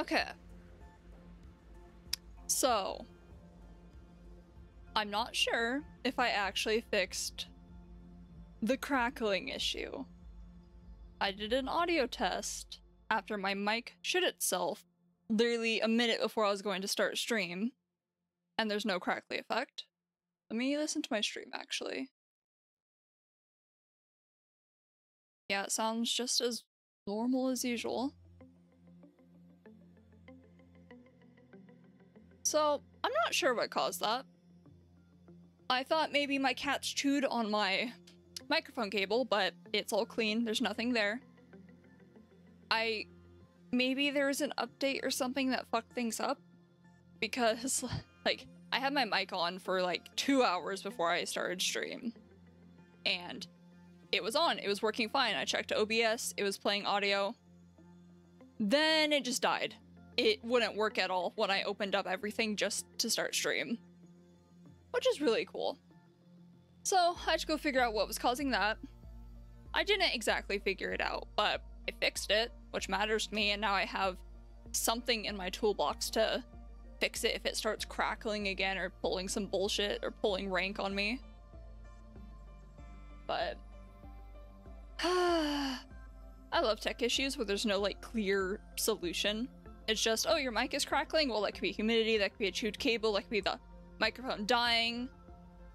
Okay. So, I'm not sure if I actually fixed the crackling issue. I did an audio test after my mic shit itself literally a minute before I was going to start stream, and there's no crackly effect. Let me listen to my stream, actually. Yeah, it sounds just as normal as usual. So, I'm not sure what caused that. I thought maybe my cats chewed on my microphone cable, but it's all clean. There's nothing there. Maybe there's an update or something that fucked things up, because, like, I had my mic on for like 2 hours before I started stream, and it was on. It was working fine. I checked OBS. It was playing audio. Then it just died. It wouldn't work at all when I opened up everything just to start stream, which is really cool. So I had to go figure out what was causing that. I didn't exactly figure it out, but I fixed it, which matters to me, and now I have something in my toolbox to fix it if it starts crackling again or pulling some bullshit or pulling rank on me. But I love tech issues where there's no like clear solution. It's just, oh, your mic is crackling? Well, that could be humidity, that could be a chewed cable, that could be the microphone dying,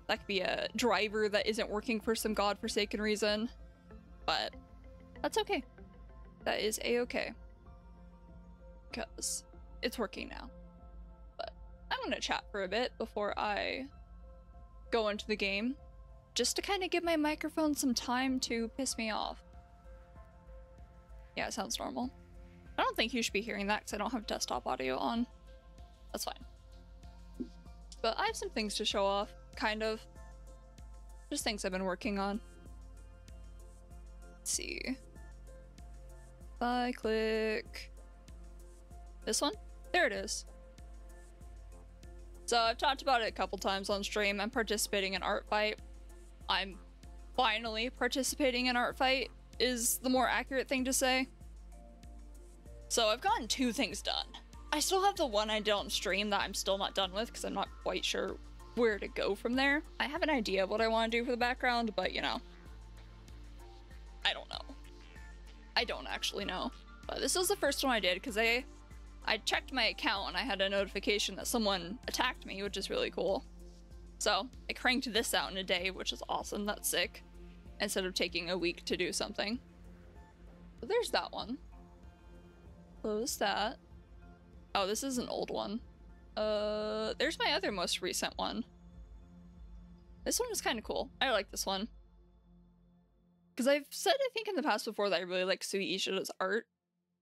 that could be a driver that isn't working for some godforsaken reason. But that's okay. That is a-okay. Because it's working now. But I'm gonna chat for a bit before I go into the game, just to kind of give my microphone some time to piss me off. Yeah, it sounds normal. I don't think you should be hearing that because I don't have desktop audio on. That's fine. But I have some things to show off, kind of. Just things I've been working on. Let's see. If I click this one, there it is. So I've talked about it a couple times on stream. I'm participating in Art Fight. I'm finally participating in Art Fight is the more accurate thing to say. So I've gotten 2 things done. I still have the one I did on stream that I'm still not done with because I'm not quite sure where to go from there. I have an idea of what I want to do for the background, but you know, I don't know. I don't actually know. But this was the first one I did because I checked my account and I had a notification that someone attacked me, which is really cool. So I cranked this out in a day, which is awesome. That's sick. Instead of taking a week to do something. So there's that one. Close that. Oh, this is an old one. There's my other most recent one. This one was kind of cool. I like this one. Because I've said, I think in the past before, that I really like Sui Ishida's art.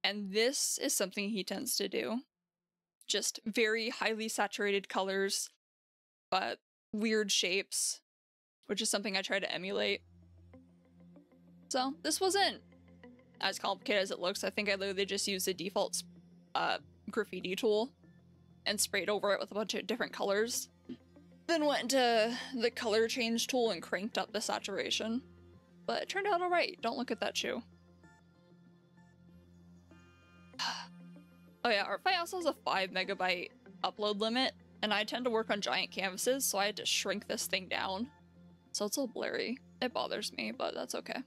And this is something he tends to do. Just very highly saturated colors, but weird shapes, which is something I try to emulate. So this wasn't as complicated as it looks. I think I literally just used the default graffiti tool and sprayed over it with a bunch of different colors. Then went into the color change tool and cranked up the saturation. But it turned out alright. Don't look at that shoe. Oh yeah, ArtFi also has a 5 megabyte upload limit, and I tend to work on giant canvases, so I had to shrink this thing down. So it's a little blurry. It bothers me, but that's okay.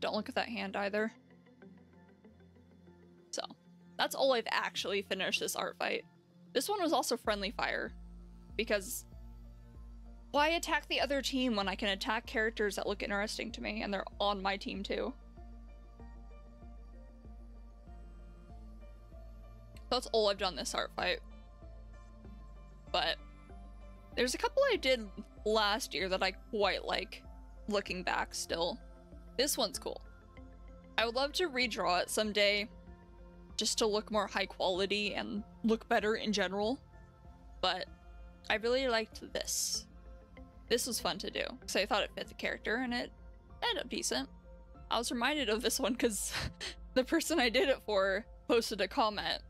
Don't look at that hand either. So, that's all I've actually finished this art fight. This one was also friendly fire, because why attack the other team when I can attack characters that look interesting to me, and they're on my team too? That's all I've done this art fight. But there's a couple I did last year that I quite like, looking back still. This one's cool. I would love to redraw it someday, just to look more high quality and look better in general. But I really liked this. This was fun to do, because I thought it fit the character, and it ended up decent. I was reminded of this one because the person I did it for posted a comment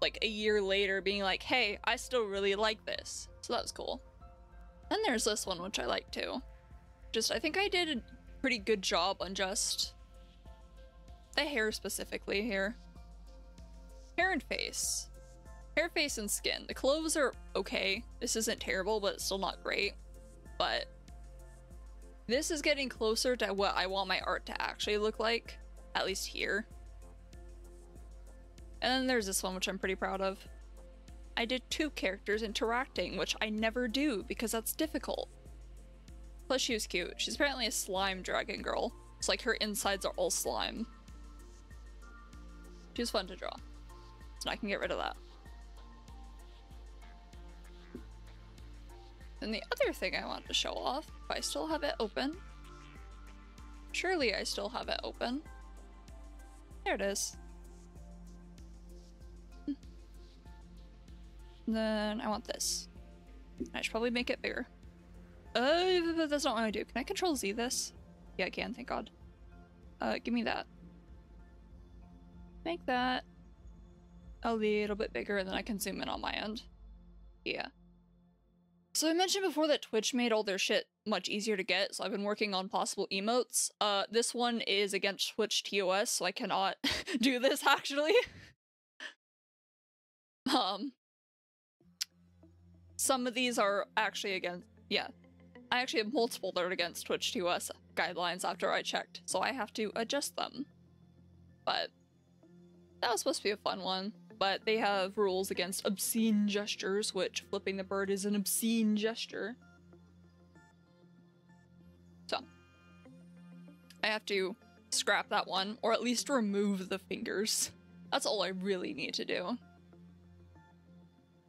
like a year later being like, hey, I still really like this. So that was cool. Then there's this one, which I like too. I think I did a pretty good job on just the hair specifically here. hair and face. Hair, face, and skin. The clothes are okay. This isn't terrible, but it's still not great. But this is getting closer to what I want my art to actually look like, at least here. And then there's this one, which I'm pretty proud of. I did 2 characters interacting, which I never do because that's difficult. Plus she was cute. She's apparently a slime dragon girl. It's like her insides are all slime. She was fun to draw. So I can get rid of that. And the other thing I want to show off, if I still have it open. Surely I still have it open. There it is. Then I want this. I should probably make it bigger. That's not what I do. Can I control Z this? Yeah, I can, thank God. Give me that. Make that a little bit bigger and then I can zoom in on my end. Yeah. So I mentioned before that Twitch made all their shit much easier to get, so I've been working on possible emotes. This one is against Twitch TOS, so I cannot do this actually. Some of these are actually against, yeah. I actually have multiple that are against Twitch TOS guidelines after I checked, so I have to adjust them. But that was supposed to be a fun one. But they have rules against obscene gestures, which flipping the bird is an obscene gesture. So I have to scrap that one, or at least remove the fingers. That's all I really need to do.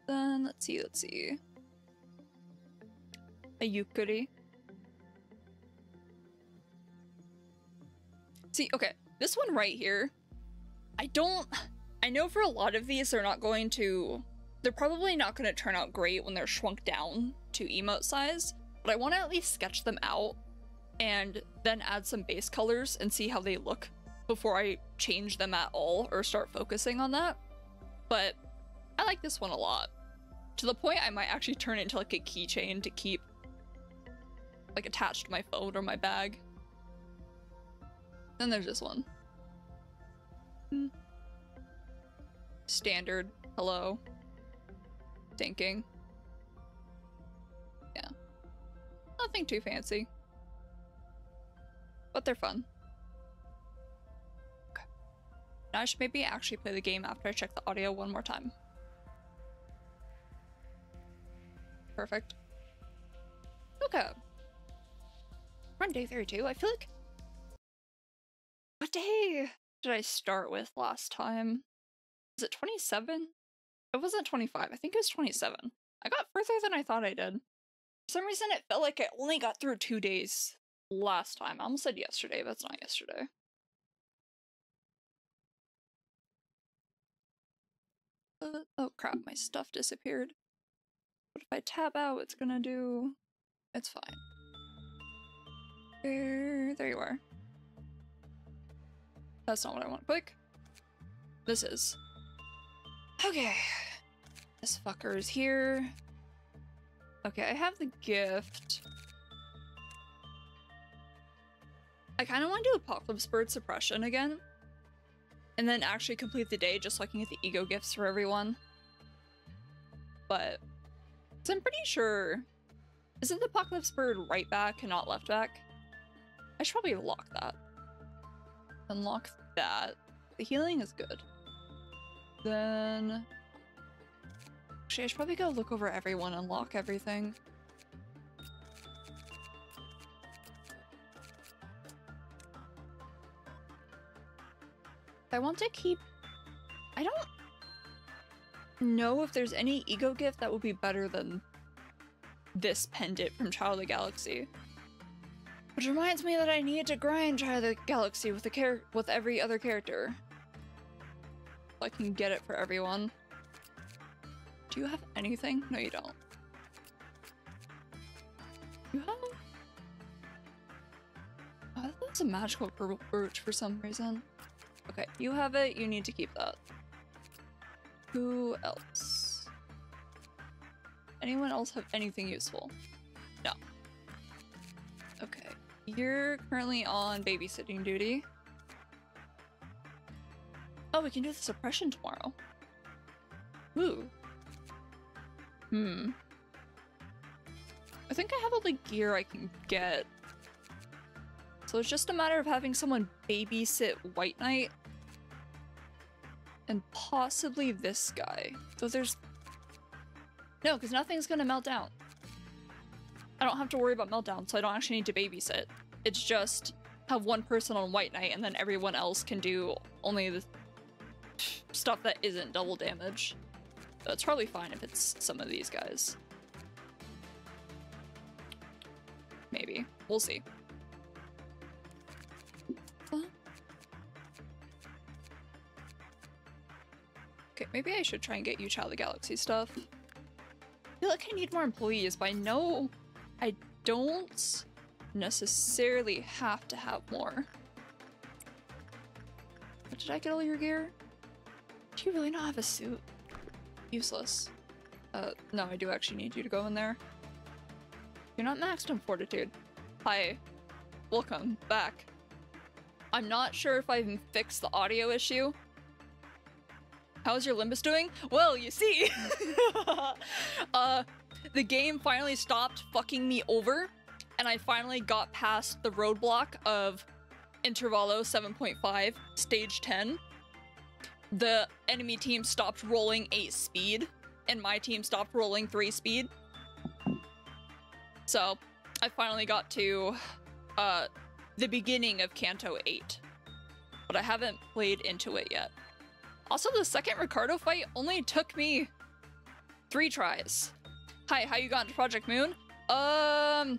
Then let's see. A yukari. See, okay, this one right here, I know for a lot of these they're probably not going to turn out great when they're shrunk down to emote size, but I want to at least sketch them out and then add some base colors and see how they look before I change them at all or start focusing on that. But I like this one a lot. To the point I might actually turn it into like a keychain to keep like attached to my phone or my bag. Then there's this one. Standard hello. Thinking. Yeah. Nothing too fancy. But they're fun. Okay. Now I should maybe actually play the game after I check the audio one more time. Perfect. Okay. We're on day 32. I feel like... What day did I start with last time? Was it 27? It wasn't 25. I think it was 27. I got further than I thought I did. For some reason it felt like I only got through 2 days last time. I almost said yesterday, but it's not yesterday. Oh crap, my stuff disappeared. What if I tab out, it's gonna do... It's fine. There you are. That's not what I want. Click. This is. Okay. This fucker is here. Okay, I have the gift. I kind of want to do Apocalypse Bird Suppression again. And then actually complete the day just so I can get the ego gifts for everyone. But... So I'm pretty sure... Isn't the Apocalypse Bird right back and not left back? I should probably lock that. Unlock that. The healing is good. Then... Actually, I should probably go look over everyone and lock everything. I want to keep... I don't know if there's any ego gift that would be better than this pendant from Child of the Galaxy. Which reminds me that I need to grind Child of the Galaxy with with every other character. So I can get it for everyone. Do you have anything? No, you don't. You have... Oh, I thought it was a magical purple brooch for some reason. Okay, you have it, you need to keep that. Who else? Anyone else have anything useful? No. Okay, you're currently on babysitting duty. Oh, we can do the suppression tomorrow. Ooh. I think I have all the gear I can get. So it's just a matter of having someone babysit White Knight. And possibly this guy. So there's... No, because nothing's gonna melt down. I don't have to worry about meltdown, so I don't actually need to babysit. It's just have one person on White Knight and then everyone else can do only the stuff that isn't double damage. So it's probably fine if it's some of these guys. Maybe. We'll see. Okay, maybe I should try and get you Child of the Galaxy stuff. I feel like I need more employees, but I know I don't necessarily have to have more. But did I get all your gear? Do you really not have a suit? Useless. No, I do actually need you to go in there. You're not maxed on fortitude. Hi. Welcome back. I'm not sure if I've fixed the audio issue. How's your Limbus doing? Well, you see, the game finally stopped fucking me over, and I finally got past the roadblock of Intervallo 7.5, stage 10. The enemy team stopped rolling 8 speed, and my team stopped rolling 3 speed. So, I finally got to, the beginning of Kanto 8. But I haven't played into it yet. Also, the second Ricardo fight only took me 3 tries. Hi, how you got into Project Moon? I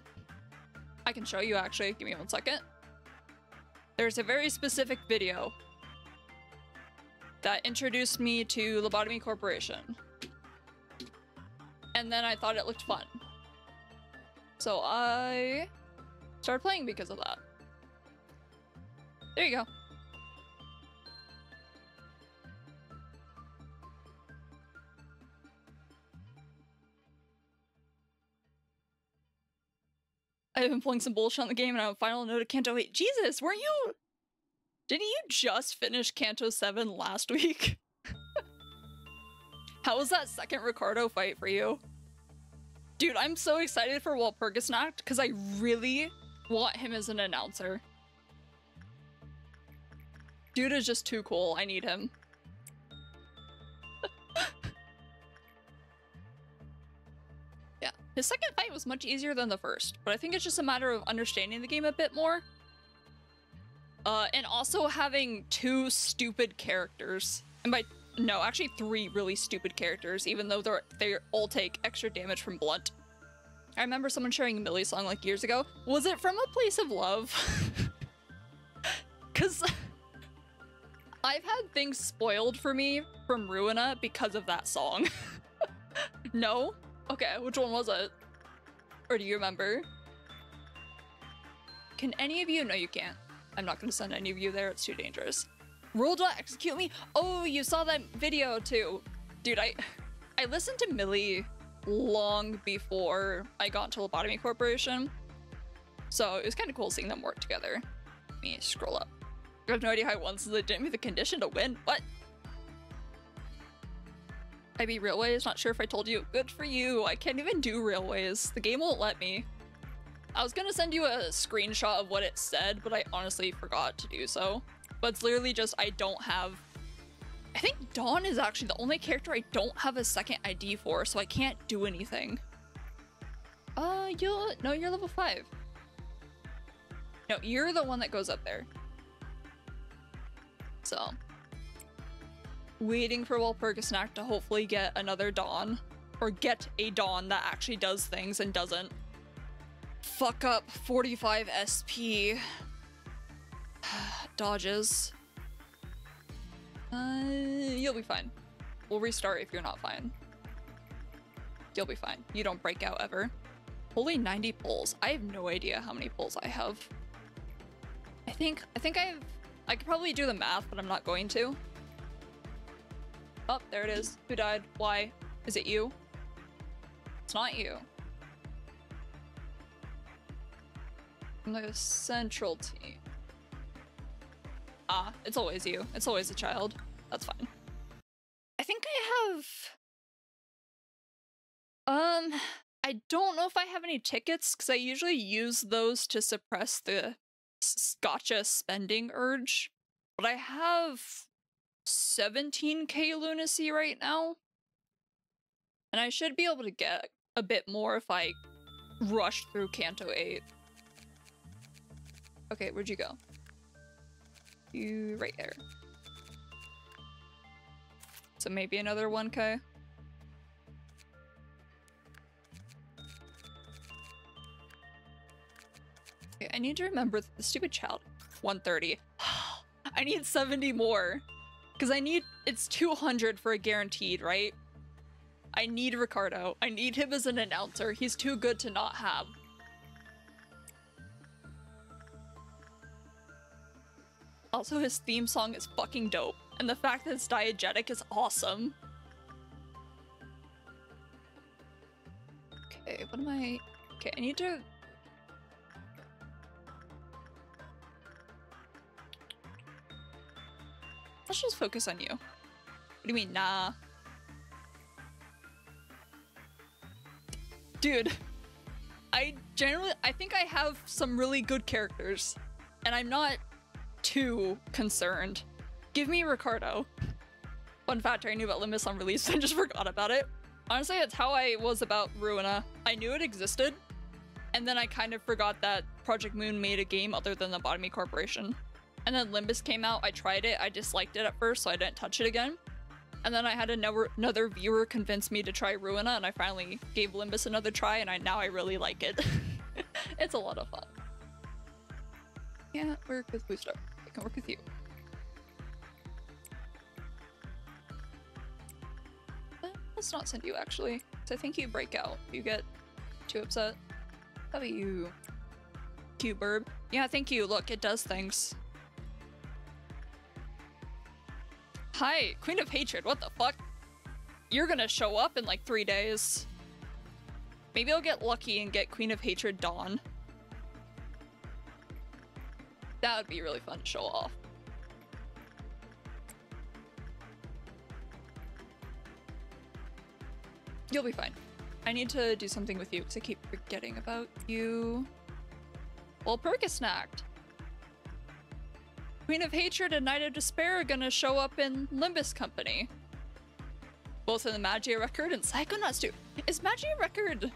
can show you actually. Give me 1 second. There's a very specific video that introduced me to Lobotomy Corporation. And then I thought it looked fun. So I started playing because of that. There you go. I've been pulling some bullshit on the game and I have a final note of Kanto 8. Jesus, weren't you... Didn't you just finish Kanto 7 last week? How was that second Ricardo fight for you? Dude, I'm so excited for Walpurgisnacht because I really want him as an announcer. Dude is just too cool. I need him. Yeah, his second fight was much easier than the first, but I think it's just a matter of understanding the game a bit more. And also having 2 stupid characters. And by... No, actually 3 really stupid characters, even though they all take extra damage from blunt. I remember someone sharing a Millie song like years ago. Was it From a Place of Love? Cause I've had things spoiled for me from Ruina because of that song. No? Okay, which one was it? Or do you remember? Can any of you? No, you can't. I'm not gonna send any of you there, it's too dangerous. Roll.execute me? Oh, you saw that video too. Dude, I listened to Millie long before I got into Lobotomy Corporation. So it was kind of cool seeing them work together. Let me scroll up. I have no idea how I won, so they didn't meet the condition to win. What? I beat Railways, not sure if I told you. Good for you. I can't even do Railways. The game won't let me. I was gonna send you a screenshot of what it said, but I honestly forgot to do so. But it's literally just I don't have... I think Dawn is actually the only character I don't have a second ID for, so I can't do anything. No, you're level 5. No, you're the one that goes up there. So... waiting for Walpurgisnacht to hopefully get another Dawn. Or get a Dawn that actually does things and doesn't fuck up 45 SP dodges. You'll be fine. We'll restart if you're not fine. You'll be fine. You don't break out ever. Holy 90 pulls. I have no idea how many pulls I have. I think I could probably do the math, but I'm not going to. Oh, there it is. Who died? Why? Is it you? It's not you. I'm the central team. Ah, it's always you. It's always a child. That's fine. I think I have I don't know if I have any tickets, because I usually use those to suppress the gotcha spending urge. But I have 17k lunacy right now. And I should be able to get a bit more if I rush through Canto 8. Okay, where'd you go? You right there. So maybe another 1k. Okay, I need to remember the stupid child. 130. I need 70 more. Because it's 200 for a guaranteed, right? I need Ricardo. I need him as an announcer. He's too good to not have. Also, his theme song is fucking dope. And the fact that it's diegetic is awesome. Okay, what am I... Okay, I need to... Let's just focus on you. What do you mean, nah? Dude, I think I have some really good characters, and I'm not too concerned. Give me Ricardo. Fun fact, I knew about Limbus on release and just forgot about it. Honestly, that's how I was about Ruina. I knew it existed, and then I kind of forgot that Project Moon made a game other than Lobotomy Corporation. And then Limbus came out, I tried it, I disliked it at first, so I didn't touch it again. And then I had another viewer convince me to try Ruina, and I finally gave Limbus another try, and now I really like it. It's a lot of fun. Can't work with Booster. I can work with you. Let's not send you, actually, because I think you break out. You get too upset. How about you? Cute burb. Yeah, thank you. Look, it does things. Hi, Queen of Hatred, what the fuck? You're gonna show up in like 3 days. Maybe I'll get lucky and get Queen of Hatred Dawn. That would be really fun to show off. You'll be fine. I need to do something with you because I keep forgetting about you. Well, Perkisnacked. Queen of Hatred and Knight of Despair are gonna show up in Limbus Company. Both in the Magia Record and Psychonauts too. Is Magia Record...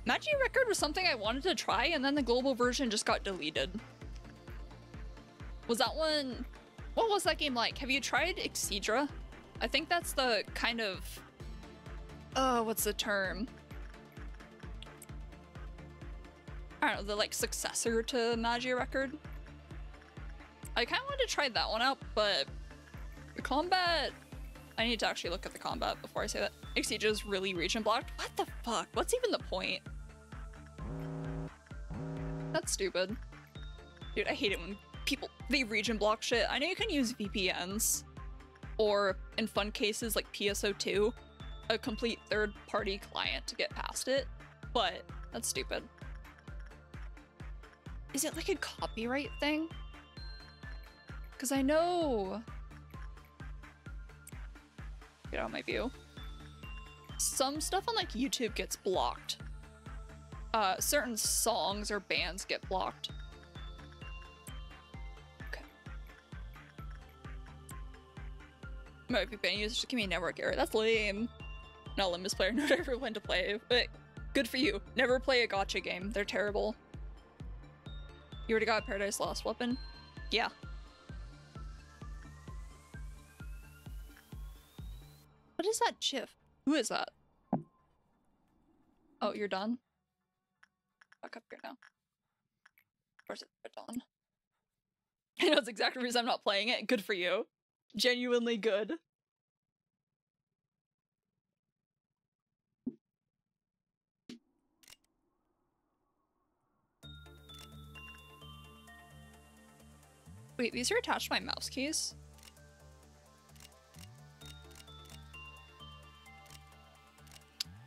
Magia Record was something I wanted to try and then the global version just got deleted. Was that one... What was that game like? Have you tried Exedra? I think that's the kind of... what's the term? I don't know, the like successor to Magia Record? I kind of wanted to try that one out, but the combat... I need to actually look at the combat before I say that. Exedra is really region blocked. What the fuck? What's even the point? That's stupid. Dude, I hate it when people, they region block shit. I know you can use VPNs, or in fun cases like PSO2, a complete third-party client to get past it, but that's stupid. Is it like a copyright thing? Because I know... Get out of my view. Some stuff on like YouTube gets blocked. Certain songs or bands get blocked. Okay. My VPN users just give me a network error. That's lame. Not Limbus player, not everyone to play, but good for you. Never play a gacha game. They're terrible. You already got a Paradise Lost weapon? Yeah. What is that GIF? Who is that? Oh, you're done? Back up here now. Where's it? They're done. I know it's exactly the reason I'm not playing it. Good for you. Genuinely good. Wait, these are attached to my mouse keys?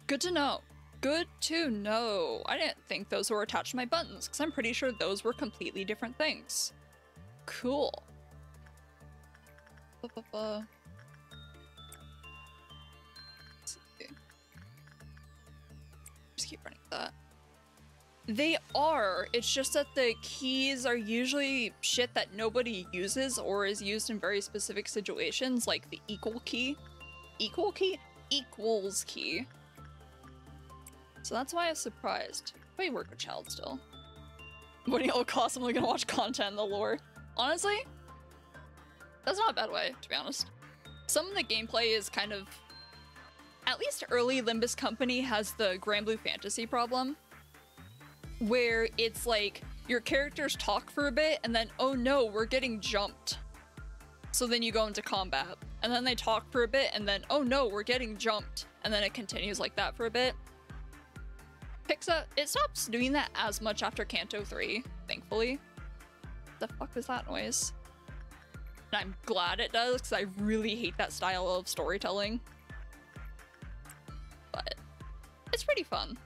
Good to know. Good to know. I didn't think those were attached to my buttons, because I'm pretty sure those were completely different things. Cool. Let's see. keep running with that. They are. It's just that the keys are usually shit that nobody uses or is used in very specific situations, like the equal key. Equal key? Equals key. So that's why I was surprised. But you work with child still. What do you cost? I'm only gonna watch content in the lore. Honestly, that's not a bad way, to be honest. Some of the gameplay is kind of... At least early Limbus Company has the Grand Blue Fantasy problem, where it's like, your characters talk for a bit, and then, oh no, we're getting jumped. So then you go into combat. And then they talk for a bit, and then, oh no, we're getting jumped. And then it continues like that for a bit. It stops doing that as much after Kanto 3, thankfully. The fuck was that noise? And I'm glad it does, because I really hate that style of storytelling. But it's pretty fun.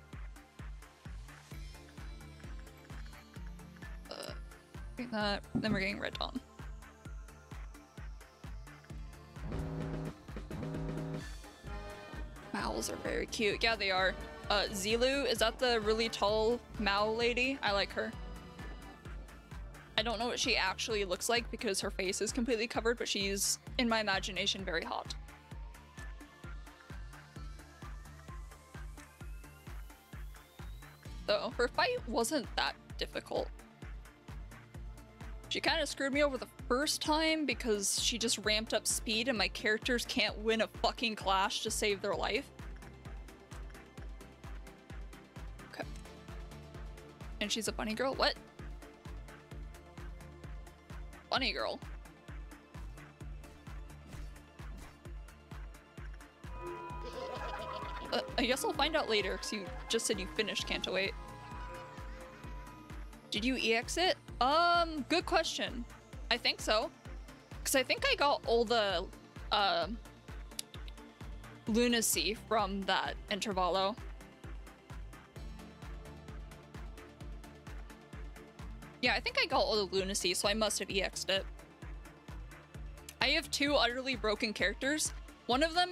That, then we're getting Red Dawn. Owls are very cute. Yeah, they are. Zilu, is that the really tall Mao lady? I like her. I don't know what she actually looks like because her face is completely covered, but she's, in my imagination, very hot. So, her fight wasn't that difficult. She kind of screwed me over the first time because she just ramped up speed and my characters can't win a fucking clash to save their life. Okay. And she's a bunny girl? What? Bunny girl. I guess I'll find out later because you just said you finished Kanto 8. Did you EX it? Good question. I think so. Because I think I got all the, lunacy from that intervallo. Yeah, I think I got all the lunacy, so I must have EX'd it. I have 2 utterly broken characters. One of them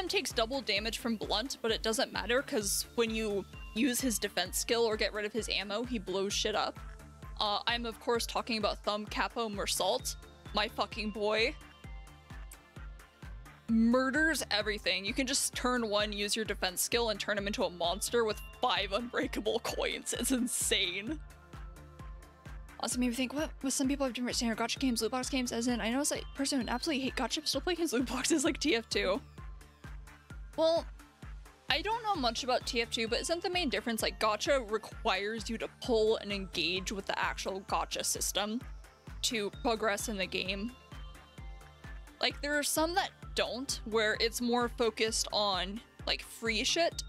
takes double damage from blunt, but it doesn't matter because when you use his defense skill or get rid of his ammo, he blows shit up. I'm of course talking about Thumb Capo Mersault, my fucking boy. Murders everything. You can just turn 1, use your defense skill, and turn him into a monster with 5 unbreakable coins. It's insane. Also made me think, what some people have different standard gacha games, loot box games, as in, I know it's like person who absolutely hate gacha, but still play games loot boxes like TF2. Well, I don't know much about TF2, but isn't the main difference like gacha requires you to pull and engage with the actual gacha system to progress in the game? Like, there are some that don't, where it's more focused on like free shit.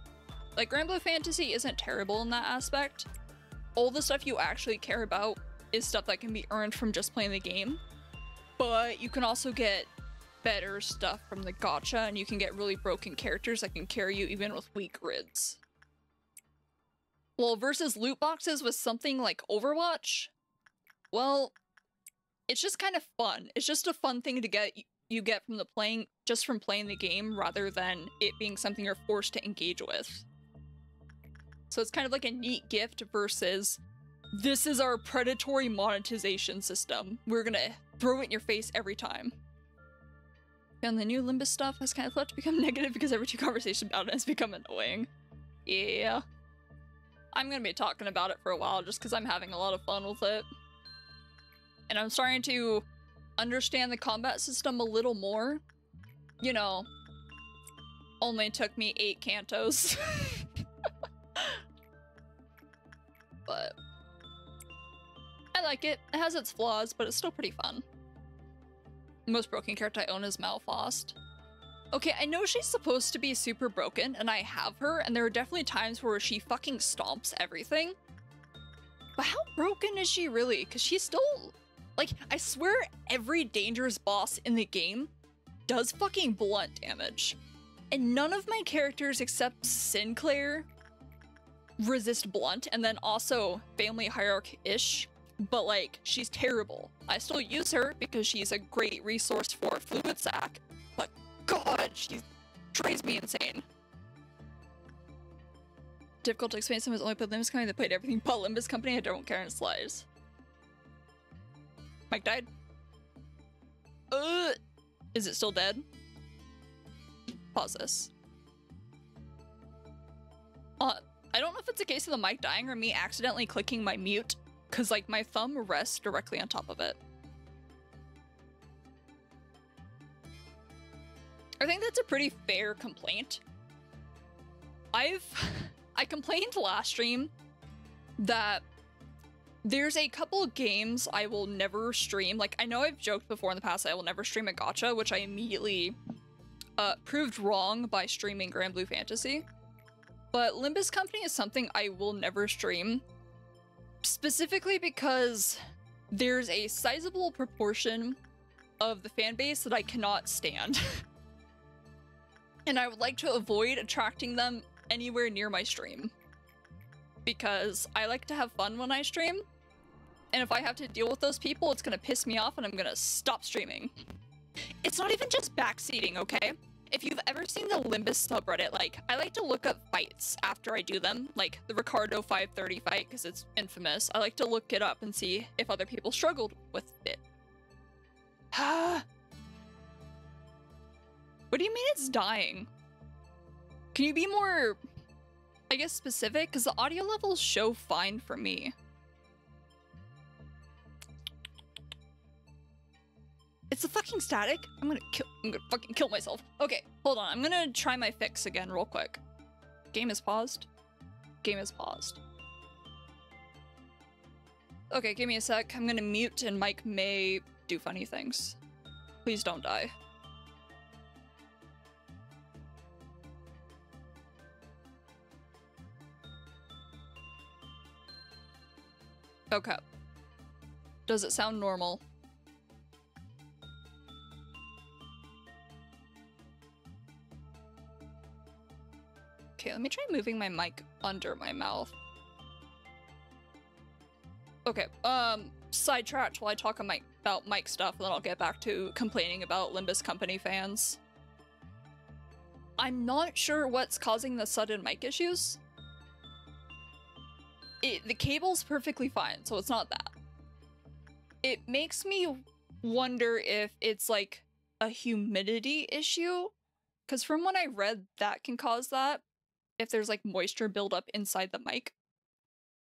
Like Grand Blue Fantasy isn't terrible in that aspect. All the stuff you actually care about is stuff that can be earned from just playing the game, but you can also get better stuff from the gacha, and you can get really broken characters that can carry you even with weak grids. Well, versus loot boxes with something like Overwatch, well, it's just kind of fun. It's just a fun thing to get you get from playing the game rather than it being something you're forced to engage with. So it's kind of like a neat gift versus this is our predatory monetization system. We're gonna throw it in your face every time. And the new Limbus stuff has kind of left to become negative because every 2 conversations about it has become annoying. Yeah. I'm gonna be talking about it for a while just because I'm having a lot of fun with it. And I'm starting to understand the combat system a little more. You know, only took me 8 cantos. But I like it. It has its flaws, but it's still pretty fun. The most broken character I own is Malphast. Okay, I know she's supposed to be super broken, and I have her, and there are definitely times where she fucking stomps everything. But how broken is she really? Because she's still... Like, I swear every dangerous boss in the game does fucking blunt damage. And none of my characters except Sinclair resist blunt, and then also Family Hierarch-ish. But like, she's terrible. I still use her because she's a great resource for Fluid Sac, but god, she drives me insane. difficult to explain. Someone's only played Limbus Company, they played everything but Limbus Company. I don't care in slides. Mike died. Is it still dead? Pause this. I don't know if it's a case of the mic dying or me accidentally clicking my mute, because like my thumb rests directly on top of it. I think that's a pretty fair complaint. I complained last stream that there's a couple of games I will never stream. Like, I know I've joked before in the past that I will never stream a gacha, which I immediately proved wrong by streaming Grand Blue Fantasy. But Limbus Company is something I will never stream, specifically because there's a sizable proportion of the fan base that I cannot stand. And I would like to avoid attracting them anywhere near my stream, because I like to have fun when I stream, and if I have to deal with those people, it's gonna piss me off and I'm gonna stop streaming. It's not even just backseating, okay? If you've ever seen the Limbus subreddit, like, I like to look up fights after I do them, like the Ricardo 530 fight, because it's infamous. I like to look it up and see if other people struggled with it. What do you mean it's dying? Can you be more, I guess, specific? Because the audio levels show fine for me. It's the fucking static. I'm gonna fucking kill myself. Okay, hold on. I'm gonna try my fix again real quick. Game is paused. Game is paused. Okay, give me a sec. I'm gonna mute and Mike may do funny things. Please don't die. Okay. Does it sound normal? Okay, let me try moving my mic under my mouth. Okay, sidetracked while I talk about mic stuff, and then I'll get back to complaining about Limbus Company fans. I'm not sure what's causing the sudden mic issues. The cable's perfectly fine, so it's not that. It makes me wonder if it's like a humidity issue, because from what I read, that can cause that. If there's like moisture buildup inside the mic,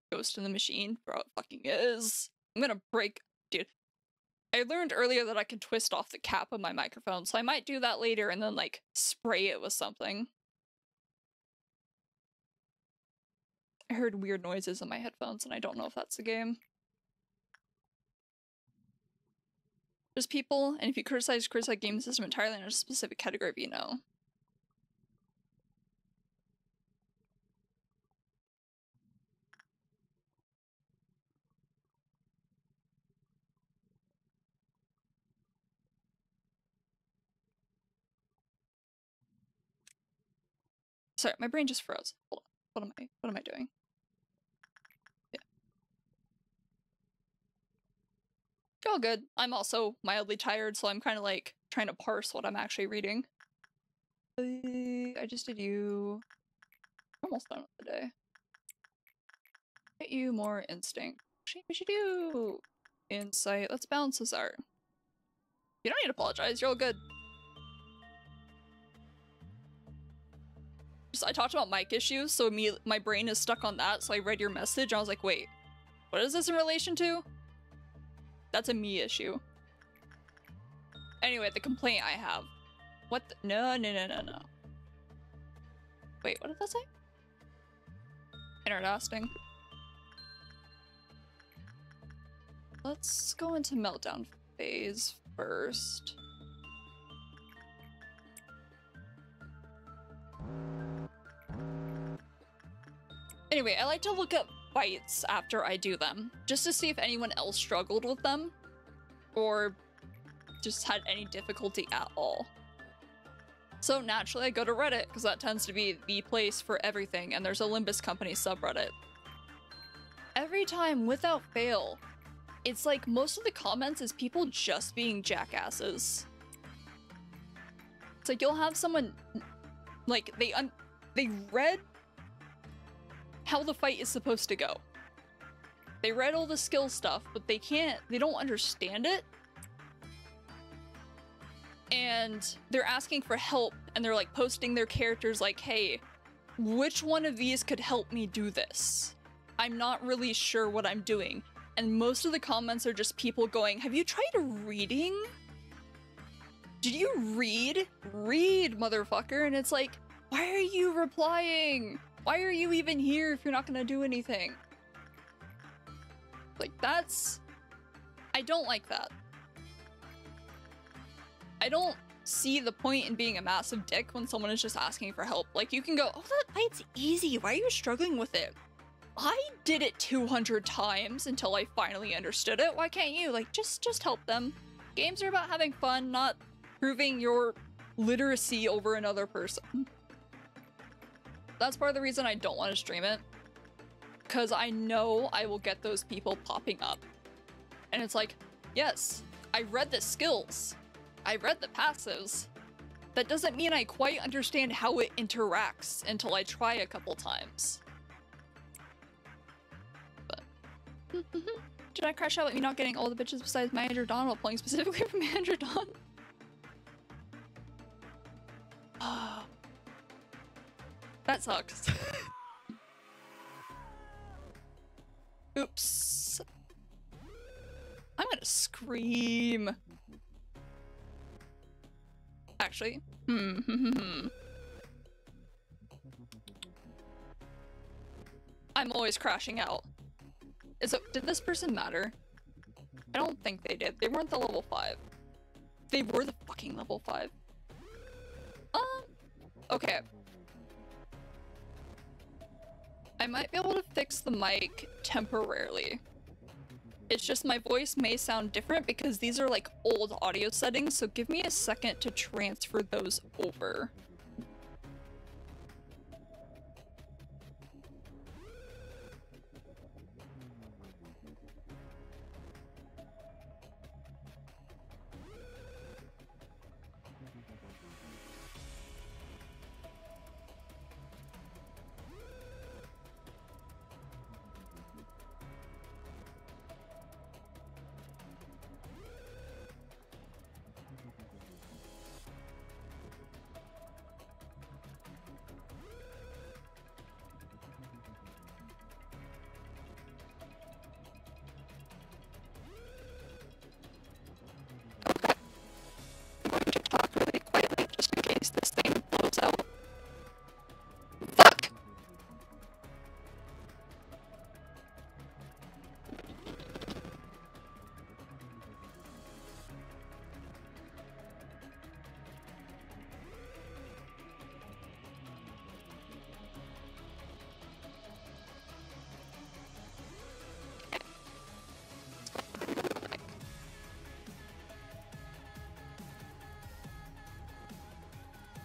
goes to the machine. Bro, it fucking is. I'm gonna break, dude. I learned earlier that I can twist off the cap of my microphone, so I might do that later and then like spray it with something. I heard weird noises in my headphones and I don't know if that's the game. There's people, and if you criticize game system entirely in a specific category, you know. Sorry, my brain just froze. Hold on. What am I doing? Yeah. All good. I'm also mildly tired, so I'm kind of like trying to parse what I'm actually reading. I just did you. Almost done with the day. Get you more instinct. We should do insight. Let's balance this out. You don't need to apologize. You're all good. I talked about mic issues, so my brain is stuck on that, so I read your message, and I was like, wait, what is this in relation to? That's a me issue. Anyway, the complaint I have. What the— No. Wait, what did that say? Interesting. Let's go into meltdown phase first. Anyway, I like to look up fights after I do them, just to see if anyone else struggled with them, or just had any difficulty at all. So naturally I go to Reddit, because that tends to be the place for everything, and there's a Limbus Company subreddit. Every time, without fail, it's like most of the comments is people just being jackasses. It's like you'll have someone, like, they read how the fight is supposed to go. They read all the skill stuff, but they don't understand it. And they're asking for help, and they're like posting their characters like, hey, which one of these could help me do this? I'm not really sure what I'm doing. And most of the comments are just people going, have you tried reading? Did you read? Read, motherfucker. And it's like, why are you replying? Why are you even here if you're not gonna do anything? Like, I don't like that. I don't see the point in being a massive dick when someone is just asking for help. Like, you can go, oh, that fight's easy. Why are you struggling with it? I did it 200 times until I finally understood it. Why can't you? Like, just help them. Games are about having fun, not proving your literacy over another person. That's part of the reason I don't want to stream it. Because I know I will get those people popping up. And it's like, yes, I read the skills. I read the passives. That doesn't mean I quite understand how it interacts until I try a couple times. But did I crash out at me not getting all the bitches besides Manager Dawn while playing specifically for Manager Dawn? That sucks. Oops. I'm gonna scream. Actually. I'm always crashing out. Did this person matter? I don't think they did. They weren't the level 5. They were the fucking level 5. Okay. I might be able to fix the mic temporarily. It's just my voice may sound different because these are like old audio settings, so give me a second to transfer those over. This thing blows out. Fuck!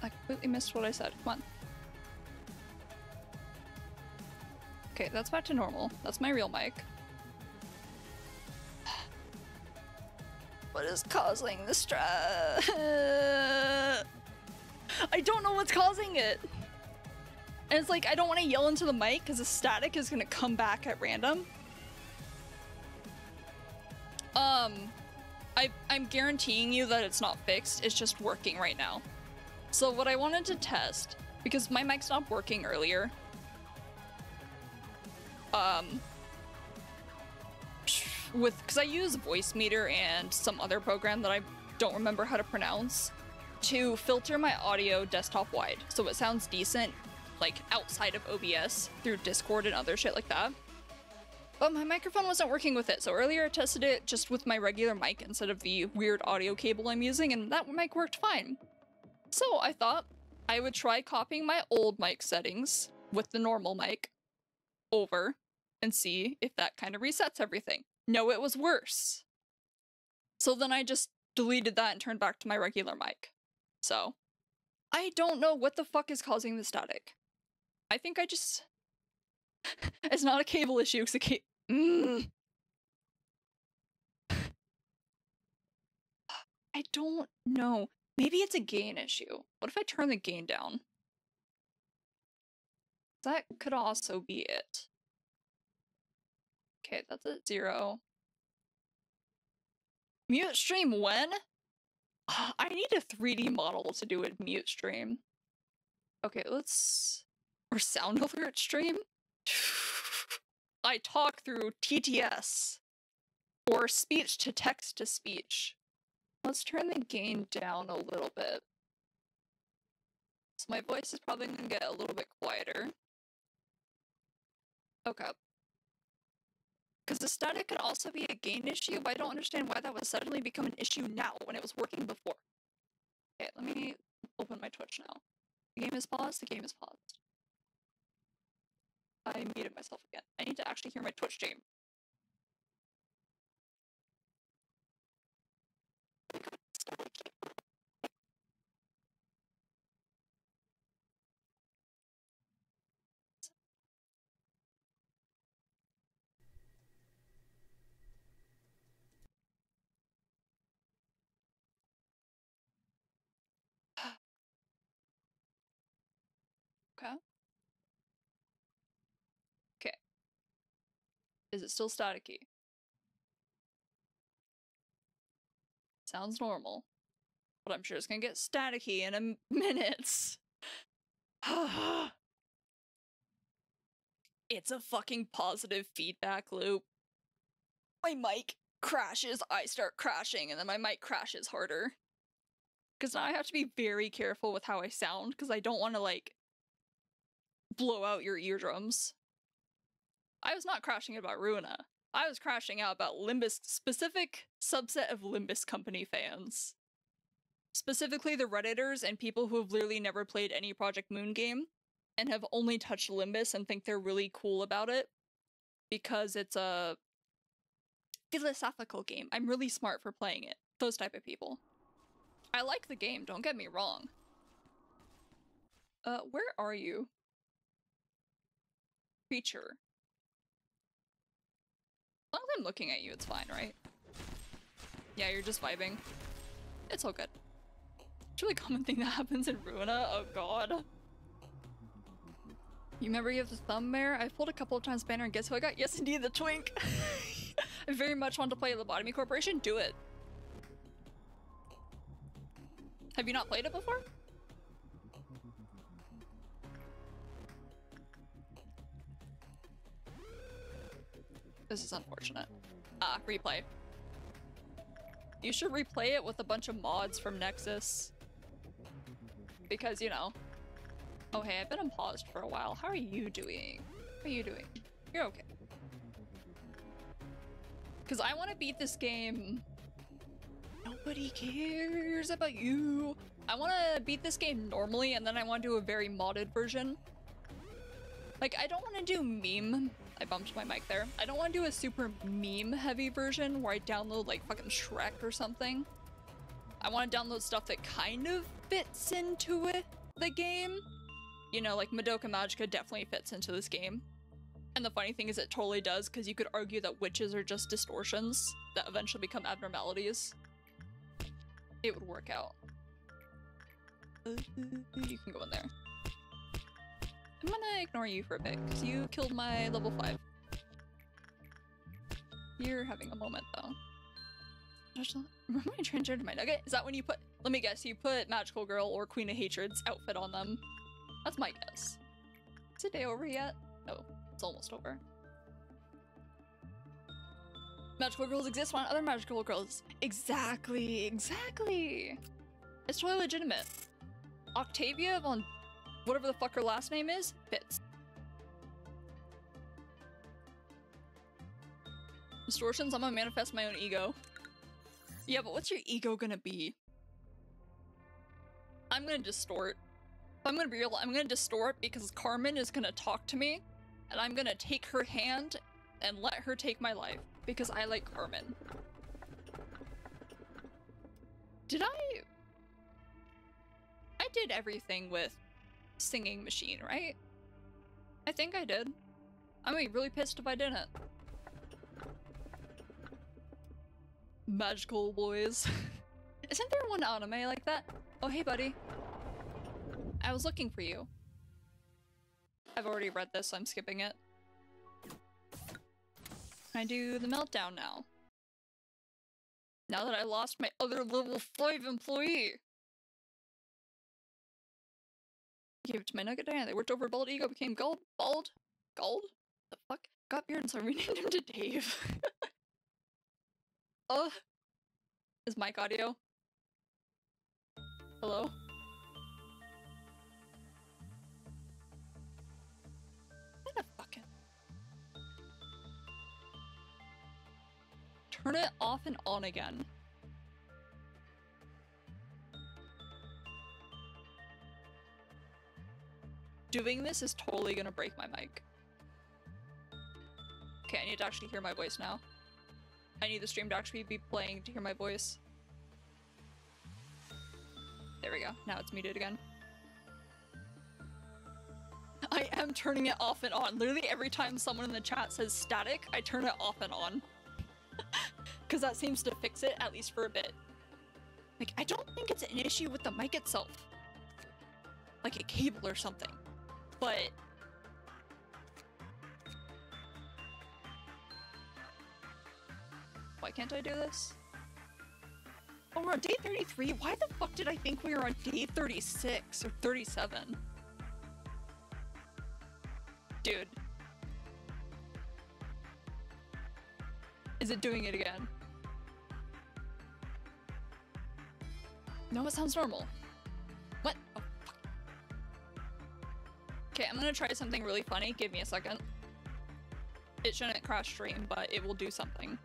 I completely missed what I said. Come on. Okay, that's back to normal. That's my real mic. What is causing the stress? I don't know what's causing it. And it's like, I don't want to yell into the mic because the static is going to come back at random. I'm guaranteeing you that it's not fixed. It's just working right now. So what I wanted to test, because my mic stopped working earlier, because I use Voicemeeter and some other program that I don't remember how to pronounce to filter my audio desktop wide, so it sounds decent, like outside of OBS through Discord and other shit like that. But my microphone wasn't working with it, so earlier I tested it just with my regular mic instead of the weird audio cable I'm using, and that mic worked fine. So I thought I would try copying my old mic settings with the normal mic over and see if that kind of resets everything. No, it was worse. So then I just deleted that and turned back to my regular mic. So I don't know what the fuck is causing the static. I think I just... It's not a cable issue, it's a I don't know. Maybe it's a gain issue. What if I turn the gain down? That could also be it. Okay, that's at 0. Mute stream when? I need a 3D model to do a mute stream. Okay, let's... Or sound alert stream? I talk through TTS. Or speech to text to speech. Let's turn the gain down a little bit. So my voice is probably gonna get a little bit quieter. Okay. Because the static could also be a gain issue, but I don't understand why that would suddenly become an issue now when it was working before. Okay, let me open my Twitch now. The game is paused, the game is paused. I muted myself again. I need to actually hear my Twitch stream. Okay. Okay. Is it still staticky? Sounds normal. But I'm sure it's gonna get staticky in a minute. It's a fucking positive feedback loop. My mic crashes, I start crashing, and then my mic crashes harder. Because now I have to be very careful with how I sound, because I don't want to, like, blow out your eardrums. I was not crashing about Ruina. I was crashing out about Limbus, specific subset of Limbus Company fans. Specifically the Redditors and people who have literally never played any Project Moon game and have only touched Limbus and think they're really cool about it because it's a philosophical game. I'm really smart for playing it. Those type of people. I like the game, don't get me wrong. Where are you? Creature. As long as I'm looking at you, it's fine, right? Yeah, you're just vibing. It's all good. It's a really common thing that happens in Ruina. Oh god. You remember you have the thumb mare? I've pulled a couple of times banner and guess who I got? Yes, indeed, the twink! I very much want to play Lobotomy Corporation. Do it. Have you not played it before? This is unfortunate. Ah, replay. You should replay it with a bunch of mods from Nexus. Because, you know. Oh hey, I've been unpaused for a while. How are you doing? How are you doing? You're okay. Because I want to beat this game. Nobody cares about you. I want to beat this game normally, and then I want to do a very modded version. Like, I don't want to do meme. I bumped my mic there. I don't want to do a super meme-heavy version where I download, like, fucking Shrek or something. I want to download stuff that kind of fits into it, the game. You know, like, Madoka Magica definitely fits into this game. And the funny thing is it totally does, because you could argue that witches are just distortions that eventually become abnormalities. It would work out. You can go in there. I'm gonna ignore you for a bit, because you killed my level 5. You're having a moment, though. Remember when I transgendered my nugget? Is that when you put- let me guess, you put Magical Girl or Queen of Hatred's outfit on them? That's my guess. Is the day over yet? No, it's almost over. Magical girls exist on other magical girls. Exactly, exactly. It's totally legitimate. Octavia on whatever the fuck her last name is, fits. Distortions, I'm gonna manifest my own ego. Yeah, but what's your ego gonna be? I'm gonna distort. If I'm gonna be real, I'm gonna distort because Carmen is gonna talk to me, and I'm gonna take her hand and let her take my life, because I like Carmen. Did I did everything with Singing Machine, right? I think I did. I'm gonna be really pissed if I didn't. Magical boys. Isn't there one anime like that? Oh, hey, buddy. I was looking for you. I've already read this, so I'm skipping it. I do the meltdown now. Now that I lost my other level 5 employee. I gave it to my nugget Diana. They worked over bald ego, became gold. Bald? Gold? The fuck? Got beard, and so I renamed him to Dave. Is mic audio? Hello? What the fucking... Turn it off and on again. Doing this is totally gonna break my mic. Okay, I need to actually hear my voice now. I need the stream to actually be playing to hear my voice. There we go. Now it's muted again. I am turning it off and on. Literally every time someone in the chat says static, I turn it off and on. Because that seems to fix it, at least for a bit. Like, I don't think it's an issue with the mic itself. Like a cable or something. But... why can't I do this? Oh, we're on day 33? Why the fuck did I think we were on day 36 or 37? Dude. Is it doing it again? No, it sounds normal. What? Oh, fuck. Okay, I'm gonna try something really funny. Give me a second. It shouldn't crash stream, but it will do something.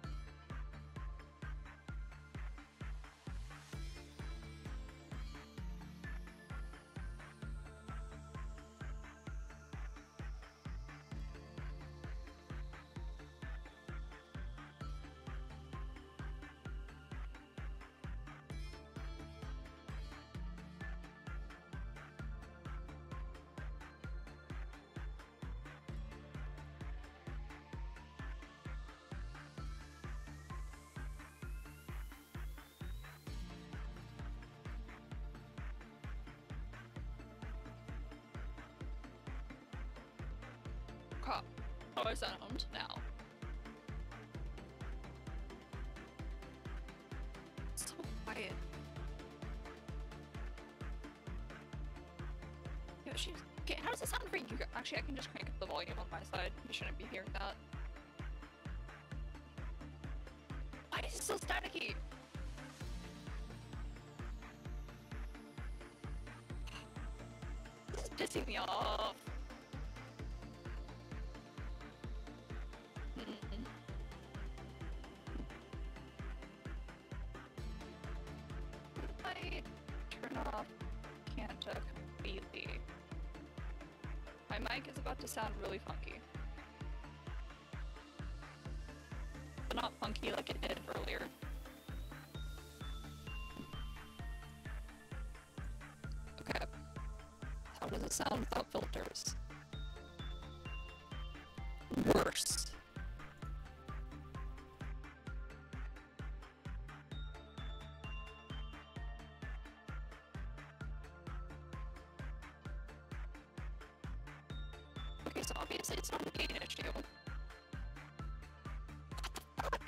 How I sound now. It's so quiet. Yo, she's... okay, how does it sound for you? Actually, I can just crank up the volume on my side. You shouldn't be hearing that. Why is it so staticky? This is pissing me off. To sound really funky. But not funky like it did earlier. Okay. How does it sound without filters? Worse. So obviously it's not a gain issue. What the fuck?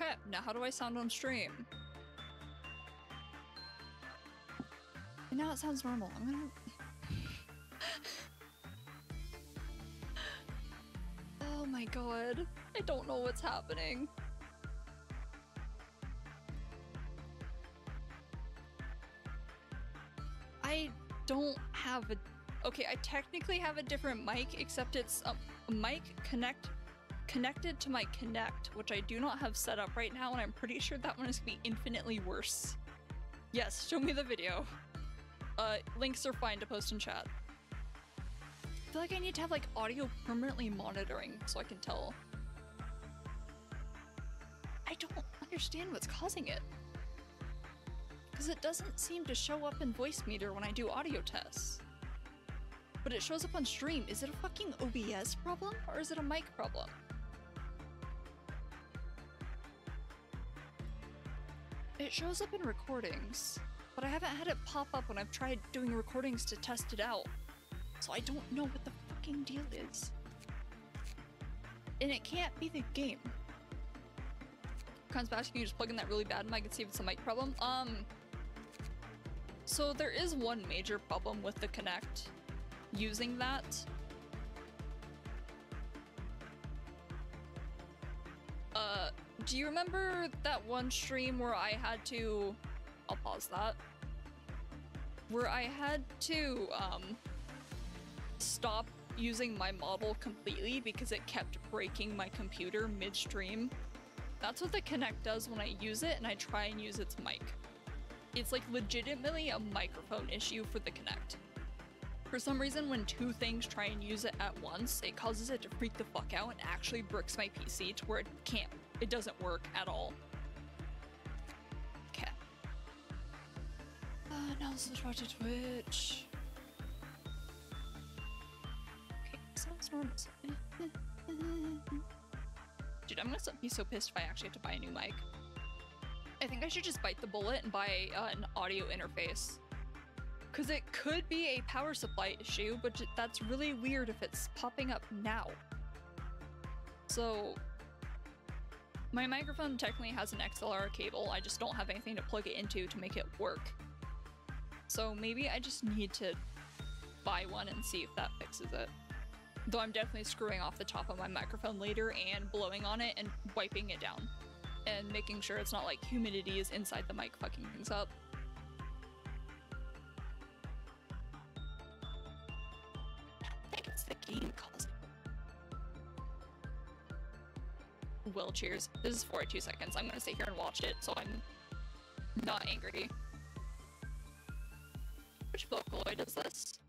Okay, now how do I sound on stream? And now it sounds normal. I'm gonna... Oh my god. I don't know what's happening. I don't have a... Okay, I technically have a different mic, except it's a mic connected to my Kinect, which I do not have set up right now, and I'm pretty sure that one is gonna be infinitely worse. Yes, show me the video. Links are fine to post in chat. I feel like I need to have like audio permanently monitoring so I can tell. I don't understand what's causing it. Because it doesn't seem to show up in voice meter when I do audio tests. But it shows up on stream. Is it a fucking OBS problem or is it a mic problem? It shows up in recordings, but I haven't had it pop up when I've tried doing recordings to test it out. So I don't know what the fucking deal is. And it can't be the game. Can you just plug in that really bad mic and see if it's a mic problem? So there is one major problem with the Kinect using that. Do you remember that one stream where I had to... I'll pause that. Where I had to, stop using my model completely because it kept breaking my computer mid-stream? That's what the Kinect does when I use it and I try and use its mic. It's like legitimately a microphone issue for the Kinect. For some reason, when two things try and use it at once, it causes it to freak the fuck out and actually bricks my PC to where it doesn't work at all. Okay. Now let's switch back to Twitch. Okay, sounds normal. Dude, I'm gonna be so pissed if I actually have to buy a new mic. I think I should just bite the bullet and buy an audio interface. Because it could be a power supply issue, but that's really weird if it's popping up now. So, my microphone technically has an XLR cable, I just don't have anything to plug it into to make it work. So maybe I just need to buy one and see if that fixes it. Though I'm definitely screwing off the top of my microphone later and blowing on it and wiping it down. And making sure it's not like humidity is inside the mic fucking things up. I think it's the game causing it. Will, cheers. This is 42 seconds. I'm gonna sit here and watch it so I'm not angry. Which Vocaloid is this?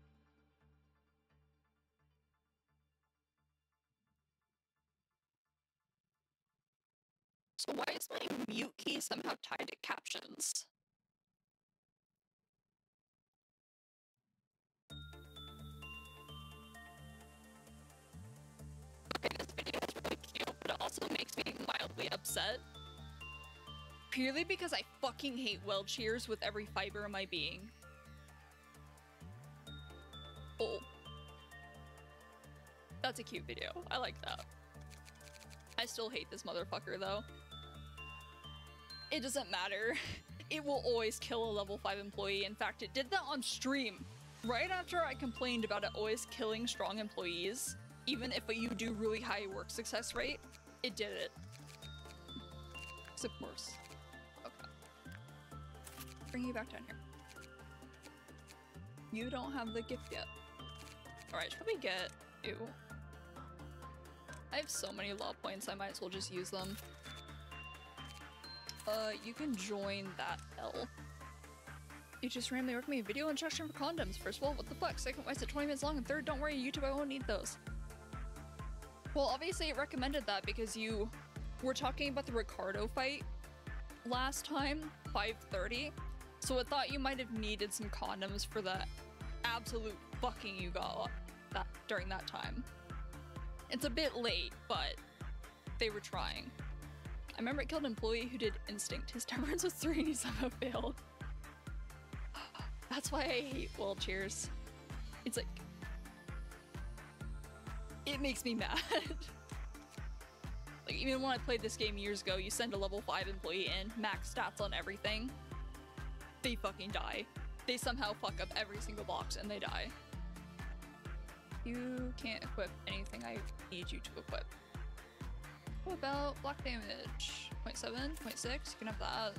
So why is my mute key somehow tied to captions? Okay, this video is really cute, but it also makes me mildly upset. Purely because I fucking hate well cheers with every fiber of my being. Oh. That's a cute video. I like that. I still hate this motherfucker though. It doesn't matter. It will always kill a level 5 employee. In fact, it did that on stream. Right after I complained about it always killing strong employees, even if you do really high work success rate, it did it. Of course. Okay. Bring you back down here. You don't have the gift yet. Alright, should we get... Ew. I have so many law points, I might as well just use them. You can join that L. You just randomly recommend a video instruction for condoms. First of all, what the fuck? Second, why is it 20 minutes long? And third, don't worry, YouTube, I won't need those. Well, obviously it recommended that because you were talking about the Ricardo fight last time, 5:30. So it thought you might have needed some condoms for the absolute fucking you got during that time. It's a bit late, but they were trying. I remember it killed an employee who did instinct. His tolerance was 3 and he somehow failed. That's why I hate well cheers. It's like... It makes me mad. Like, even when I played this game years ago, you send a level 5 employee in, max stats on everything, they fucking die. They somehow fuck up every single box and they die. You can't equip anything I need you to equip. What about black damage? 0.7, 0.6, you can have that.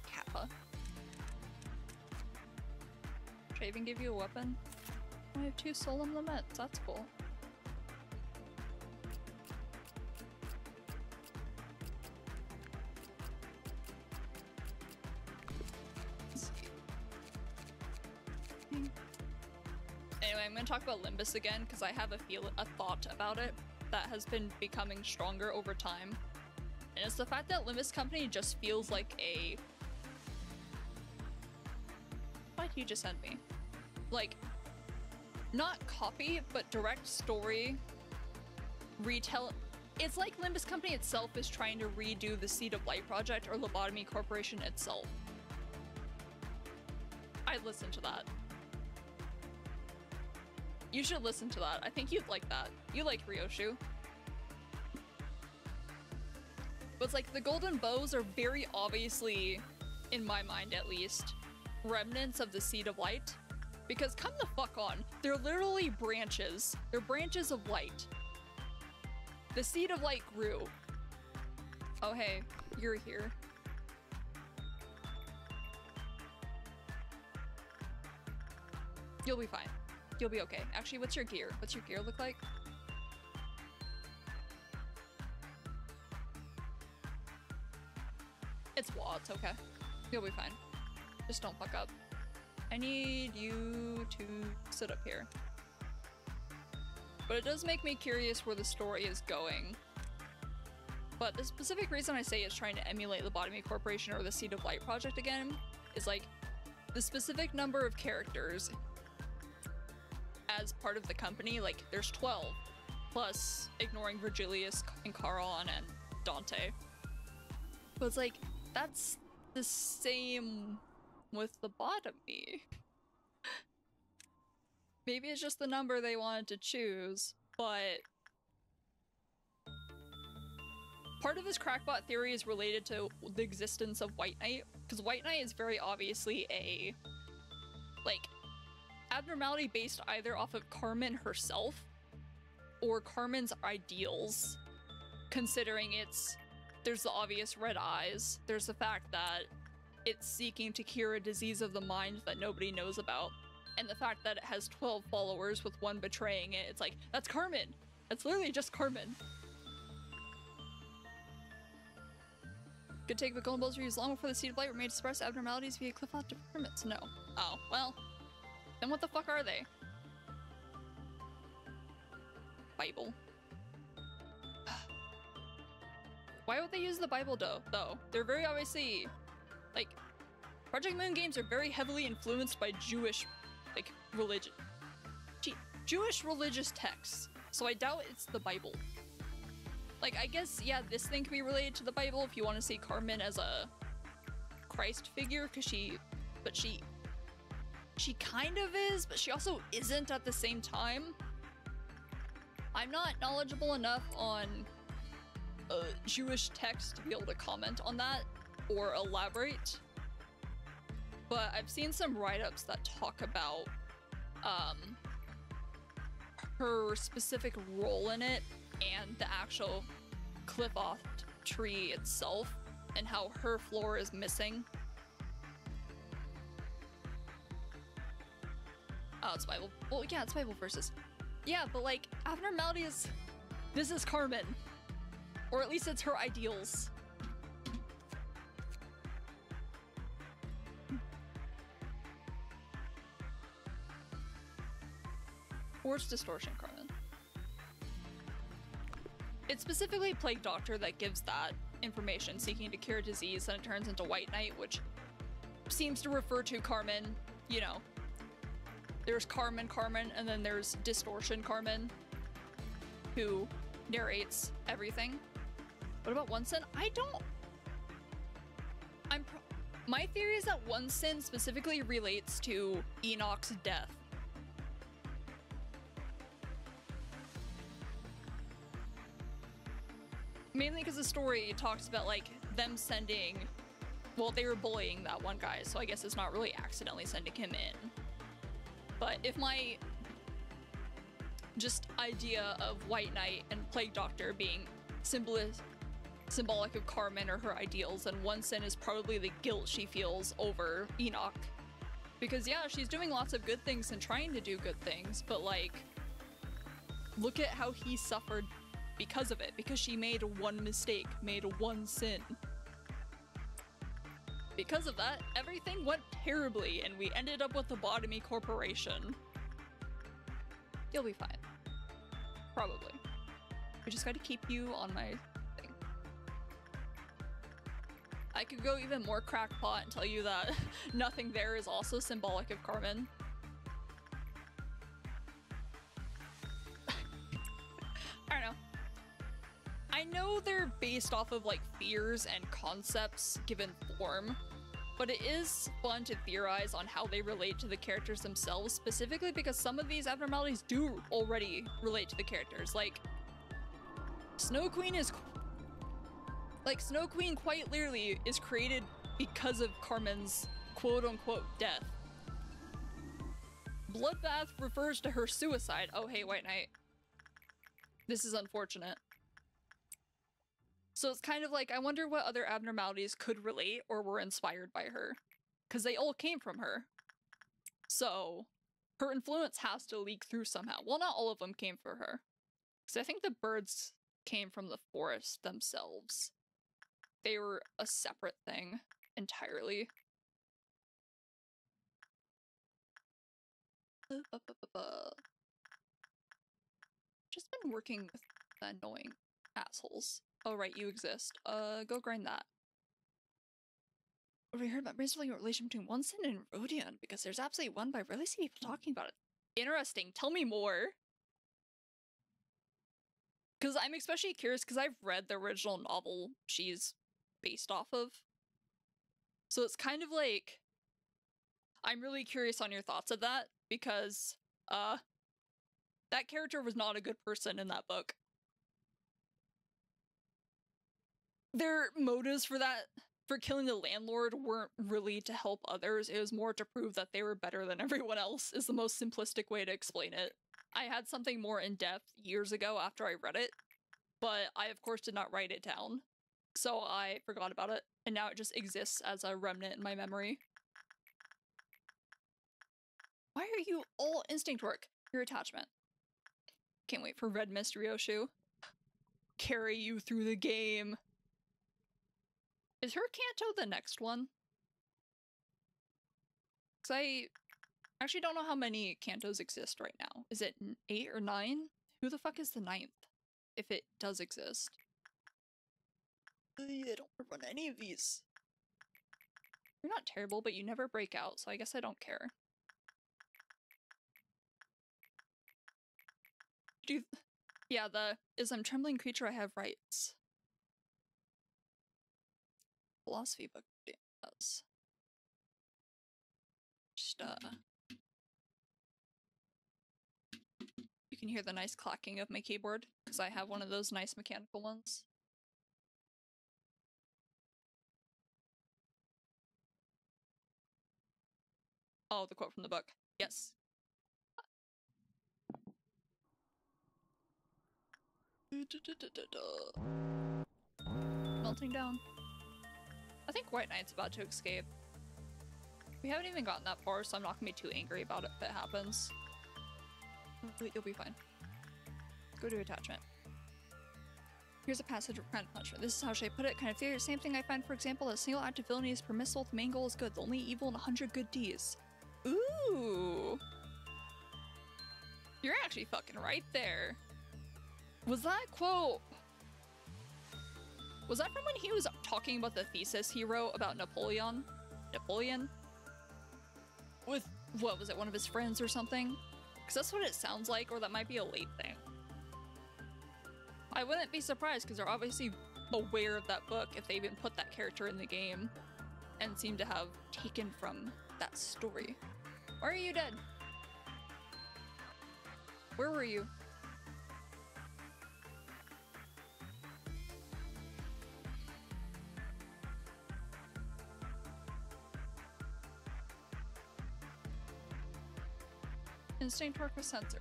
Kappa. Should I even give you a weapon? I have 2 solemn laments, that's cool. Anyway, I'm gonna talk about Limbus again because I have a thought about it that has been becoming stronger over time. And it's the fact that Limbus Company just feels like a... What did you just send me? Like, not copy, but direct story retell. It's like Limbus Company itself is trying to redo the Seed of Light project or Lobotomy Corporation itself. I'd listen to that. You should listen to that. I think you'd like that. You like Ryoshu. But it's like the golden bows are very obviously, in my mind at least, remnants of the Seed of Light. Because come the fuck on, they're literally branches. They're branches of light. The Seed of Light grew. Oh hey, you're here. You'll be fine. You'll be okay. Actually, what's your gear? What's your gear look like? It's wall, it's okay. You'll be fine. Just don't fuck up. I need you to sit up here. But it does make me curious where the story is going. But the specific reason I say it's trying to emulate Lobotomy Corporation or the Seed of Light project again is like the specific number of characters as part of the company, like there's 12, plus ignoring Virgilius and Charon and Dante. But it's like, that's the same with Lobotomy. Maybe it's just the number they wanted to choose, but part of this crackbot theory is related to the existence of White Knight, because White Knight is very obviously a, like, abnormality based either off of Carmen herself or Carmen's ideals, considering there's the obvious red eyes, there's the fact that it's seeking to cure a disease of the mind that nobody knows about, and the fact that it has 12 followers with one betraying it. It's like, that's Carmen! That's literally just Carmen. Could take the golden balls were used long before the Seed of Light were made to suppress abnormalities via cliff-off deferments. No. Oh, well. Then what the fuck are they? Bible. Why would they use the Bible though? They're very obviously, like, Project Moon games are very heavily influenced by Jewish, like, religion. Jewish religious texts. So I doubt it's the Bible. Like, I guess, yeah, this thing can be related to the Bible if you want to see Carmen as a Christ figure, because she kind of is, but she also isn't at the same time. I'm not knowledgeable enough on Jewish text to be able to comment on that or elaborate, but I've seen some write-ups that talk about her specific role in it and the actual cliff-off tree itself and how her floor is missing. Oh, it's Bible. Well, yeah, it's Bible verses. Yeah, but like, abnormality is... This is Carmen. Or at least it's her ideals. Or it's Distortion Carmen. It's specifically Plague Doctor that gives that information, seeking to cure disease, and it turns into White Knight, which seems to refer to Carmen, you know. There's Carmen, and then there's Distortion Carmen, who narrates everything. What about One Sin? My theory is that One Sin specifically relates to Enoch's death. Mainly because the story talks about, like, them sending... Well, they were bullying that one guy, so I guess it's not really accidentally sending him in. But if my... just idea of White Knight and Plague Doctor being symbolic of Carmen or her ideals, and one sin is probably the guilt she feels over Enoch. Because yeah, she's doing lots of good things and trying to do good things, but like, look at how he suffered because of it, because she made one mistake, made one sin. Because of that, everything went terribly and we ended up with the Lobotomy Corporation. You'll be fine. Probably. I just gotta keep you on my thing. I could go even more crackpot and tell you that nothing there is also symbolic of Carmen. I don't know. I know they're based off of like fears and concepts given form, but it is fun to theorize on how they relate to the characters themselves, specifically because some of these abnormalities do already relate to the characters. Like, Snow Queen quite literally is created because of Carmen's quote-unquote death. Bloodbath refers to her suicide. Oh hey, White Knight. This is unfortunate. So it's kind of like, I wonder what other abnormalities could relate or were inspired by her. Because they all came from her. So, her influence has to leak through somehow. Well, not all of them came from her. Because I think the birds came from the forest themselves. They were a separate thing entirely. Just been working with the annoying assholes. Oh right, you exist. Go grind that. What have we heard about basically a relation between one sin and Rodion? Because there's absolutely one, but I rarely see people talking about it. Interesting, tell me more. Because I'm especially curious, because I've read the original novel she's based off of. So it's kind of like, I'm really curious on your thoughts of that, because, that character was not a good person in that book. Their motives for killing the landlord weren't really to help others, it was more to prove that they were better than everyone else, is the most simplistic way to explain it. I had something more in-depth years ago after I read it, but I of course did not write it down, so I forgot about it, and now it just exists as a remnant in my memory. Why are you all instinct work? Your attachment. Can't wait for Red Mist Ryoshu. Carry you through the game. Is her Kanto the next one? Because I actually don't know how many Kantos exist right now. Is it 8 or 9? Who the fuck is the 9th? If it does exist. I don't run any of these. You're not terrible, but you never break out, so I guess I don't care. Yeah, I'm trembling creature, I have rights. Philosophy book does. Just, you can hear the nice clacking of my keyboard, because I have one of those nice mechanical ones. Oh, the quote from the book. Yes. Melting down. I think White Knight's about to escape. We haven't even gotten that far, so I'm not gonna be too angry about it if it happens. You'll be fine. Go to attachment. Here's a passage of crown punishment. This is how should I put it? Kind of theory. Same thing I find, for example, a single act of villainy is permissible. The main goal is good. The only evil in 100 good deeds. Ooh. You're actually fucking right there. Was that quote... Was that from when he was talking about the thesis he wrote about Napoleon? Napoleon? With, what was it, one of his friends or something? Because that's what it sounds like, or that might be a late thing. I wouldn't be surprised, because they're obviously aware of that book if they even put that character in the game, and seem to have taken from that story. Why are you dead? Where were you? Instinct torque with sensor.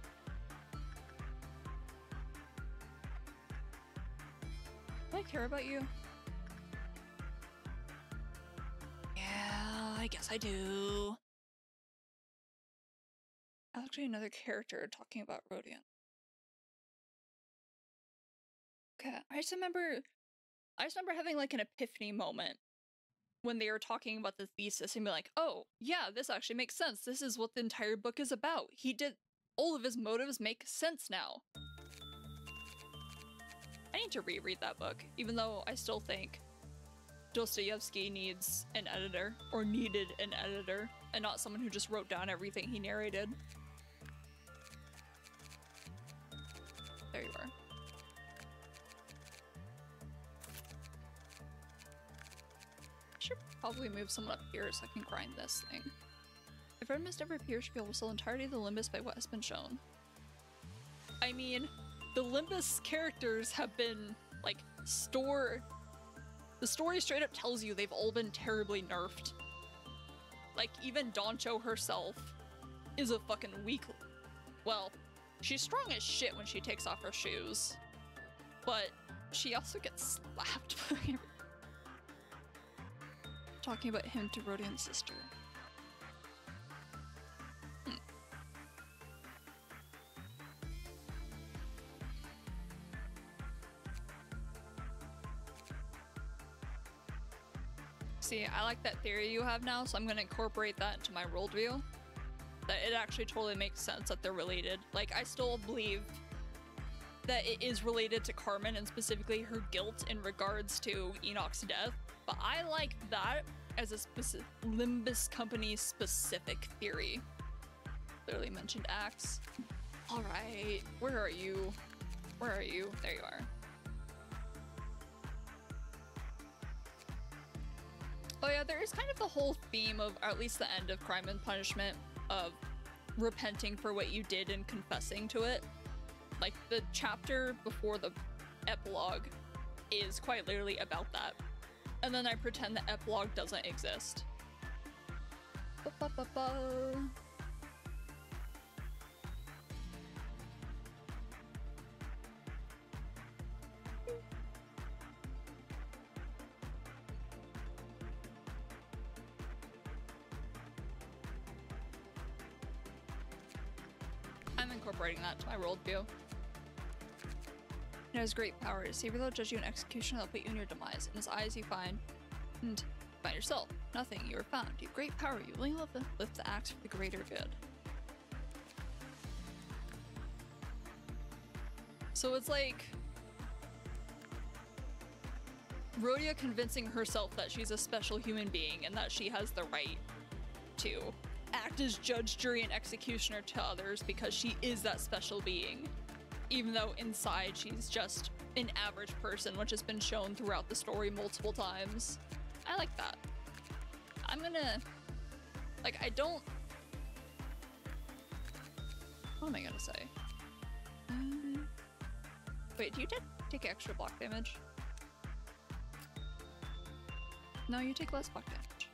Do I care about you? Yeah, I guess I do. Actually, another character talking about Rodion. Okay, I just remember having like an epiphany moment when they were talking about the thesis and be like, oh, yeah, this actually makes sense. This is what the entire book is about. All of his motives make sense now. I need to reread that book, even though I still think Dostoevsky needs an editor, or needed an editor, and not someone who just wrote down everything he narrated. There you are. I should probably move someone up here so I can grind this thing. If Red Mist ever appears, she'll be able to sell entirety of the Limbus by what has been shown. I mean, the Limbus characters have been, like, the story straight up tells you they've all been terribly nerfed. Like, even Doncho herself is a fucking weak... Well, she's strong as shit when she takes off her shoes. But she also gets slapped by everything. Talking about him to Rodion's sister. See, I like that theory you have now, so I'm gonna incorporate that into my worldview. That it actually totally makes sense that they're related. Like, I still believe that it is related to Carmen and specifically her guilt in regards to Enoch's death, but I like that as a specific Limbus Company specific theory. Clearly mentioned Axe. Alright, where are you? Where are you? There you are. Oh yeah, there is kind of the whole theme of, or at least the end of Crime and Punishment, of repenting for what you did and confessing to it. Like, the chapter before the epilogue is quite literally about that. And then I pretend the epilogue doesn't exist. Ba-ba-ba-ba. I'm incorporating that to my worldview. It has great power. To save you, they'll judge you in execution, they'll put you in your demise. In his eyes you find yourself. Nothing, you are found. You have great power. You only lift the axe for the greater good. So it's like Rhodia convincing herself that she's a special human being and that she has the right to act as judge, jury, and executioner to others because she is that special being. Even though inside she's just an average person, which has been shown throughout the story multiple times. I like that. I'm gonna... Like, I don't... What am I gonna say? Wait, do you take extra block damage? No, you take less block damage.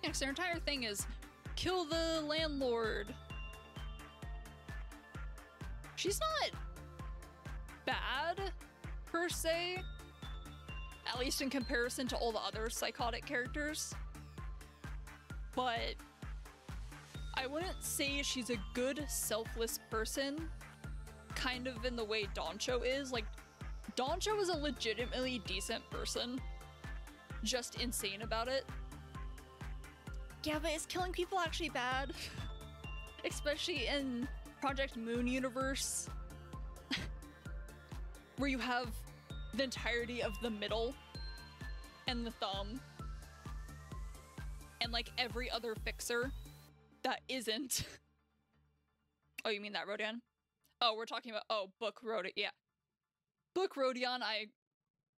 Yeah, because their entire thing is kill the landlord. She's not bad, per se. At least in comparison to all the other psychotic characters. But I wouldn't say she's a good, selfless person. Kind of in the way Doncho is. Like, Doncho is a legitimately decent person. Just insane about it. Yeah, but is killing people actually bad? Especially in Project Moon universe. Where you have the entirety of the middle and the thumb. And like every other fixer that isn't. Oh, you mean that, Rodion? Oh, we're talking about, oh, Book Rodion, yeah. Book Rodion,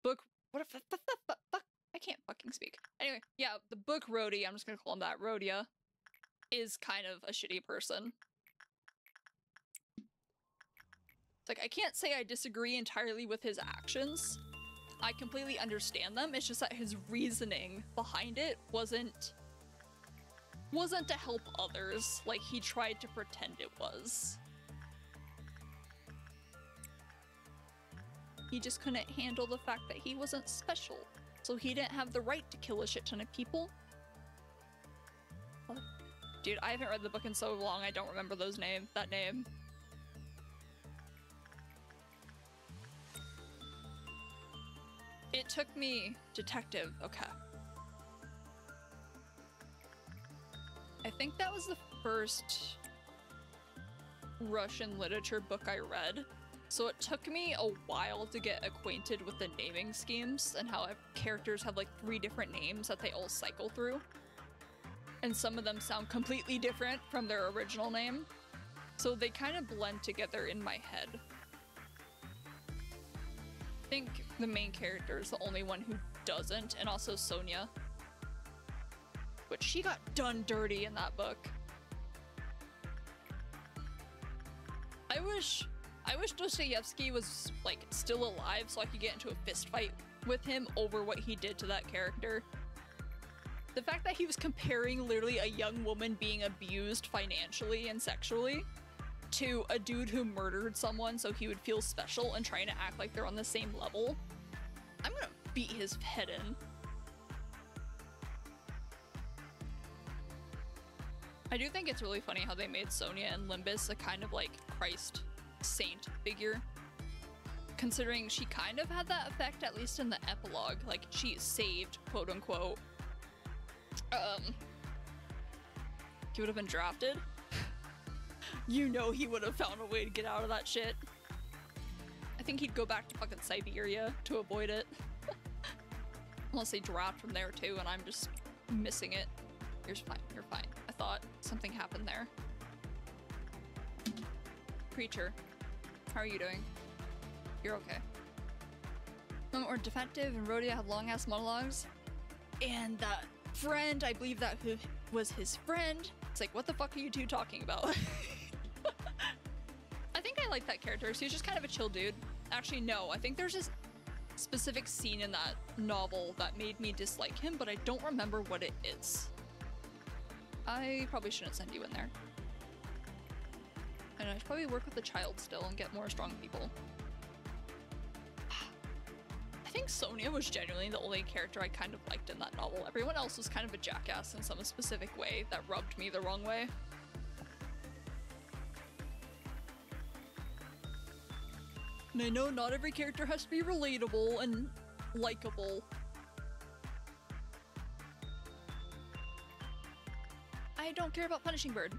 what if the fuck? I can't fucking speak. Anyway, yeah, the Book Rhodey, I'm just gonna call him that, Rhodia, is kind of a shitty person. It's like, I can't say I disagree entirely with his actions. I completely understand them, it's just that his reasoning behind it wasn't wasn't to help others like he tried to pretend it was. He just couldn't handle the fact that he wasn't special, so he didn't have the right to kill a shit ton of people. What? Dude, I haven't read the book in so long, I don't remember that name. It took me detective, okay. I think that was the first Russian literature book I read, so it took me a while to get acquainted with the naming schemes and how characters have like 3 different names that they all cycle through. And some of them sound completely different from their original name, so they kind of blend together in my head. I think the main character is the only one who doesn't, and also Sonia. But she got done dirty in that book. I wish Dostoevsky was like still alive so I could get into a fist fight with him over what he did to that character. The fact that he was comparing literally a young woman being abused financially and sexually to a dude who murdered someone so he would feel special and trying to act like they're on the same level. I'm gonna beat his head in. I do think it's really funny how they made Sonia and Limbus a kind of like Christ saint figure. Considering she kind of had that effect, at least in the epilogue. Like, she saved, quote unquote. He would have been drafted. You know he would have found a way to get out of that shit. I think he'd go back to fucking Siberia to avoid it. Unless they draft from there too and I'm just missing it. You're fine, you're fine. I thought something happened there. Preacher, how are you doing? You're okay. Or Defective and Rhodia had long-ass monologues. And that friend, I believe that who was his friend. It's like, what the fuck are you two talking about? I think I like that character. So he's just kind of a chill dude. Actually, no. I think there's this specific scene in that novel that made me dislike him, but I don't remember what it is. I probably shouldn't send you in there. And I should probably work with the child still and get more strong people. I think Sonia was genuinely the only character I kind of liked in that novel. Everyone else was kind of a jackass in some specific way that rubbed me the wrong way. And I know not every character has to be relatable and likable. I don't care about Punishing Bird.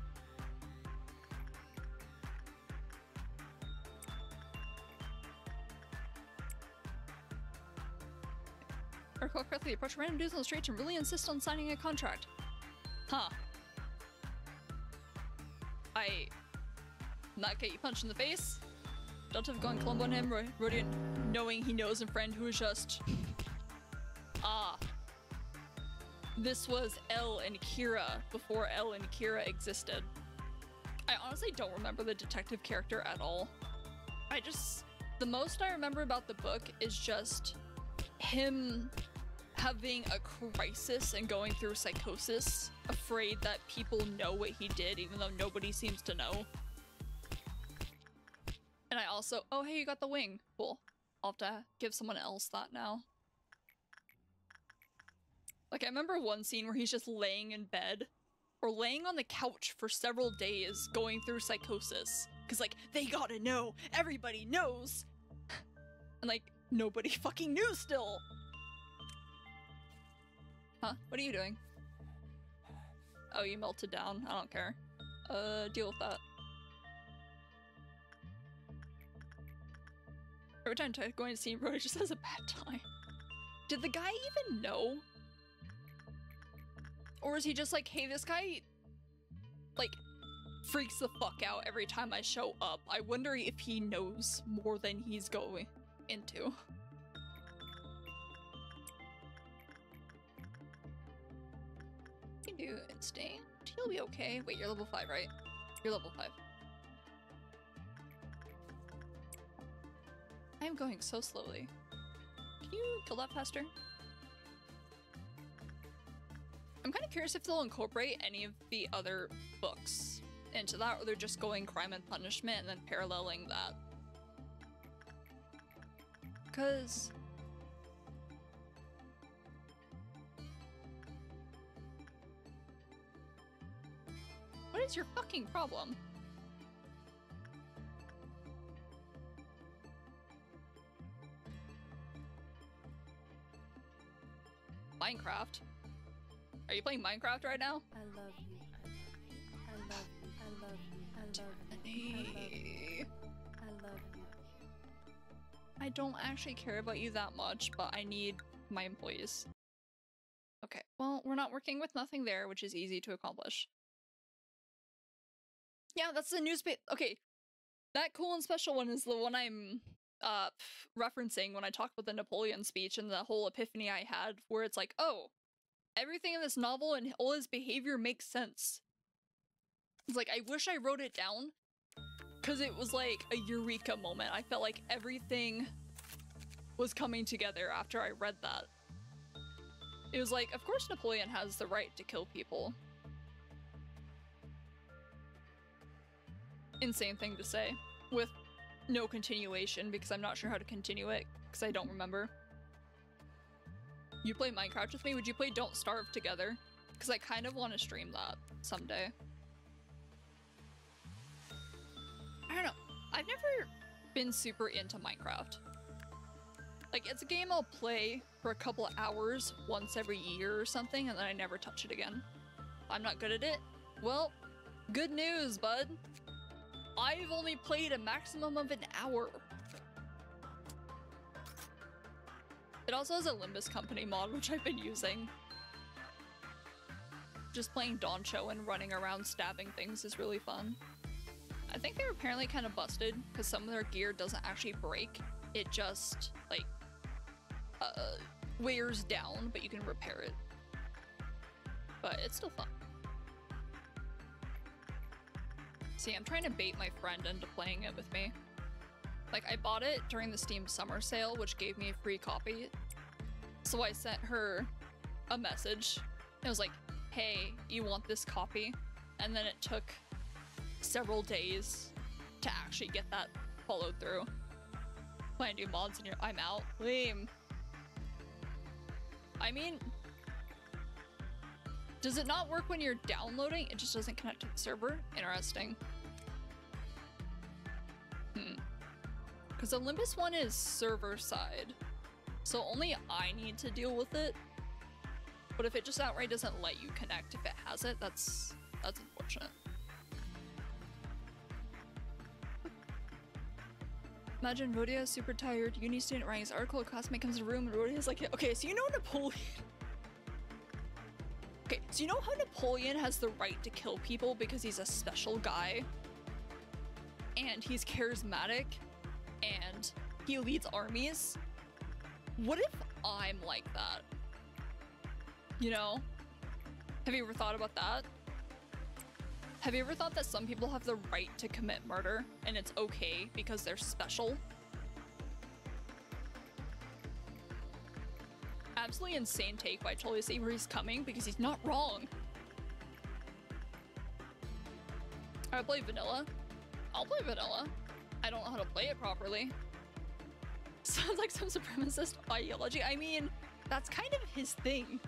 Or correctly, approach random dudes on the streets and really insist on signing a contract. Huh. Not get you punched in the face? Delta have gone Columbo on him, Rodian knowing he knows a friend who is just... Ah. This was Elle and Kira before Elle and Kira existed. I honestly don't remember the detective character at all. The most I remember about the book is just him having a crisis and going through psychosis, afraid that people know what he did even though nobody seems to know. And I also, oh hey, you got the wing. Cool. I'll have to give someone else that now. Like, I remember one scene where he's just laying in bed or laying on the couch for several days going through psychosis. Cause like, they gotta know, everybody knows. And like, nobody fucking knew still. Huh? What are you doing? Oh, you melted down. I don't care. Deal with that. Every time I'm going to see him, Rhoda just has a bad time. Did the guy even know? Or is he just like, hey, this guy, like, freaks the fuck out every time I show up. I wonder if he knows more than he's going into. You can do instinct. He'll be okay. Wait, you're level 5, right? You're level 5. I'm going so slowly. Can you kill that faster? I'm kind of curious if they'll incorporate any of the other books into that, or they're just going Crime and Punishment and then paralleling that. Because... what is your fucking problem? Minecraft? Are you playing Minecraft right now? I love you. I love you. I love you. I love you. I love you. I love you. I don't actually care about you that much, but I need my employees. Okay, well, we're not working with nothing there, which is easy to accomplish. Yeah, that's the newspaper. Okay, that cool and special one is the one I'm referencing when I talk about the Napoleon speech and the whole epiphany I had, where it's like, oh, everything in this novel and all his behavior makes sense. It's like, I wish I wrote it down, because it was like a eureka moment. I felt like everything was coming together after I read that. It was like, of course Napoleon has the right to kill people. Insane thing to say, with no continuation, because I'm not sure how to continue it, because I don't remember. You play Minecraft with me? Would you play Don't Starve together? Because I kind of want to stream that someday. I don't know. I've never been super into Minecraft. Like, it's a game I'll play for a couple of hours once every year or something, and then I never touch it again. I'm not good at it? Well, good news, bud. I've only played a maximum of an hour. It also has a Limbus Company mod, which I've been using. Just playing Doncho and running around stabbing things is really fun. I think they're apparently kind of busted, because some of their gear doesn't actually break. It just, like, wears down, but you can repair it. But it's still fun. See, I'm trying to bait my friend into playing it with me. Like, I bought it during the Steam summer sale, which gave me a free copy. So I sent her a message. It was like, hey, you want this copy? And then it took several days to actually get that followed through. Plan to do mods and I'm out. Lame. I mean, does it not work when you're downloading? It just doesn't connect to the server? Interesting. Because the Olympus one is server side, so only I need to deal with it. But if it just outright doesn't let you connect if it has it, that's unfortunate. Imagine Rodia is super tired, uni student writing his article, a classmate comes in the room and Rodia's like, okay, so you know Napoleon. Okay, so you know how Napoleon has the right to kill people because he's a special guy? And he's charismatic, and he leads armies? What if I'm like that? You know? Have you ever thought about that? Have you ever thought that some people have the right to commit murder, and it's okay because they're special? Absolutely insane take by Charlie Saber. He's coming because he's not wrong. I play vanilla. I'll play vanilla. I don't know how to play it properly. Sounds like some supremacist ideology. I mean, that's kind of his thing.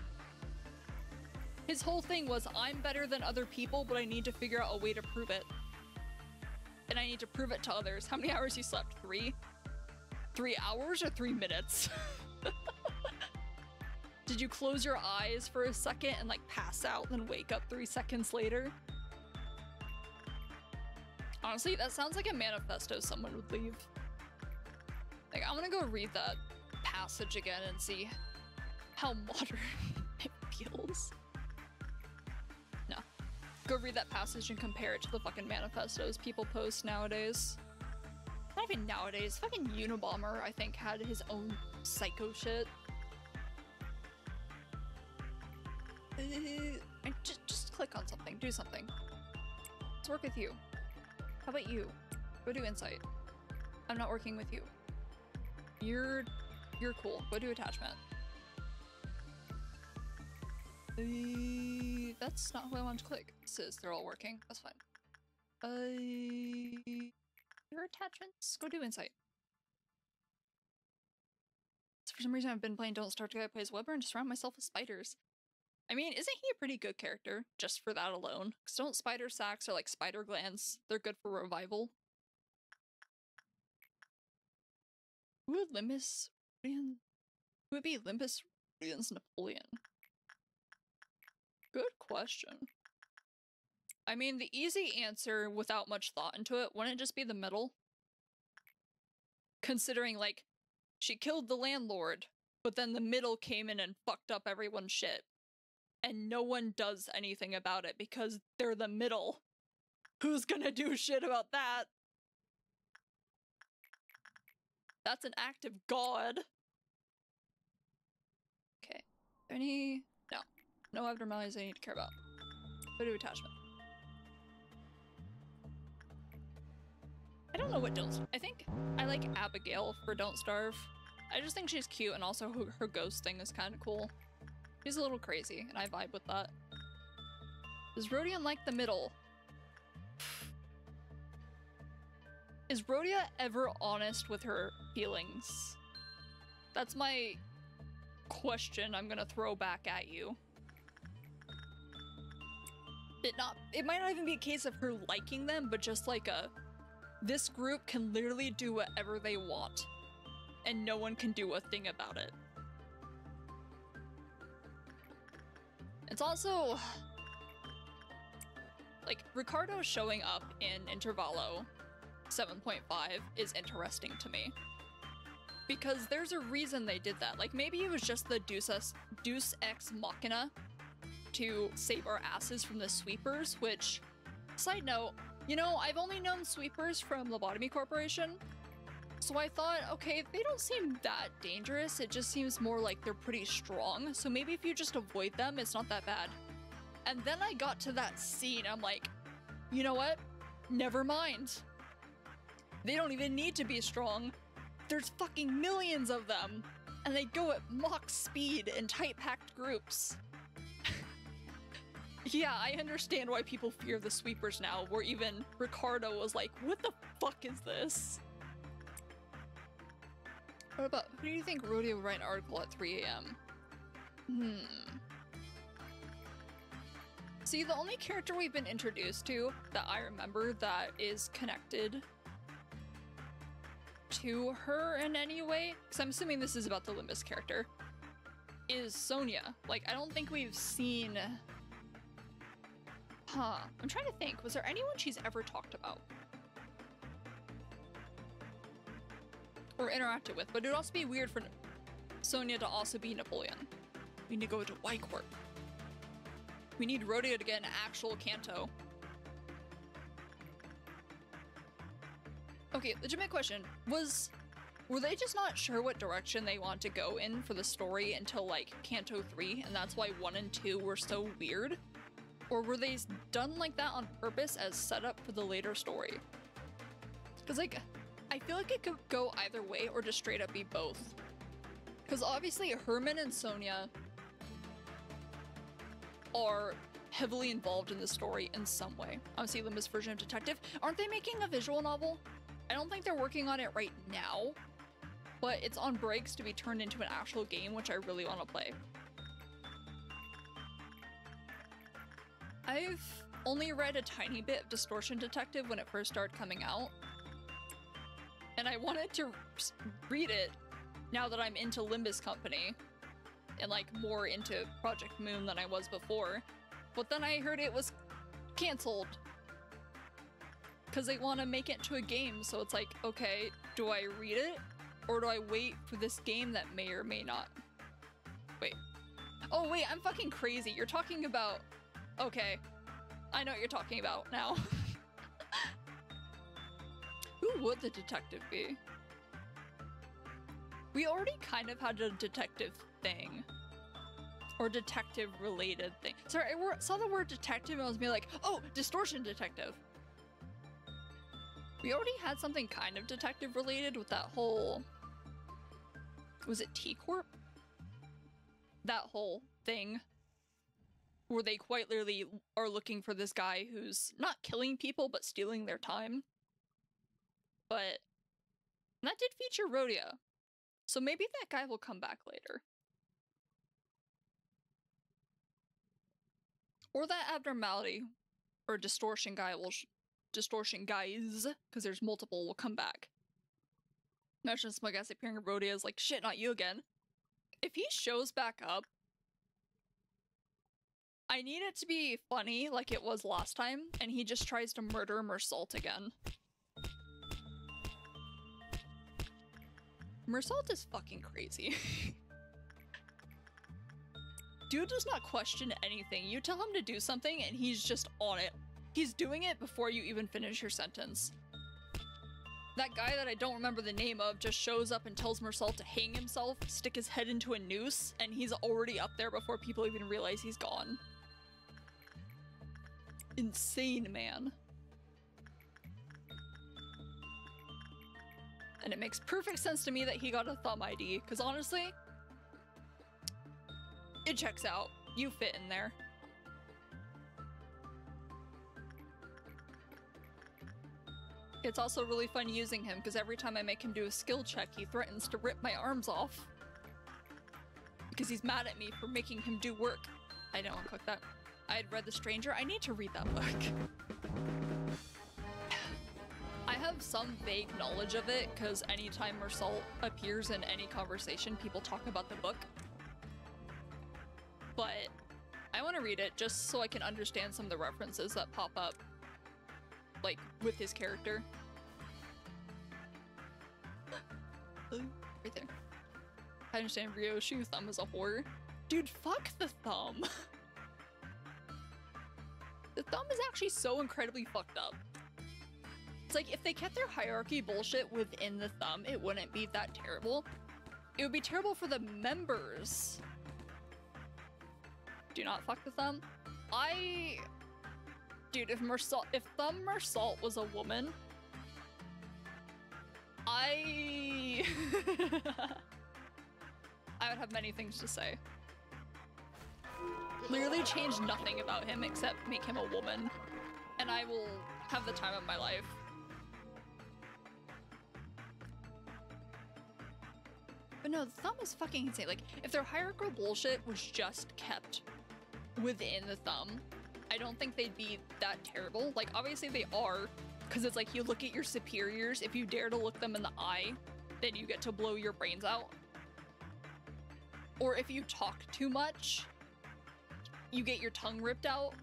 His whole thing was, I'm better than other people, but I need to figure out a way to prove it. And I need to prove it to others. How many hours you slept? 3? 3 hours or 3 minutes? Did you close your eyes for a second and like pass out, then wake up 3 seconds later? Honestly, that sounds like a manifesto someone would leave. Like, I'm gonna go read that passage again and see how modern it feels. No. Go read that passage and compare it to the fucking manifestos people post nowadays. Not even nowadays. Fucking Unabomber, I think, had his own psycho shit. Just click on something. Do something. Let's work with you. How about you? Go do insight. I'm not working with you. You're cool. Go do attachment. That's not who I want to click. This is, they're all working. That's fine. Your attachments? Go do insight. For some reason I've been playing Don't Starve Together Plays Weber and just surround myself with spiders. I mean, isn't he a pretty good character, just for that alone? Because don't spider sacks or like spider glands, they're good for revival. Who would Limbus Rodian? Who would be Limbus Rodian's Napoleon? Good question. I mean, the easy answer without much thought into it, wouldn't it just be the middle? Considering, like, she killed the landlord, but then the middle came in and fucked up everyone's shit. And no one does anything about it because they're the middle. Who's gonna do shit about that? That's an act of God. Okay. Any... No. No abnormalities I need to care about. Go to attachment. I don't know what Don't Starve. I think I like Abigail for Don't Starve. I just think she's cute, and also her ghost thing is kind of cool. She's a little crazy, and I vibe with that. Does Rodian like the middle? Is Rhodia ever honest with her feelings? That's my question I'm gonna throw back at you. It might not even be a case of her liking them, but just like this group can literally do whatever they want, and no one can do a thing about it. It's also, like, Ricardo showing up in Intervallo 7.5 is interesting to me. Because there's a reason they did that. Like, maybe it was just the Deus Ex Machina to save our asses from the sweepers, which, side note, you know, I've only known sweepers from Lobotomy Corporation, so I thought, okay, they don't seem that dangerous, it just seems more like they're pretty strong, so maybe if you just avoid them, it's not that bad. And then I got to that scene, I'm like, you know what? Never mind. They don't even need to be strong. There's fucking millions of them, and they go at Mach speed in tight-packed groups. Yeah, I understand why people fear the sweepers now, where even Ricardo was like, what the fuck is this? What about, who do you think Rhodia would write an article at 3 AM? See, the only character we've been introduced to that I remember that is connected to her in any way, because I'm assuming this is about the Limbus character, is Sonia. Like, I don't think we've seen... I'm trying to think, was there anyone she's ever talked about? Or interacted with, but it would also be weird for Sonia to also be Napoleon. We need to go to Y Corp. We need Rhodia to get an actual Kanto. Okay, legitimate question. Were they just not sure what direction they want to go in for the story until, like, Kanto 3, and that's why 1 and 2 were so weird? Or were they done like that on purpose as setup for the later story? Because, like, I feel like it could go either way or just straight up be both. Because obviously Herman and Sonia are heavily involved in the story in some way. Obviously Limbus version of Detective. Aren't they making a visual novel? I don't think they're working on it right now, but it's on breaks to be turned into an actual game, which I really want to play. I've only read a tiny bit of Distortion Detective when it first started coming out, and I wanted to read it now that I'm into Limbus Company and, like, more into Project Moon than I was before, but then I heard it was canceled because they want to make it into a game, so it's like, okay, do I read it or do I wait for this game that may or may not? Wait. Oh wait, I'm fucking crazy. You're talking about... Okay, I know what you're talking about now. Who would the detective be? We already kind of had a detective thing. Or detective-related thing. Sorry, I saw the word detective and I was being like, oh, Distortion Detective. We already had something kind of detective-related with that whole... Was it T-Corp? That whole thing. where they quite literally are looking for this guy who's not killing people, but stealing their time. But that did feature Rhodia, so maybe that guy will come back later. Or that abnormality, or distortion guy will, distortion guys, because there's multiple, will come back. Imagine some guys appearing in Rhodia is like, shit, not you again. If he shows back up, I need it to be funny like it was last time, and he just tries to murder Mersault again. Mersault is fucking crazy. Dude does not question anything. You tell him to do something and he's just on it. He's doing it before you even finish your sentence. That guy that I don't remember the name of just shows up and tells Mersault to hang himself, stick his head into a noose, and he's already up there before people even realize he's gone. Insane, man. And it makes perfect sense to me that he got a thumb ID, because honestly, it checks out. You fit in there. It's also really fun using him, because every time I make him do a skill check, he threatens to rip my arms off. Because he's mad at me for making him do work. I don't want to click that. I had read The Stranger. I need to read that book. I have some vague knowledge of it, because anytime Mersault appears in any conversation, people talk about the book. But I want to read it just so I can understand some of the references that pop up, like, with his character. Right there. I understand Ryoshu thumb is a whore. Dude, fuck the thumb. The thumb is actually so incredibly fucked up. It's like, if they kept their hierarchy bullshit within the thumb, it wouldn't be that terrible. It would be terrible for the members. Do not fuck the thumb. Dude, if Thumb Mersault was a woman, I would have many things to say. Literally change nothing about him except make him a woman, and I will have the time of my life. But no, the thumb is fucking insane. Like, if their hierarchical bullshit was just kept within the thumb, I don't think they'd be that terrible. Like, obviously they are, because it's like, you look at your superiors, if you dare to look them in the eye, then you get to blow your brains out. Or if you talk too much, you get your tongue ripped out.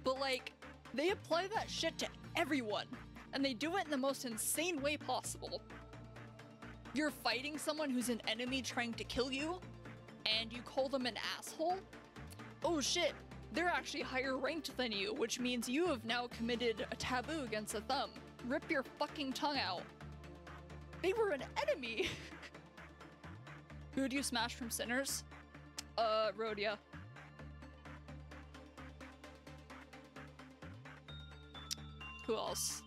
But like, they apply that shit to everyone, and they do it in the most insane way possible. You're fighting someone who's an enemy trying to kill you, and you call them an asshole? Oh shit, they're actually higher ranked than you, which means you have now committed a taboo against a thumb. Rip your fucking tongue out. They were an enemy! Who would you smash from Sinners? Rhodia. Who else?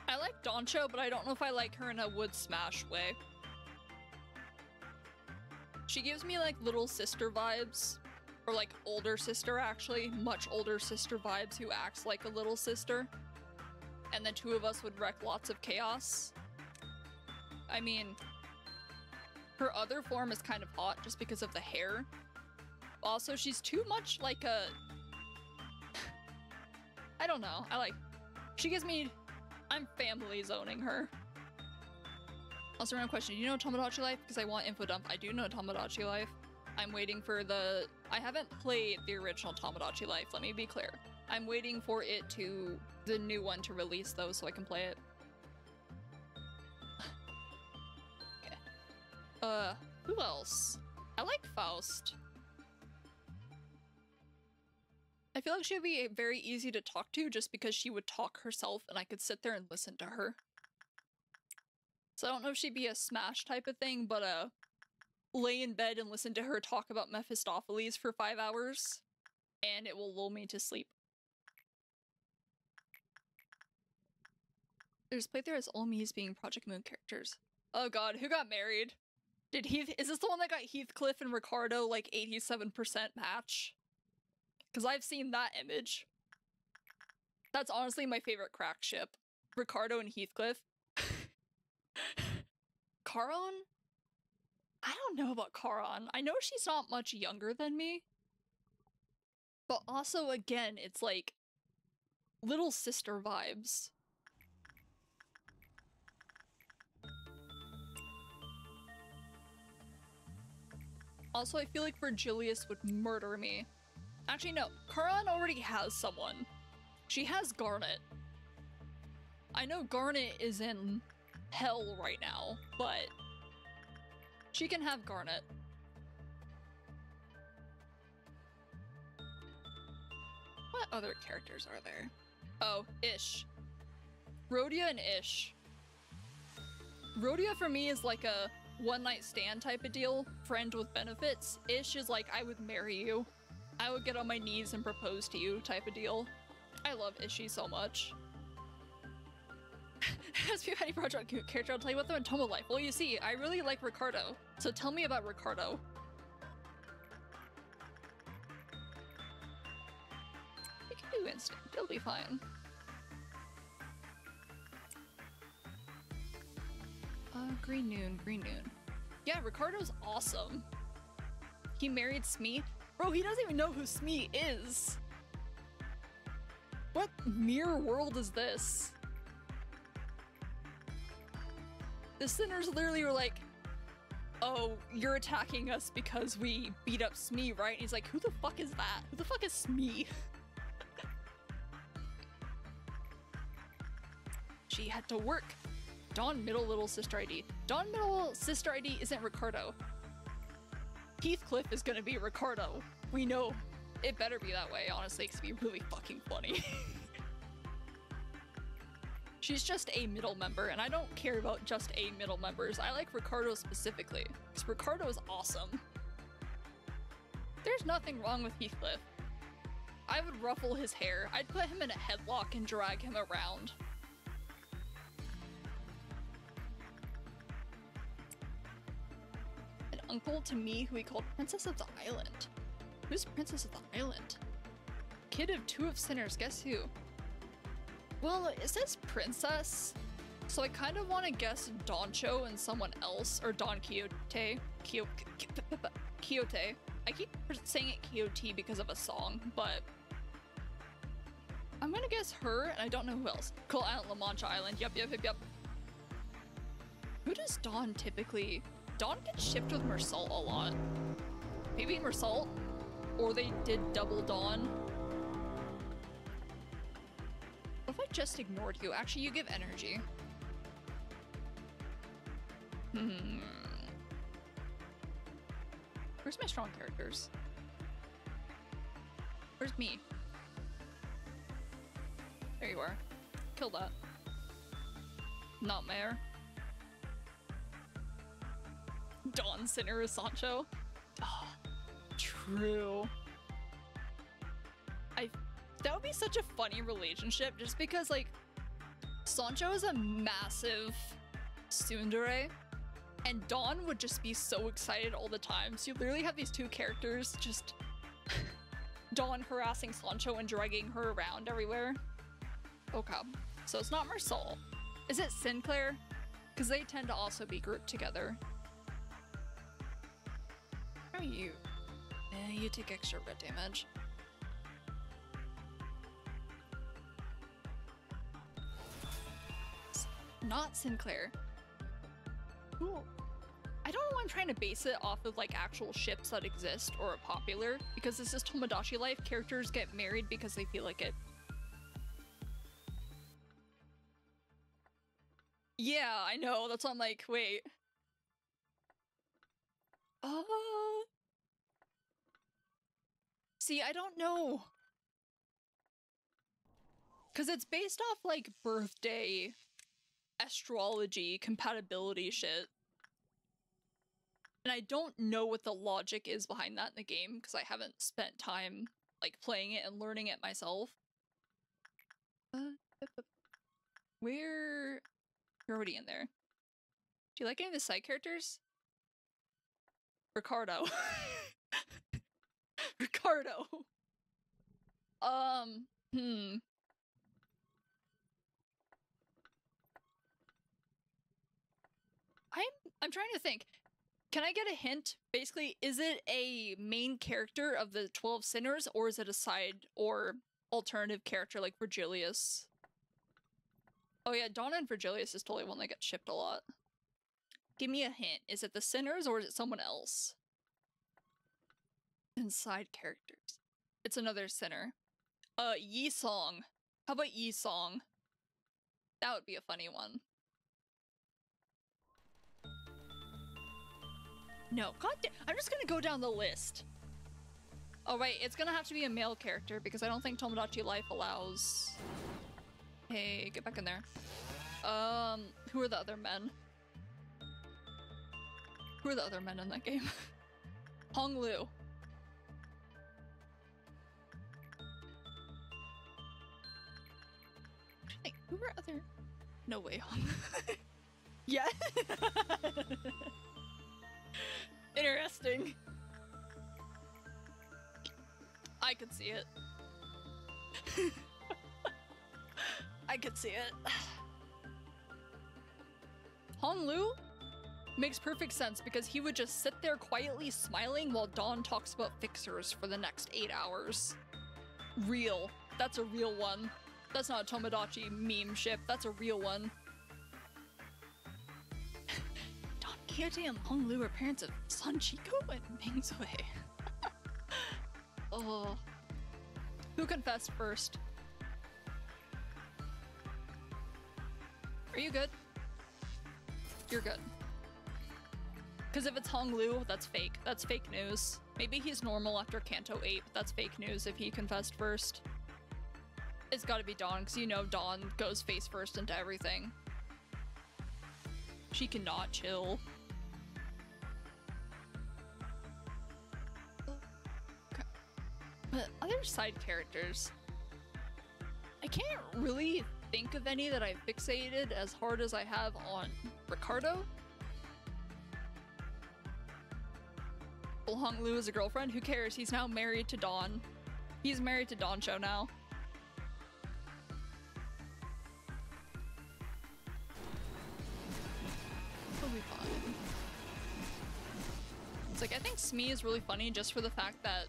I like Doncho, but I don't know if I like her in a would smash way. She gives me like little sister vibes, or like older sister actually, much older sister vibes who acts like a little sister. And the two of us would wreck lots of chaos. I mean, her other form is kind of hot just because of the hair. Also, she's too much like a... I don't know, she gives me... I'm family zoning her. Also, random question, do you know Tomodachi Life? Because I want info dump. I do know Tomodachi Life. I'm waiting for the... I haven't played the original Tomodachi Life, let me be clear. I'm waiting for it to... the new one to release though, so I can play it. Okay. Who else? I like Faust. I feel like she would be very easy to talk to just because she would talk herself and I could sit there and listen to her. So I don't know if she'd be a smash type of thing, but lay in bed and listen to her talk about Mephistopheles for 5 hours, and it will lull me to sleep. There's playthrough as all Mii's being Project Moon characters. Oh god, who got married? Is this the one that got Heathcliff and Ricardo like 87% match? Because I've seen that image. That's honestly my favorite crack ship. Ricardo and Heathcliff. Charon? I don't know about Charon. I know she's not much younger than me. But also, again, it's like little sister vibes. Also, I feel like Virgilius would murder me. Actually, no. Charon already has someone. She has Garnet. I know Garnet is in hell right now, but she can have Garnet. What other characters are there? Oh, Ish. Rhodia and Ish. Rhodia for me is like a one-night stand type of deal, friend with benefits. Ish is like, I would marry you. I would get on my knees and propose to you type of deal. I love Ishii so much. As any project character, I'll tell you about them in Tomo Life. Well, you see, I really like Ricardo, so tell me about Ricardo. You can do instinct, it'll be fine. Green Noon, Green Noon. Yeah, Ricardo's awesome. He married Smee. Bro, he doesn't even know who Smee is. What mirror world is this? The sinners literally were like, oh, you're attacking us because we beat up Smee, right? And he's like, who the fuck is that? Who the fuck is Smee? She had to work. Dawn Middle Little Sister ID. Dawn Middle Sister ID isn't Ricardo. Heathcliff is gonna be Ricardo. We know. It better be that way, honestly, because it'd be really fucking funny. She's just a middle member, and I don't care about just a middle members. I like Ricardo specifically, because Ricardo is awesome. There's nothing wrong with Heathcliff. I would ruffle his hair. I'd put him in a headlock and drag him around. An uncle to me who he called Princess of the Island. Who's Princess of the Island? Kid of two of sinners, guess who? Well, it says princess, so I kind of want to guess Doncho and someone else, or Don Quixote. Quixote. I keep saying it Quixote because of a song, but I'm gonna guess her, and I don't know who else. Cool Island, La Mancha Island. Yep. Who does Dawn typically? Dawn gets shipped with Mersault a lot. Maybe Mersault, or they did double Dawn. What if I just ignored you? Actually, you give energy. Where's my strong characters? Where's me? There you are. Kill that. Not Mare. Dawn Sinner is Sancho. Oh, true. That would be such a funny relationship just because, like, Sancho is a massive tsundere, and Dawn would just be so excited all the time. So you literally have these two characters just Dawn harassing Sancho and dragging her around everywhere. Okay, so it's not Mersault. Is it Sinclair? Because they tend to also be grouped together. How are you? You take extra red damage. Not Sinclair. Cool. I don't know why I'm trying to base it off of like actual ships that exist or are popular, because this is Tomodachi Life. Characters get married because they feel like it. Yeah, I know. That's why I'm like, wait. See, I don't know. Because it's based off like birthday astrology compatibility shit. And I don't know what the logic is behind that in the game because I haven't spent time like playing it and learning it myself. You're already in there. Do you like any of the side characters? Ricardo. Ricardo. Hmm. I'm trying to think. Can I get a hint? Basically, is it a main character of the 12 Sinners, or is it a side or alternative character like Virgilius? Oh yeah, Donna and Virgilius is totally one that gets shipped a lot. Give me a hint. Is it the Sinners or is it someone else? And side characters. It's another Sinner. Yi Song. How about Yi Song? That would be a funny one. No, goddamn. I'm just gonna go down the list. Oh, right, it's gonna have to be a male character because I don't think Tomodachi Life allows... Hey, get back in there. Who are the other men? Who are the other men in that game? Hong Lu. Who are other... No way, Hong Lu. Yeah. Interesting. I could see it. I could see it. Hong Lu makes perfect sense because he would just sit there quietly smiling while Dawn talks about fixers for the next 8 hours. Real. That's a real one. That's not a Tomodachi meme ship. That's a real one. Don Quixote and Hong Lu are parents of San Chico and Ming Zui. Oh. Who confessed first? Are you good? You're good. Because if it's Hong Lu, that's fake. That's fake news. Maybe he's normal after Kanto 8, but that's fake news if he confessed first. It's gotta be Dawn, because you know Dawn goes face first into everything. She cannot chill. Okay. But other side characters... I can't really think of any that I fixated as hard as I have on Ricardo. Well, Hong Lu is a girlfriend. Who cares? He's now married to Dawn. He's married to Dawn Cho now. He'll be fine. It's like, I think Smee is really funny just for the fact that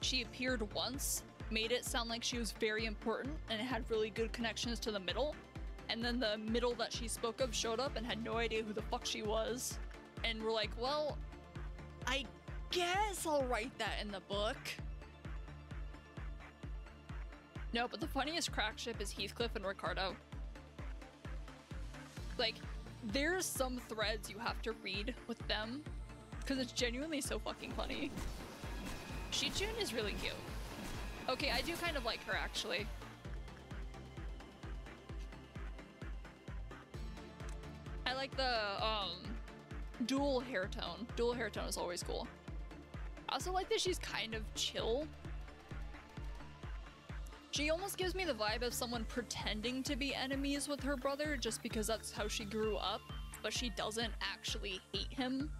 she appeared once, made it sound like she was very important, and it had really good connections to the middle. And then the middle that she spoke of showed up and had no idea who the fuck she was. And we're like, well, I guess I'll write that in the book. No, but the funniest crack ship is Heathcliff and Ricardo. Like, there's some threads you have to read with them, because it's genuinely so fucking funny. Shichun is really cute. Okay, I do kind of like her, actually. I like the, dual hair tone. Dual hair tone is always cool. I also like that she's kind of chill. She almost gives me the vibe of someone pretending to be enemies with her brother just because that's how she grew up, but she doesn't actually hate him.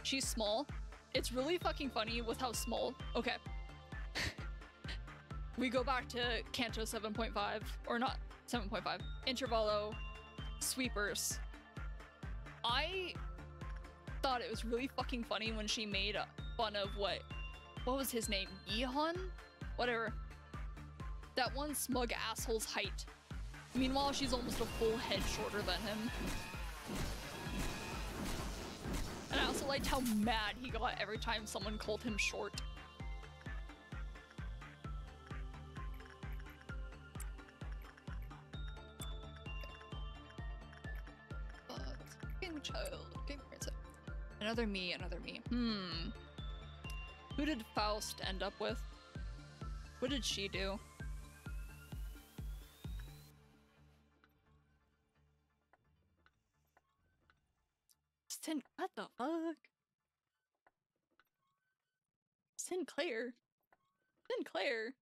She's small. It's really fucking funny with how small... Okay. We go back to Kanto 7.5, or not 7.5, Intervallo Sweepers. I thought it was really fucking funny when she made fun of what was his name? Yihon? Whatever. That one smug asshole's height. Meanwhile, she's almost a full head shorter than him. And I also liked how mad he got every time someone called him short. Child, another me, another me. Who did Faust end up with? What did she do? What the fuck? Sinclair? Sinclair?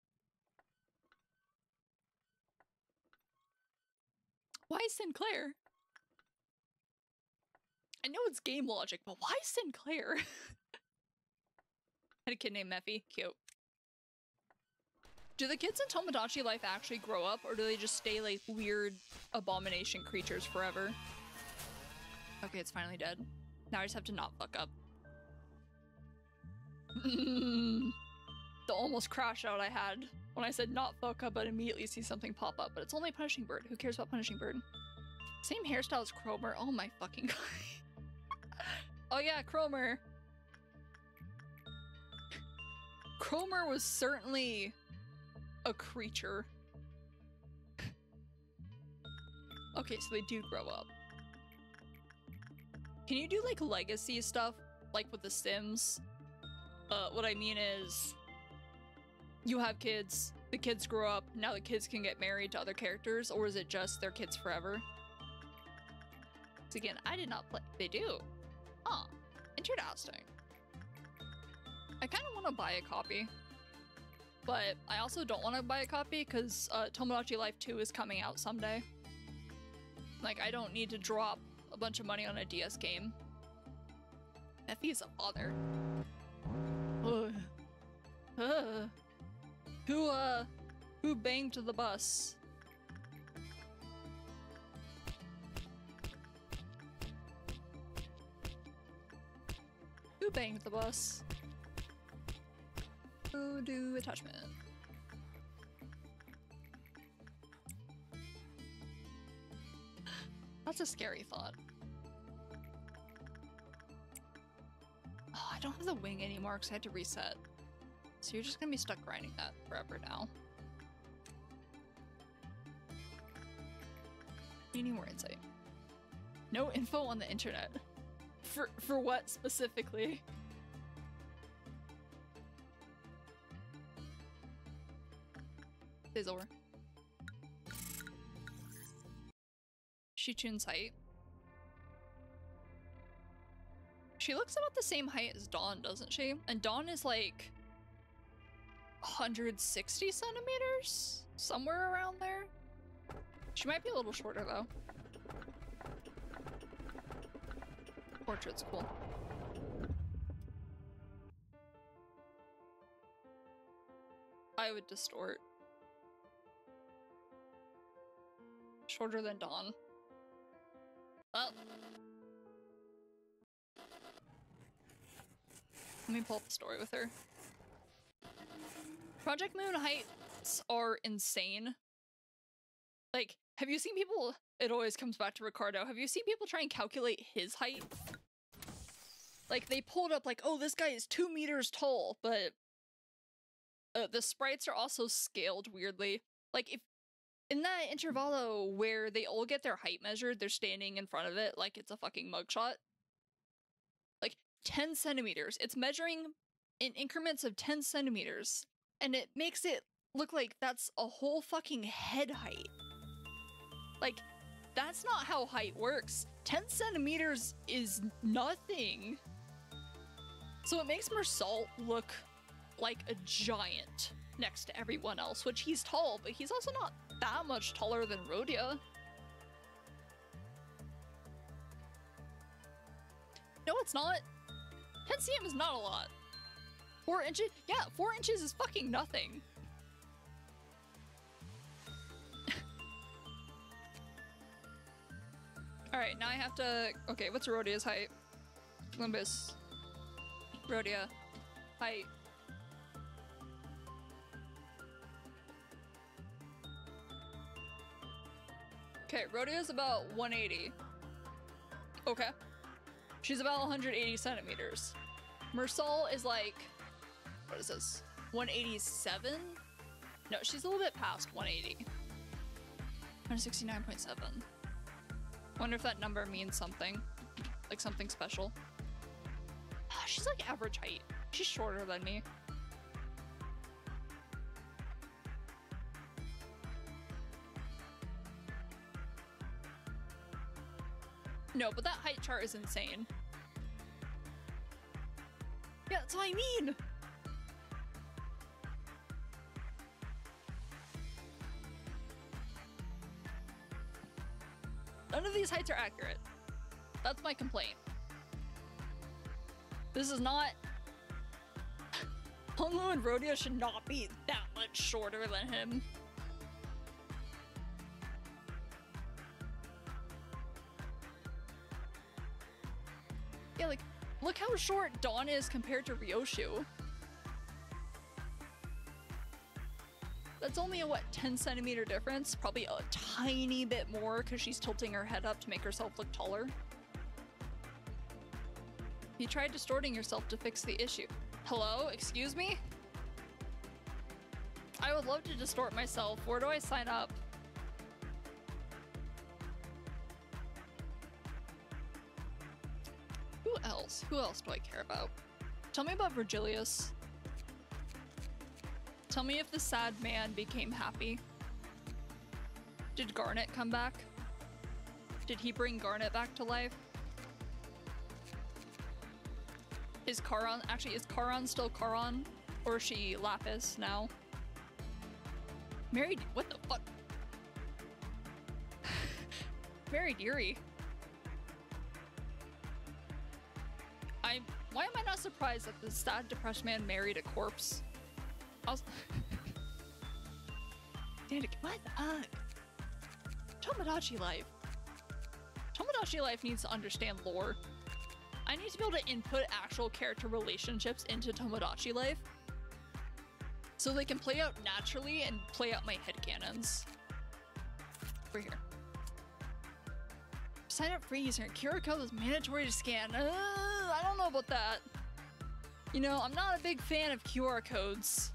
Why Sinclair? I know it's game logic, but why Sinclair? Had a kid named Meffy. Cute. Do the kids in Tomodachi Life actually grow up, or do they just stay like weird abomination creatures forever? Okay, it's finally dead. Now I just have to not fuck up. The almost crash out I had when I said not fuck up, but immediately see something pop up. But it's only Punishing Bird. Who cares about Punishing Bird? Same hairstyle as Cromer. Oh my fucking god. Oh yeah, Cromer. Cromer was certainly a creature. Okay, so they do grow up. Can you do like legacy stuff like with The Sims? What I mean is you have kids, the kids grow up, now the kids can get married to other characters, or is it just their kids forever? So again, I did not play. They do. Huh. Interesting. I kind of want to buy a copy, but I also don't want to buy a copy because Tomodachi Life 2 is coming out someday. Like, I don't need to drop a bunch of money on a DS game. Effie's a father. Who banged the bus? Who banged the bus? Who do attachment? That's a scary thought. Oh, I don't have the wing anymore because I had to reset. So you're just gonna be stuck grinding that forever now. You need more insight. No info on the internet. For what specifically? Days over. Shichun's height. She looks about the same height as Dawn, doesn't she? And Dawn is like 160 centimeters? Somewhere around there? She might be a little shorter though. Portrait's cool. I would distort. Shorter than Dawn. Well. Let me pull up the story with her. Project Moon heights are insane. Like, have you seen people— it always comes back to Ricardo. Have you seen people try and calculate his height? Like, they pulled up like, oh, this guy is 2 meters tall, but the sprites are also scaled weirdly. Like, if in that intervallo where they all get their height measured, they're standing in front of it like it's a fucking mugshot. Like, 10 centimeters. It's measuring in increments of 10 centimeters. And it makes it look like that's a whole fucking head height. Like, that's not how height works. 10 centimeters is nothing. So it makes Mersalt look like a giant next to everyone else, which he's tall, but he's also not that much taller than Rhodia. No, it's not. 10 cm is not a lot. 4 inches? Yeah, 4 inches is fucking nothing. Alright, now I have to— okay, what's Rhodia's height? Limbus. Rhodia. Height. Okay, Rhodia's about 180. Okay. She's about 180 centimeters. Mersal is like— what is this? 187? No, she's a little bit past 180. 169.7. Wonder if that number means something. Like something special. She's like average height. She's shorter than me. No, but that height chart is insane. Yeah, that's what I mean! None of these heights are accurate. That's my complaint. This is not... Hongu and Rodeo should not be that much shorter than him. Yeah, like, look how short Dawn is compared to Ryoshu. That's only a, what, 10cm difference? Probably a tiny bit more because she's tilting her head up to make herself look taller. You tried distorting yourself to fix the issue. Hello? Excuse me? I would love to distort myself. Where do I sign up? Who else? Who else do I care about? Tell me about Virgilius. Tell me if the sad man became happy. Did Garnet come back? Did he bring Garnet back to life? Is Charon, actually, is Charon still Charon? Or is she Lapis now? Married, what the fuck? Married Yuri. Why am I not surprised that the sad, depressed man married a corpse? I was... Danica, what the fuck? Tomodachi Life. Tomodachi Life needs to understand lore. I need to be able to input actual character relationships into Tomodachi Life so they can play out naturally and play out my headcanons. Over here. Sign up free user. QR code is mandatory to scan. I don't know about that. You know, I'm not a big fan of QR codes.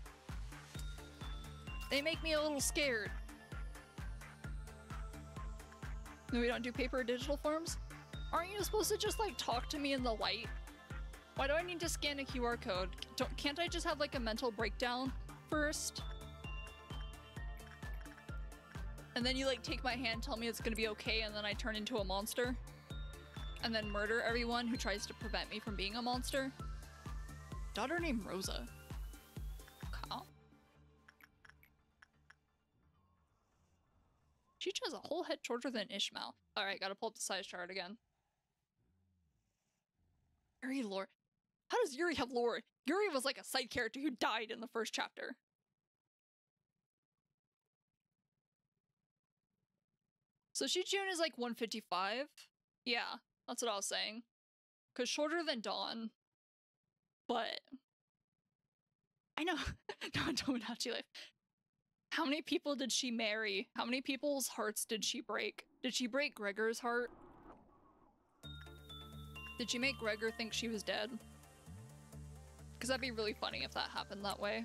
They make me a little scared. No, we don't do paper or digital forms? Aren't you supposed to just like talk to me in the light? Why do I need to scan a QR code? Can't I just have like a mental breakdown first? And then you like take my hand, tell me it's gonna be okay, and then I turn into a monster? And then murder everyone who tries to prevent me from being a monster? Daughter named Rosa. Okay. She has a whole head shorter than Ishmael. Alright, gotta pull up the size chart again. Yuri lore. How does Yuri have lore? Yuri was like a side character who died in the first chapter. So Shichun is like 155? Yeah, that's what I was saying. Cause shorter than Dawn. But... I know. No, Tomodachi Life. How many people did she marry? How many people's hearts did she break? Did she break Gregor's heart? Did she make Gregor think she was dead? Because that'd be really funny if that happened that way.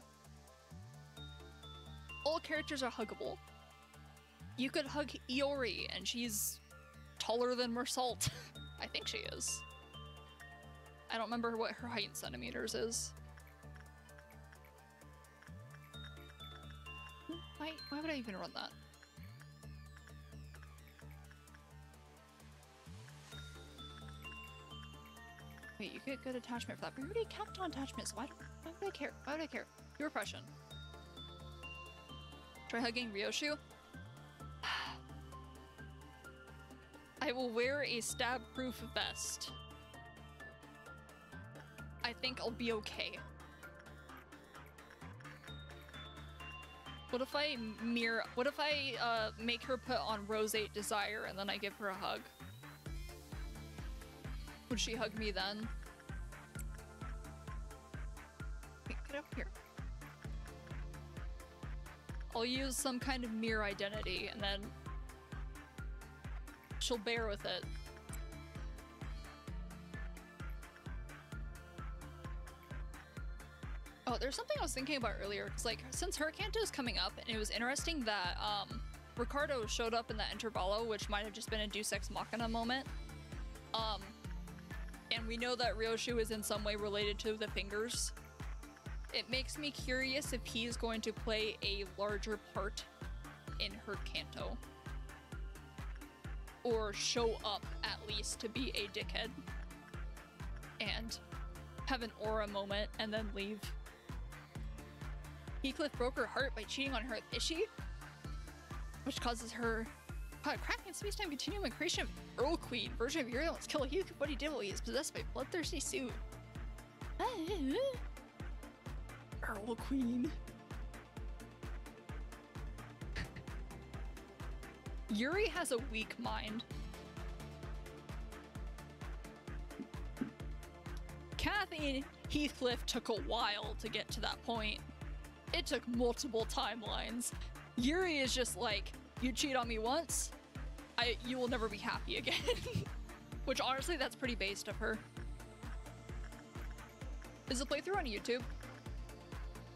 All characters are huggable. You could hug Iori and she's taller than Mersault. I think she is. I don't remember what her height in centimeters is. Why would I even run that? Wait, you get good attachment for that, but you already capped on attachment, so why would I care? Why would I care? Your repression. Try hugging Ryoshu? I will wear a stab-proof vest. I think I'll be okay. What if I make her put on Roseate Desire and then I give her a hug? Would she hug me then? Wait, get up here. I'll use some kind of mirror identity and then she'll bear with it. Oh, there's something I was thinking about earlier. It's like, since Hurricanto is coming up, and it was interesting that Ricardo showed up in that intervallo, which might have just been a Deus Ex Machina moment. And we know that Ryoshu is in some way related to the fingers. It makes me curious if he's going to play a larger part in Hurricanto. Or show up, at least, to be a dickhead. And have an aura moment, and then leave. Heathcliff broke her heart by cheating on her with Ishii, which causes her cracking space-time continuum and creation of Earl Queen, version of Yuri that wants to kill Hugh, what he did while he is possessed by a bloodthirsty suit. Earl Queen. Yuri has a weak mind. Kathy and Heathcliff took a while to get to that point. It took multiple timelines. Yuri is just like, you cheat on me once, you will never be happy again. Which honestly, that's pretty based of her. Is the playthrough on YouTube?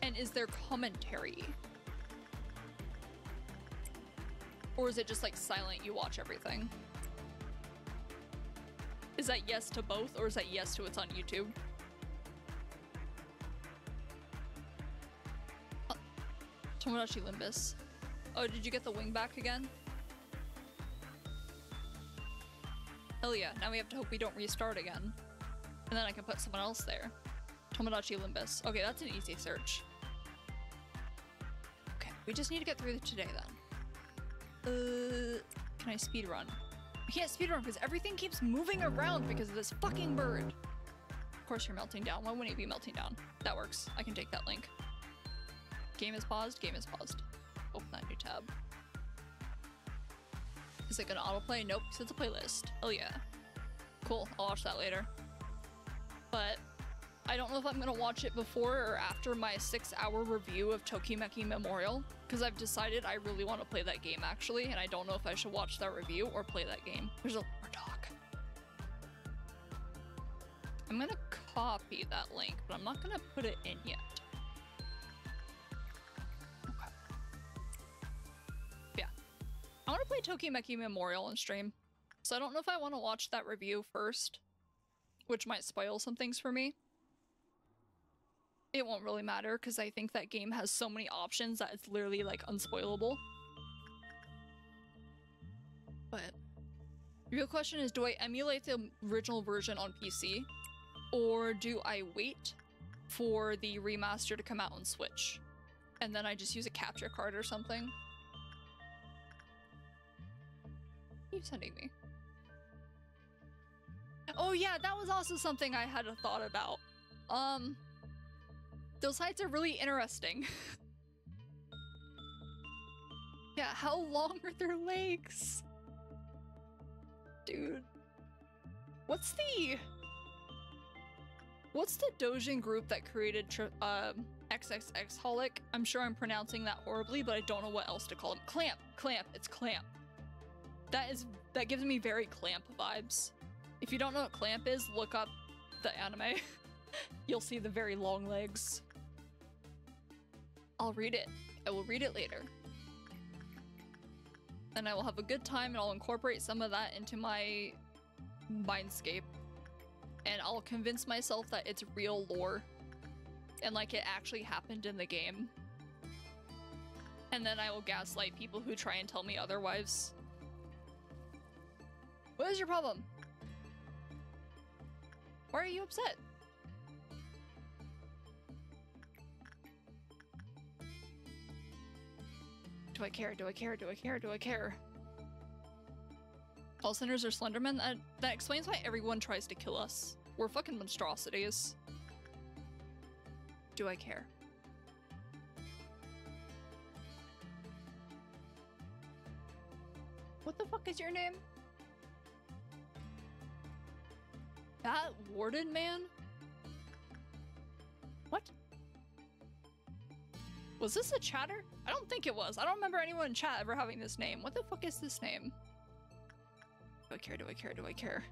And is there commentary? Or is it just like silent, you watch everything? Is that yes to both, or is that yes to it's on YouTube? Tomodachi Limbus. Oh, did you get the wing back again? Hell yeah, now we have to hope we don't restart again. And then I can put someone else there. Tomodachi Limbus. Okay, that's an easy search. Okay, we just need to get through today then. Can I speedrun? I can't speedrun because everything keeps moving around because of this fucking bird. Of course you're melting down. Why wouldn't it be melting down? That works. I can take that link. Game is paused. Game is paused. Open that new tab. Is it gonna autoplay? Nope, because it's a playlist. Oh yeah. Cool, I'll watch that later. But I don't know if I'm gonna watch it before or after my 6-hour review of Tokimeki Memorial, because I've decided I really want to play that game actually, and I don't know if I should watch that review or play that game. There's a more dog. I'm gonna copy that link, but I'm not gonna put it in yet. Okay. Yeah. I want to play Tokimeki Memorial on stream, so I don't know if I want to watch that review first, which might spoil some things for me. It won't really matter because I think that game has so many options that it's literally like unspoilable. But the real question is, do I emulate the original version on PC or do I wait for the remaster to come out on Switch and then I just use a capture card or something? What are you sending me? Oh yeah, that was also something I had a thought about. Those heights are really interesting. Yeah, how long are their legs? Dude. What's the Dojin group that created XXX Holic? I'm sure I'm pronouncing that horribly, but I don't know what else to call them. Clamp! Clamp! It's Clamp. That gives me very Clamp vibes. If you don't know what Clamp is, look up the anime. You'll see the very long legs. I'll read it. I will read it later. And I will have a good time and I'll incorporate some of that into my mindscape. And I'll convince myself that it's real lore. And like it actually happened in the game. And then I will gaslight people who try and tell me otherwise. What is your problem? Why are you upset? Do I care? Do I care? Do I care? Do I care? All sinners are Slenderman? That explains why everyone tries to kill us. We're fucking monstrosities. Do I care? What the fuck is your name? That Warden Man? What? Was this a chatter? I don't think it was. I don't remember anyone in chat ever having this name. What the fuck is this name? Do I care? Do I care? Do I care?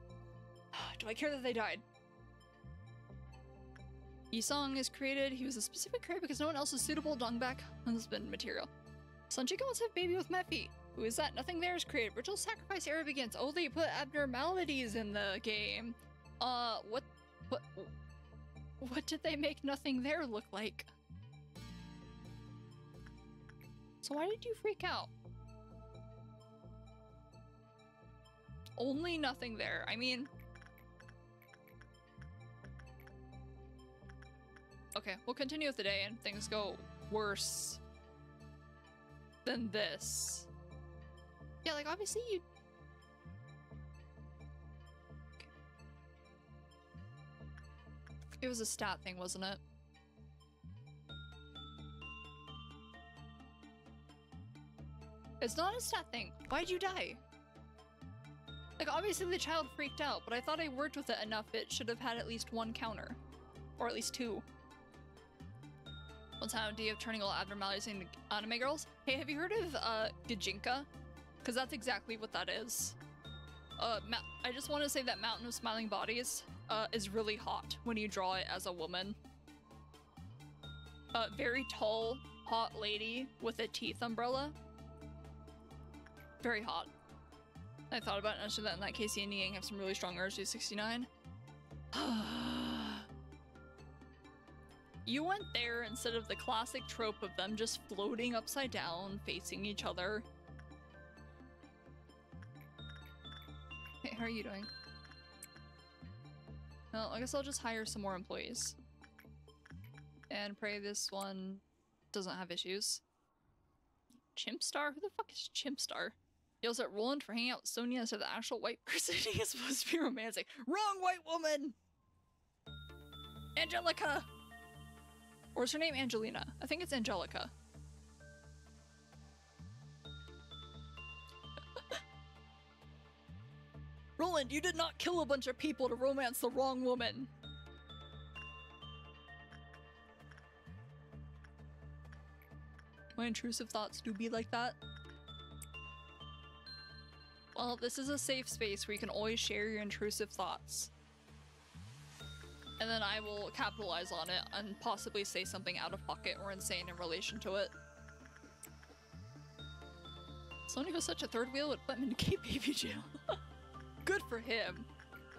Do I care that they died? Yisong is created. He was a specific creator because no one else is suitable. Dongback husband material. Sunchika wants to have a baby with Mephi. Who is that? Nothing there is created. Ritual sacrifice era begins. Oh, they put abnormalities in the game. What did they make Nothing There look like? So why did you freak out? Only Nothing There. I mean... Okay, we'll continue with the day and things go worse than this. Yeah, like obviously It was a stat thing, wasn't it? It's not a stat thing. Why'd you die? Like, obviously the child freaked out, but I thought I worked with it enough it should have had at least one counter. Or at least two. What's the idea of turning all abnormalities into anime girls? Hey, have you heard of, Gajinka? Because that's exactly what that is. I just want to say that Mountain of Smiling Bodies, is really hot when you draw it as a woman. Very tall, hot lady with a teeth umbrella. Very hot. I thought about it, and that in that case, Yin and Yang have some really strong urges. 69. You went there instead of the classic trope of them just floating upside down, facing each other. Hey, how are you doing? Well, I guess I'll just hire some more employees. And pray this one doesn't have issues. Chimpstar? Who the fuck is Chimpstar? Yells at Roland for hanging out with Sonia instead of the actual white person he is supposed to be romantic. Wrong white woman! Angelica! Or is her name Angelina? I think it's Angelica. Roland, you did not kill a bunch of people to romance the wrong woman. My intrusive thoughts do be like that. Well, this is a safe space where you can always share your intrusive thoughts. And then I will capitalize on it and possibly say something out of pocket or insane in relation to it. Sony was such a third wheel, it put him in gay baby jail. Good for him.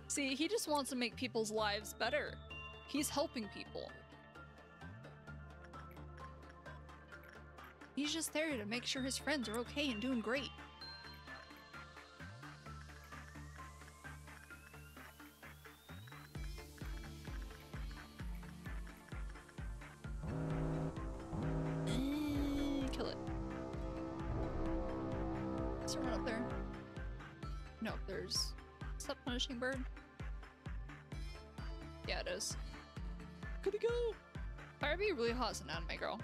See, he just wants to make people's lives better. He's helping people. He's just there to make sure his friends are okay and doing great. Kill it. Is there one up there? No, there's... Is that Punishing Bird? Yeah, it is. Gotta go! I'd be really hot as an anime girl.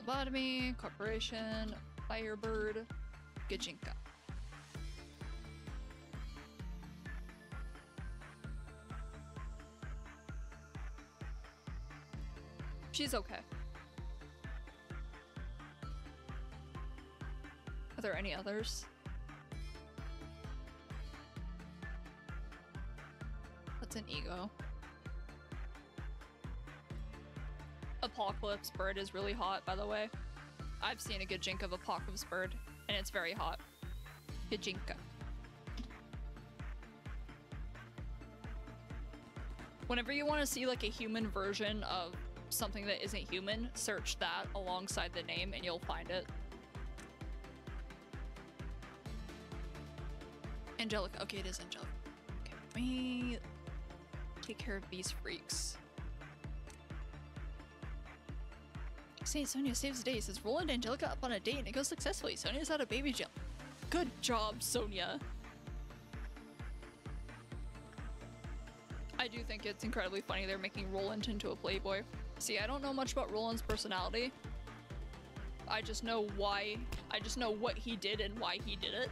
Lobotomy Corporation, Firebird, Gajinka. She's okay. Are there any others? That's an ego. Apocalypse Bird is really hot, by the way. I've seen a Gajinka of Apocalypse Bird, and it's very hot. Gajinka. Whenever you want to see like a human version of something that isn't human, search that alongside the name and you'll find it. Angelica. Okay, it is Angelica. Okay, let me take care of these freaks. Saint Sonia saves the day. Says Roland and Angelica up on a date and it goes successfully. Sonia's out of baby jail. Good job, Sonia. I do think it's incredibly funny they're making Roland into a playboy. See, I don't know much about Roland's personality. I just know why. I just know what he did and why he did it.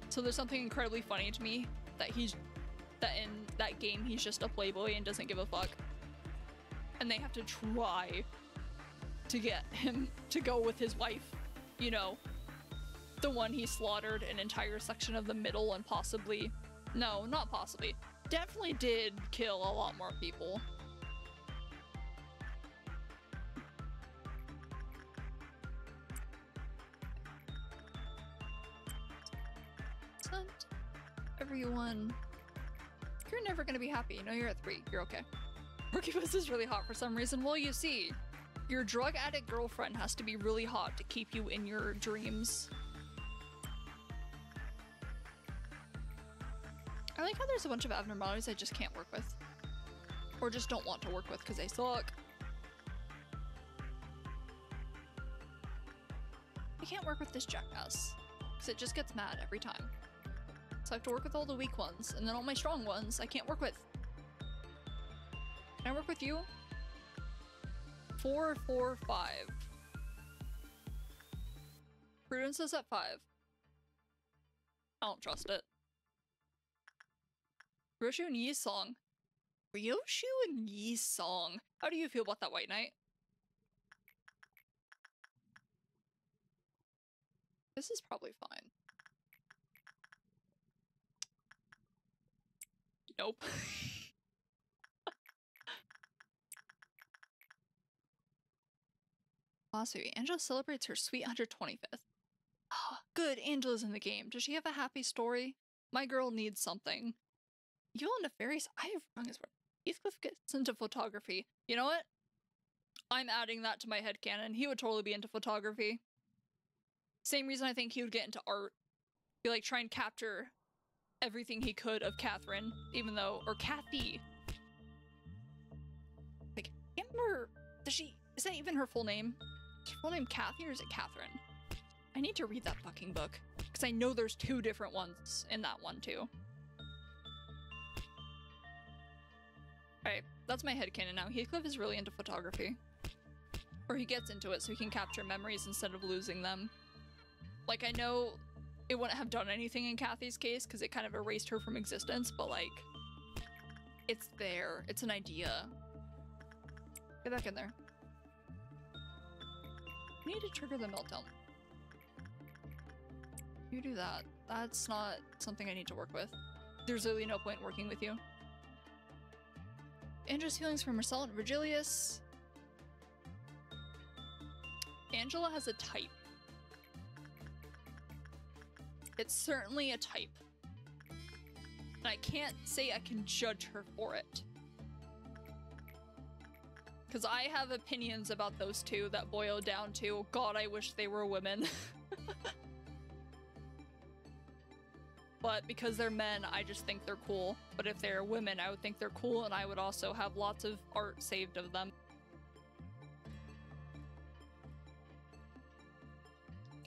So there's something incredibly funny to me that in that game he's just a playboy and doesn't give a fuck. And they have to try to get him to go with his wife, you know, the one he slaughtered an entire section of the middle and possibly, no, not possibly, definitely did kill a lot more people. Everyone, you're never gonna be happy. No, you're at 3. You're okay. Porcupus is really hot for some reason. Well, you see, your drug addict girlfriend has to be really hot to keep you in your dreams. I like how there's a bunch of abnormalities I just can't work with. Or just don't want to work with because they suck. I can't work with this jackass because it just gets mad every time. So so I have to work with all the weak ones, and then all my strong ones I can't work with. Can I work with you? 4, 4, 5. Prudence is at 5. I don't trust it. Ryoshu and Yi's song. Ryoshu and Yi's song. How do you feel about that, White Knight? This is probably fine. Nope. Lawsuit. Angela celebrates her sweet 125th. Oh, good, Angela's in the game. Does she have a happy story? My girl needs something. Evil and nefarious. I have wrong as well. Heathcliff gets into photography. You know what? I'm adding that to my headcanon. He would totally be into photography. Same reason I think he would get into art. He like try and capture everything he could of Catherine, even though, or Kathy. Like, I can't remember, does she, is that even her full name? Is her full name Kathy or is it Catherine? I need to read that fucking book, because I know there's 2 different ones in that one too. Alright, that's my headcanon now. Heathcliff is really into photography. Or he gets into it so he can capture memories instead of losing them. Like, I know it wouldn't have done anything in Kathy's case because it kind of erased her from existence, but like, it's there. It's an idea. Get back in there. We need to trigger the meltdown. You do that. That's not something I need to work with. There's really no point in working with you. Angela's feelings for Marcel and Virgilius. Angela has a type. It's certainly a type. And I can't say I can judge her for it. Because I have opinions about those 2 that boil down to, God, I wish they were women. But because they're men, I just think they're cool. But if they're women, I would think they're cool, and I would also have lots of art saved of them.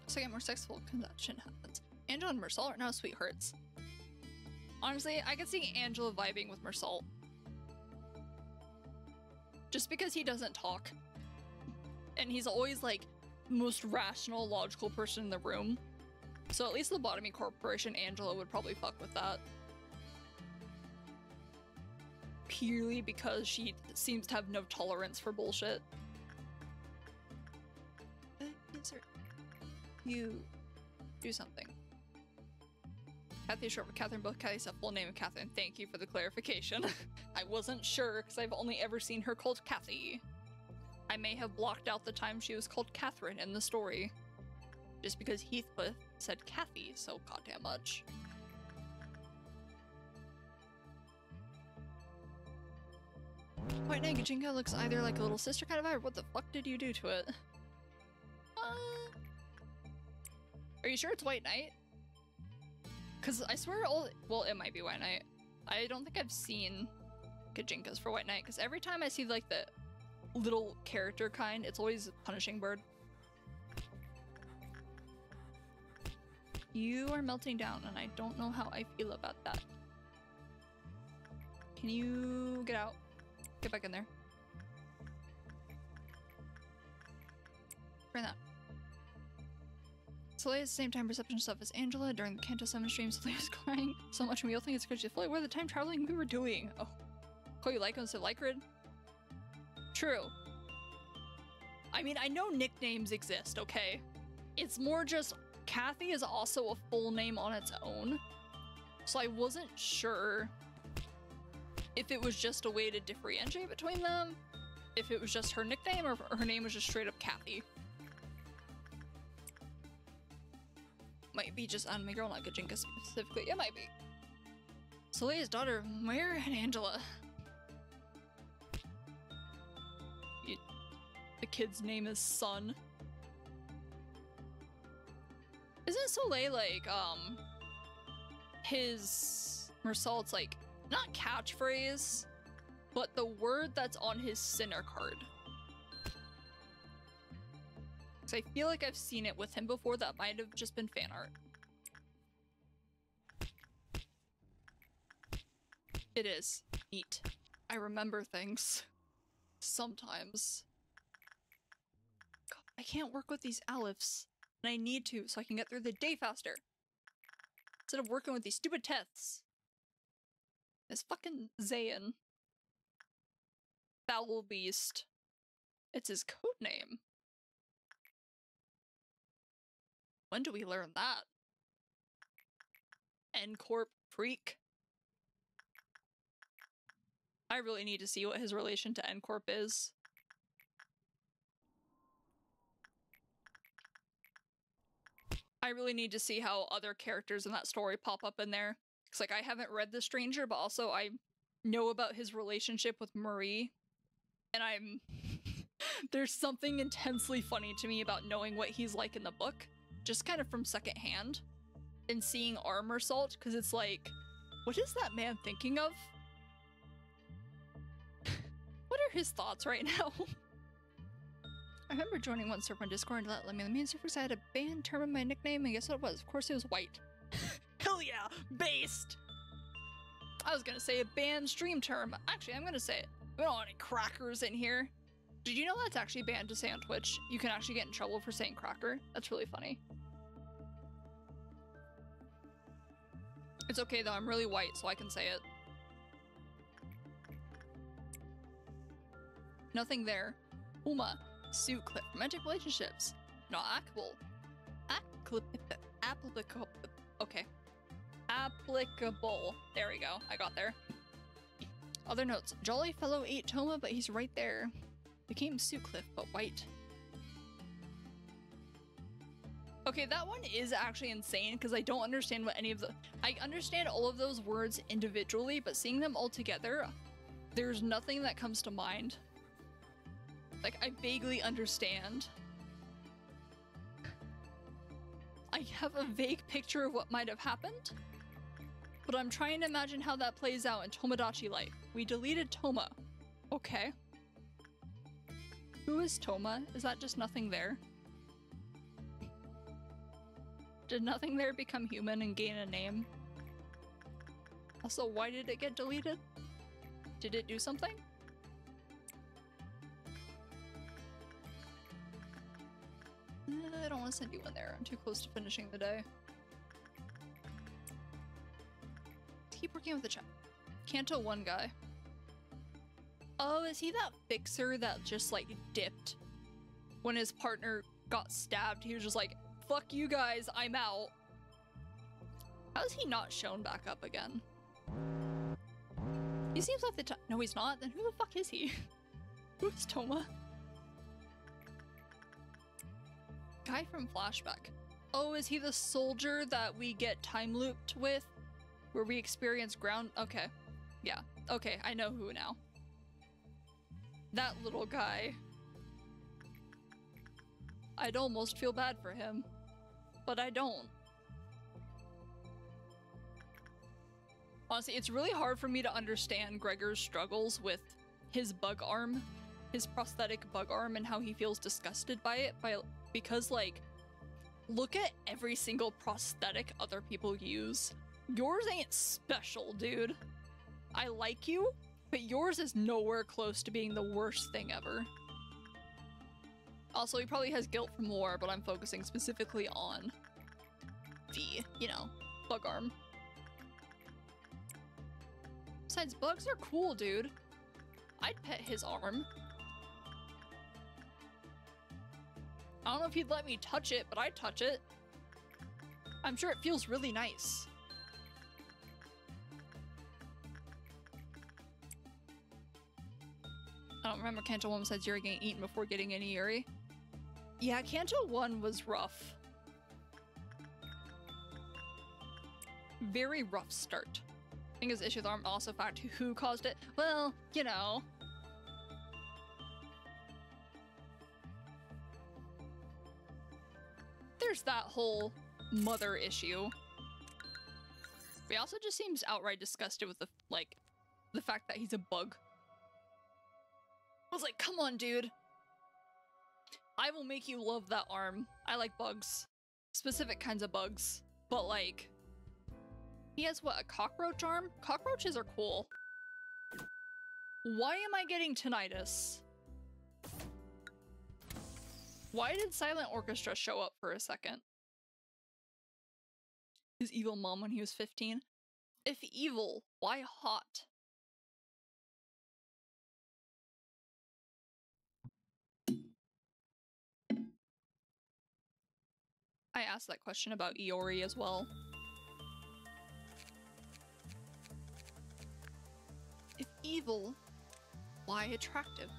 Second more sexual connection happens. Angela and Marcel are now sweethearts. Honestly, I could see Angela vibing with Marcel. Just because he doesn't talk. And he's always like the most rational, logical person in the room. So at least Lobotomy Corporation, Angela would probably fuck with that. Purely because she seems to have no tolerance for bullshit. You do something. Kathy is short for Catherine, both Kathy's have full name of Catherine. Thank you for the clarification. I wasn't sure because I've only ever seen her called Kathy. I may have blocked out the time she was called Catherine in the story. Just because Heathcliff said Kathy so goddamn much. White Knight Gajinka looks either like a little sister kind of vibe, or what the fuck did you do to it? Are you sure it's White Knight? Because I swear well, it might be White Knight. I don't think I've seen Gajinkas for White Knight, because every time I see like the little character kind, it's always Punishing Bird. You are melting down, and I don't know how I feel about that. Can you get out? Get back in there. Burn that. Soleil at the same time perception stuff as Angela during the Kanto 7 stream. Soleil was crying so much and we all think it's because she's fully aware of the time traveling we were doing. Oh. Call you Lyco instead of Lycrid? True. I mean, I know nicknames exist, okay? It's more just Kathy is also a full name on its own. So I wasn't sure if it was just a way to differentiate between them, if it was just her nickname, or her name was just straight up Kathy. Might be just Anime Girl, not Gajinka specifically. It might be. Soleia's daughter, Moira and Angela. The kid's name is Sun. Isn't Soleil like, his Mersault's like, not catchphrase, but the word that's on his Sinner card? Because I feel like I've seen it with him before. That might have just been fan art. It is. Neat. I remember things. Sometimes. God, I can't work with these alepphs. And I need to, so I can get through the day faster. Instead of working with these stupid teths. This fucking Zayn. Foul Beast. It's his code name. When do we learn that? N-Corp Freak. I really need to see what his relation to N-Corp is. I really need to see how other characters in that story pop up in there. Because, like, I haven't read The Stranger, but also I know about his relationship with Marie. And I'm... There's something intensely funny to me about knowing what he's like in the book. Just kind of from secondhand. And seeing Armor Salt, because it's like, what is that man thinking of? What are his thoughts right now? I remember joining one server on Discord and let me in the main server because I had a band term in my nickname, and guess what it was? Of course it was white. Hell yeah! Based! I was gonna say a banned stream term. Actually, I'm gonna say it. We don't want any crackers in here. Did you know that's actually banned to say on Twitch? You can actually get in trouble for saying cracker. That's really funny. It's okay though, I'm really white, so I can say it. Nothing there. Uma. Sue Cliff. Romantic relationships. Not applicable. Applicable. Okay. Applicable. There we go. I got there. Other notes. Jolly fellow ate Toma, but he's right there. Became Sue Cliff, but white. Okay, that one is actually insane because I don't understand what any of the... I understand all of those words individually, but seeing them all together, there's nothing that comes to mind. Like, I vaguely understand. I have a vague picture of what might have happened, but I'm trying to imagine how that plays out in Tomodachi Life. We deleted Toma. Okay. Who is Toma? Is that just nothing there? Did nothing there become human and gain a name? Also, why did it get deleted? Did it do something? I don't want to send you in there. I'm too close to finishing the day. Keep working with the chat. Kanto 1 guy. Oh, is he that fixer that just like dipped when his partner got stabbed? He was just like, fuck you guys, I'm out. How is he not shown back up again? He seems like the type— no, he's not. Then who the fuck is he? Who's Toma? Guy from Flashback. Oh, is he the soldier that we get time looped with? Where we experience ground— okay. Yeah. Okay, I know who now. That little guy. I'd almost feel bad for him. But I don't. Honestly, it's really hard for me to understand Gregor's struggles with his bug arm. His prosthetic bug arm and how he feels disgusted by it. Because, like, look at every single prosthetic other people use. Yours ain't special, dude. I like you, but yours is nowhere close to being the worst thing ever. Also, he probably has guilt from war, but I'm focusing specifically on the, you know, bug arm. Besides, bugs are cool, dude. I'd pet his arm. I don't know if he'd let me touch it, but I'd touch it. I'm sure it feels really nice. I don't remember Kanto 1 says Yuri getting eaten before getting any Yuri. Yeah, Kanto 1 was rough. Very rough start. I think his issue with arm also fact who caused it. Well, you know. There's that whole mother issue. But he also just seems outright disgusted with the, like, the fact that he's a bug. I was like, come on, dude. I will make you love that arm. I like bugs. Specific kinds of bugs. But, like, he has, what, a cockroach arm? Cockroaches are cool. Why am I getting tinnitus? Why did Silent Orchestra show up for a second? His evil mom when he was 15? If evil, why hot? I asked that question about Iori as well. If evil, why attractive?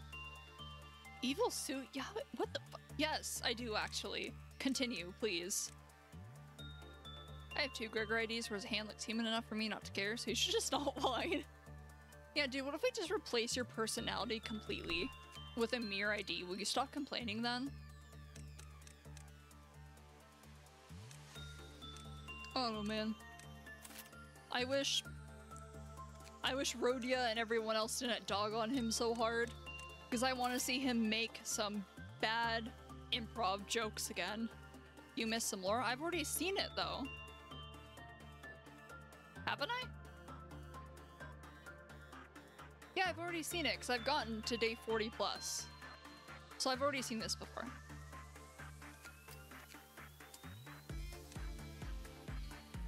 Evil suit? Yeah, what the fuck? Yes, I do actually. Continue, please. I have 2 Gregor IDs where his hand looks human enough for me not to care, so you should just not whine. Yeah, dude, what if I just replace your personality completely with a mere ID? Will you stop complaining then? Oh no, man. I wish Rhodia and everyone else didn't dog on him so hard, because I want to see him make some bad improv jokes again. You missed some lore? I've already seen it though. Haven't I? Yeah, I've already seen it because I've gotten to day 40 plus. So I've already seen this before.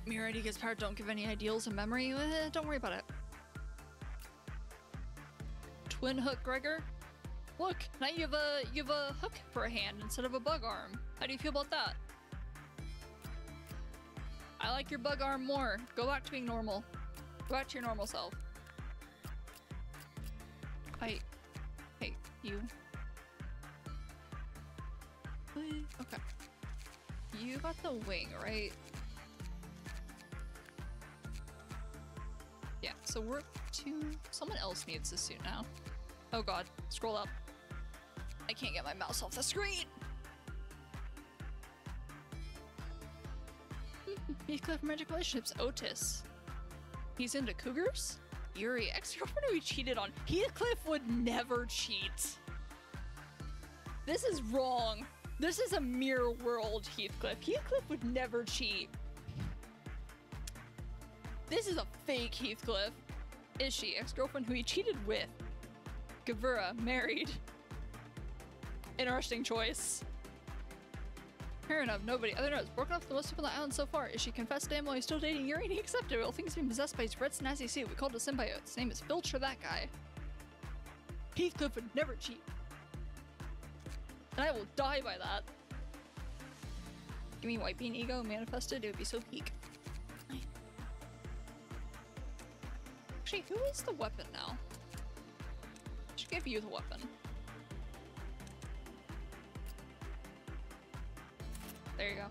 Mirror ID gets powered, don't give any ideals in memory. Don't worry about it. Twin hook Gregor? Look, now you have a hook for a hand instead of a bug arm. How do you feel about that? I like your bug arm more. Go back to being normal. Go back to your normal self. Hey, you. Okay. You got the wing, right? Yeah, so we're to... Someone else needs this suit now. Oh god, scroll up. I can't get my mouse off the screen! Heathcliff Magic Relationships, Otis. He's into cougars? Yuri, ex-girlfriend who he cheated on. Heathcliff would never cheat. This is wrong. This is a mirror world, Heathcliff. Heathcliff would never cheat. This is a fake Heathcliff. Is she? Ex-girlfriend who he cheated with. Gavura, married. Interesting choice. Fair enough, nobody. Other notes, broken off the most people on the island so far. Is she confessed to him while he's still dating Yuri and he accepted it? All things being possessed by his red snazzy suit. We called a symbiote. His name is Filcher, that guy. Heathcliff would never cheat. And I will die by that. Give me white bean ego manifested, it would be so peak. Actually, who is the weapon now? I should give you the weapon. There you go.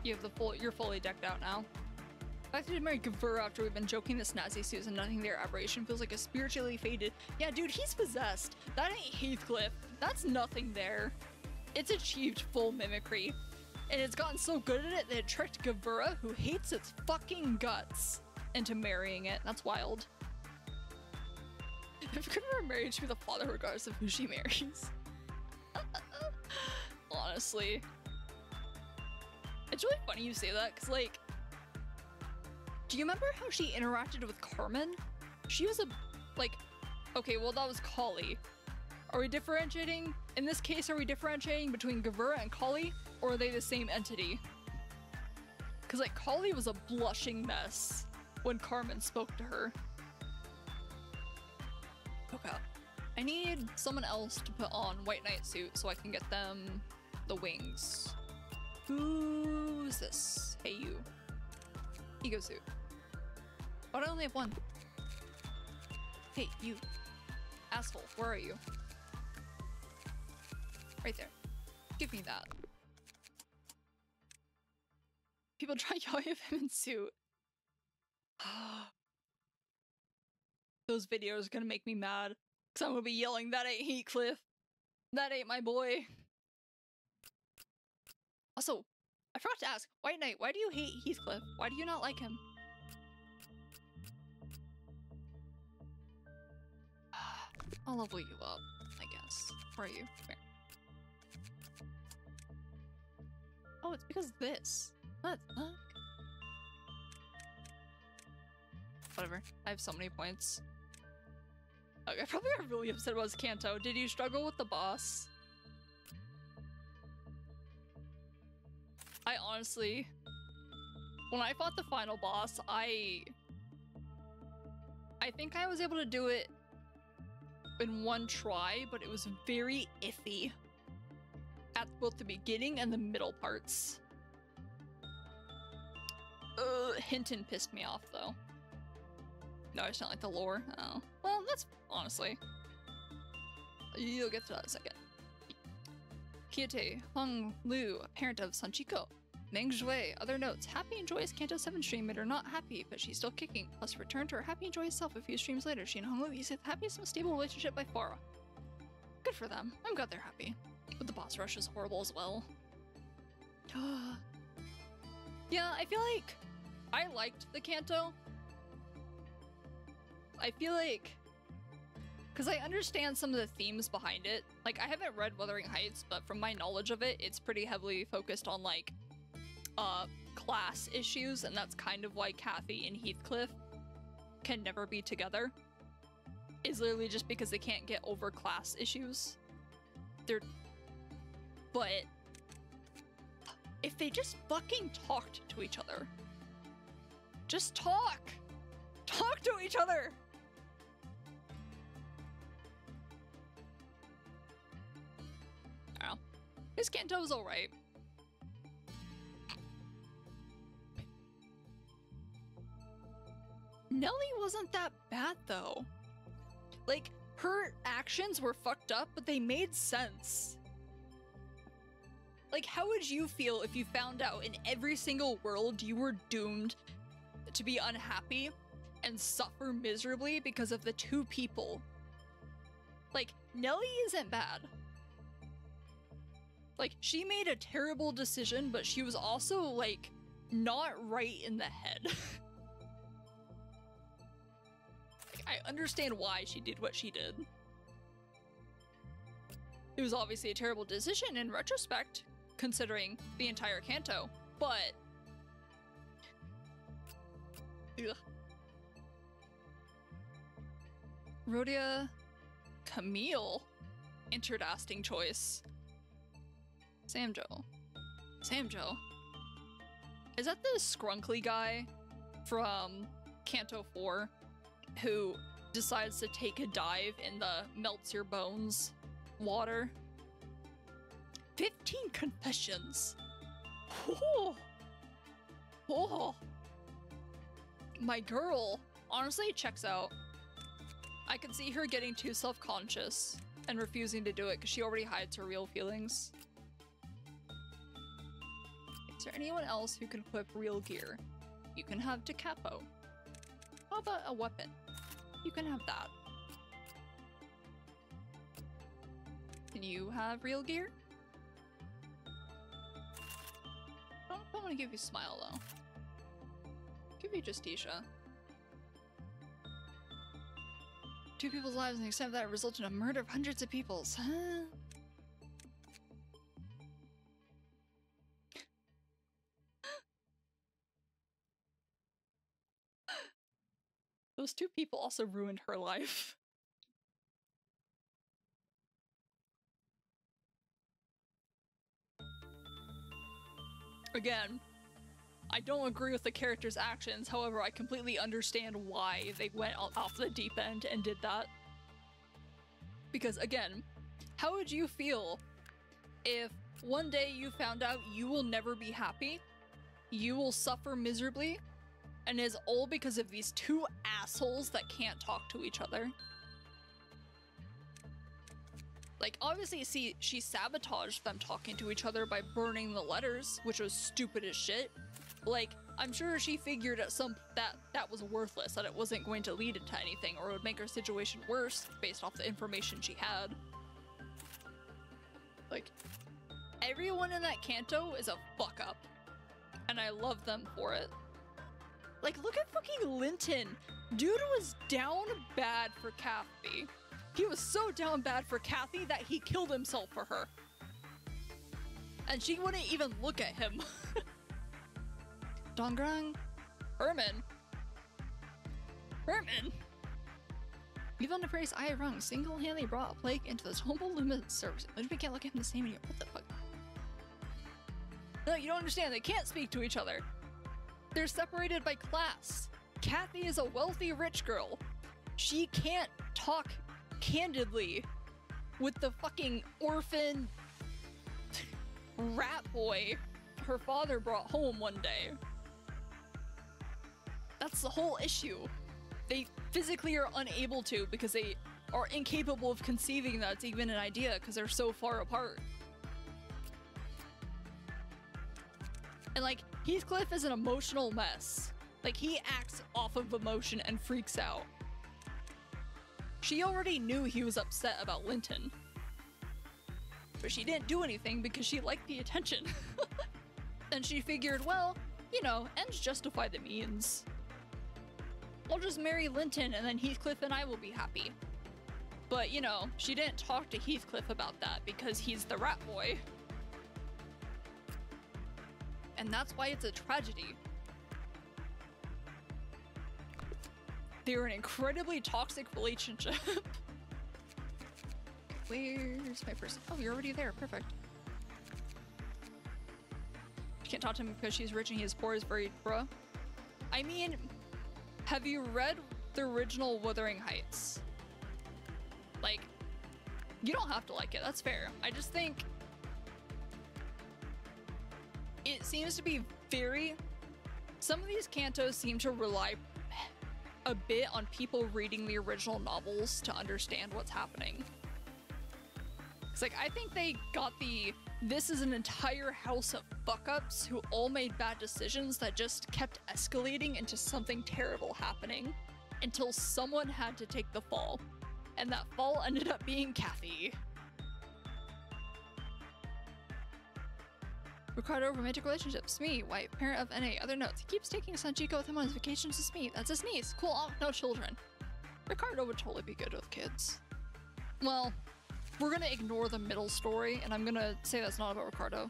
You have the full. You're fully decked out now. The fact that he married Gavura after we've been joking the snazzy suits and nothing their aberration feels like a spiritually faded. Yeah, dude, he's possessed. That ain't Heathcliff. That's nothing there. It's achieved full mimicry. And it's gotten so good at it that it tricked Gavura, who hates its fucking guts, into marrying it. That's wild. If Gavura married, she'd be the father regardless of who she marries. Honestly. It's really funny you say that, because, like, do you remember how she interacted with Carmen? She was a, like, okay, well, that was Kali. Are we differentiating? In this case, are we differentiating between Gavura and Kali, or are they the same entity? Because, like, Kali was a blushing mess when Carmen spoke to her. Okay. I need someone else to put on White Knight suit so I can get them the wings. Who's this? Hey, you. Ego suit. Why do I only have one? Hey, you. Asshole, where are you? Right there. Give me that. People try yelling at him in suit. Those videos are gonna make me mad. Because I'm gonna be yelling, that ain't Heathcliff. That ain't my boy. Also, I forgot to ask, White Knight, why do you hate Heathcliff? Why do you not like him? I'll level you up, I guess. Where are you? Come here. Oh, it's because of this. What the fuck? Whatever. I have so many points. I probably got really upset about Kanto. Did you struggle with the boss? I honestly, when I fought the final boss, I think I was able to do it in one try, but it was very iffy at both the beginning and the middle parts. Hinton pissed me off though. No, I just don't like the lore. Oh. Well, that's honestly. You'll get to that in a second. Kiyate, Hong Lu, parent of Sanchiko. Meng Jue, other notes. Happy and joyous Kanto 7 stream made her not happy, but she's still kicking. Plus returned to her happy and joyous self a few streams later. She and Hong Lu have the happiest and stable relationship by far. Good for them. I'm glad they're happy. But the boss rush is horrible as well. Yeah, I feel like I liked the Kanto. I feel like, because I understand some of the themes behind it. Like, I haven't read Wuthering Heights, but from my knowledge of it, it's pretty heavily focused on, like, class issues, and that's kind of why Kathy and Heathcliff can never be together. Is literally just because they can't get over class issues. But if they just fucking talked to each other. Just talk! Talk to each other! I don't know. His Kanto was alright. Nelly wasn't that bad though. Like, her actions were fucked up, but they made sense. Like, how would you feel if you found out in every single world you were doomed to be unhappy and suffer miserably because of the two people? Like, Nelly isn't bad. Like, she made a terrible decision, but she was also, like, not right in the head. I understand why she did what she did. It was obviously a terrible decision in retrospect, considering the entire Kanto, but... Ugh. Rhodia Camille? Interesting choice. Samjo. Samjo? Is that the scrunkly guy from Kanto 4? Who decides to take a dive in the melts your bones water? 15 confessions. Oh. Oh. My girl. Honestly, it checks out. I could see her getting too self-conscious and refusing to do it because she already hides her real feelings. Is there anyone else who can equip real gear? You can have Da Capo. How about a weapon? You can have that. Can you have real gear? I don't want to give you Smile though. Give you Justicia. 2 people's lives and the extent of that resulted in a murder of hundreds of people's. Huh? Those 2 people also ruined her life. Again, I don't agree with the character's actions, however, I completely understand why they went off the deep end and did that. Because again, how would you feel if one day you found out you will never be happy, you will suffer miserably, and it's all because of these 2 assholes that can't talk to each other? Like, obviously, see, she sabotaged them talking to each other by burning the letters, which was stupid as shit. Like, I'm sure she figured at that was worthless, that it wasn't going to lead into anything, or it would make her situation worse based off the information she had. Like, everyone in that Kanto is a fuck up, and I love them for it. Like, look at fucking Linton. Dude was down bad for Kathy. He was so down bad for Kathy that he killed himself for her. And she wouldn't even look at him. Dongrang? Herman? Herman? Even the phrase I rung single-handedly brought a plague into this humble limited service. We can't look at him the same anymore. What the fuck? No, you don't understand. They can't speak to each other. They're separated by class. Kathy is a wealthy rich girl. She can't talk candidly with the fucking orphan rat boy her father brought home one day. That's the whole issue. They physically are unable to because they are incapable of conceiving that it's even an idea because they're so far apart. And like, Heathcliff is an emotional mess. Like, he acts off of emotion and freaks out. She already knew he was upset about Linton. But she didn't do anything because she liked the attention. And she figured, well, you know, ends justify the means. I'll just marry Linton and then Heathcliff and I will be happy. But, you know, she didn't talk to Heathcliff about that because he's the rat boy. And that's why it's a tragedy. They're an incredibly toxic relationship. Where's my person? Oh, you're already there. Perfect. She can't talk to him because she's rich and he's poor is very bruh. I mean, have you read the original Wuthering Heights? Like, you don't have to like it. That's fair. I just think it seems to be very... Some of these cantos seem to rely a bit on people reading the original novels to understand what's happening. It's like, I think they got this is an entire house of fuck-ups who all made bad decisions that just kept escalating into something terrible happening until someone had to take the fall. And that fall ended up being Kathy. Ricardo, romantic relationships. Smee, white, parent of NA. Other notes. He keeps taking Sanjiko with him on his vacations to Smee. That's his niece. Cool, no children. Ricardo would totally be good with kids. Well, we're gonna ignore the middle story, and I'm gonna say that's not about Ricardo.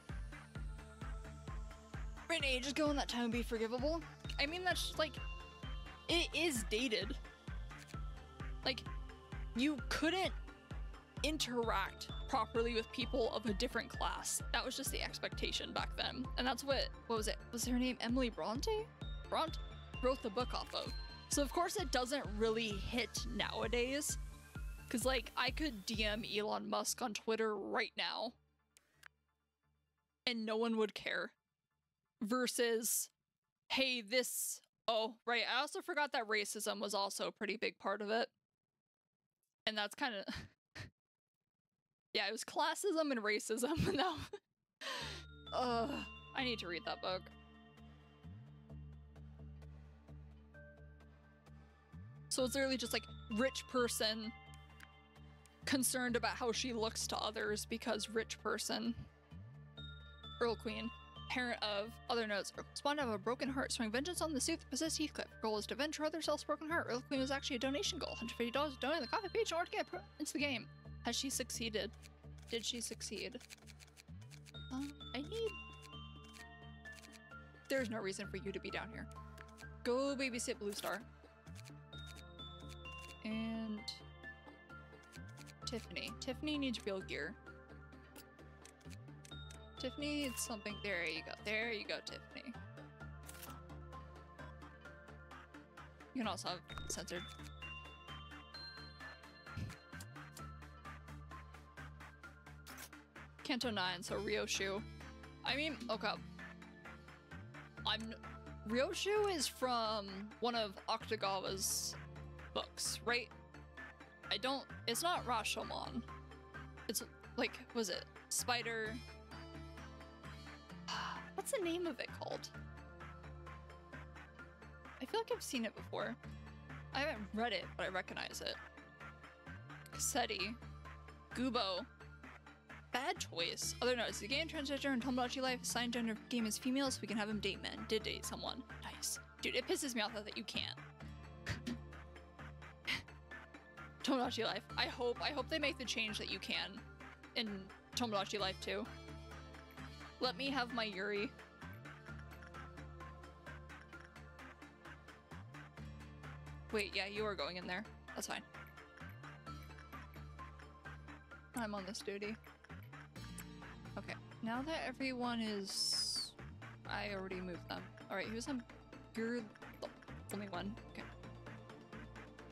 An age ago and that time would be forgivable. I mean, that's just, like, it is dated. Like, you couldn't interact properly with people of a different class. That was just the expectation back then. And that's what was it? Was her name Emily Bronte? Wrote the book off of. So of course it doesn't really hit nowadays. Cause like, I could DM Elon Musk on Twitter right now and no one would care. Versus, hey, this... Oh, right, I also forgot that racism was also a pretty big part of it. And that's kind of... Yeah, it was classism and racism. No. I need to read that book. So it's literally just like rich person concerned about how she looks to others because rich person. Earl Queen, parent of other notes. Spawned out of a broken heart, sowing vengeance on the sooth possessed Heathcliff. Goal is to avenge her other self's broken heart. Earl Queen was actually a donation goal. $150 to donate the coffee page in order to get into the game. Has she succeeded? Did she succeed? I need... There's no reason for you to be down here. Go babysit Blue Star. And... Tiffany. Tiffany needs real gear. Tiffany needs something. There you go. There you go, Tiffany. You can also have censored. Kanto 9, so Ryoshu. I mean, okay. Ryoshu is from one of Akutagawa's books, right? It's not Rashomon. It's like, was it Spider? What's the name of it called? I feel like I've seen it before. I haven't read it, but I recognize it. Cassetti. Gubo. Bad choice. Other notes. The game transgender in Tomodachi Life assigned gender game is female so we can have him date men. Did date someone. Nice. Dude, it pisses me off that you can't. Tomodachi Life. I hope they make the change that you can in Tomodachi Life too. Let me have my Yuri. Wait, yeah, you are going in there. That's fine. I'm on this duty. Okay, now that everyone is... I already moved them. Alright, you're the only one. Okay.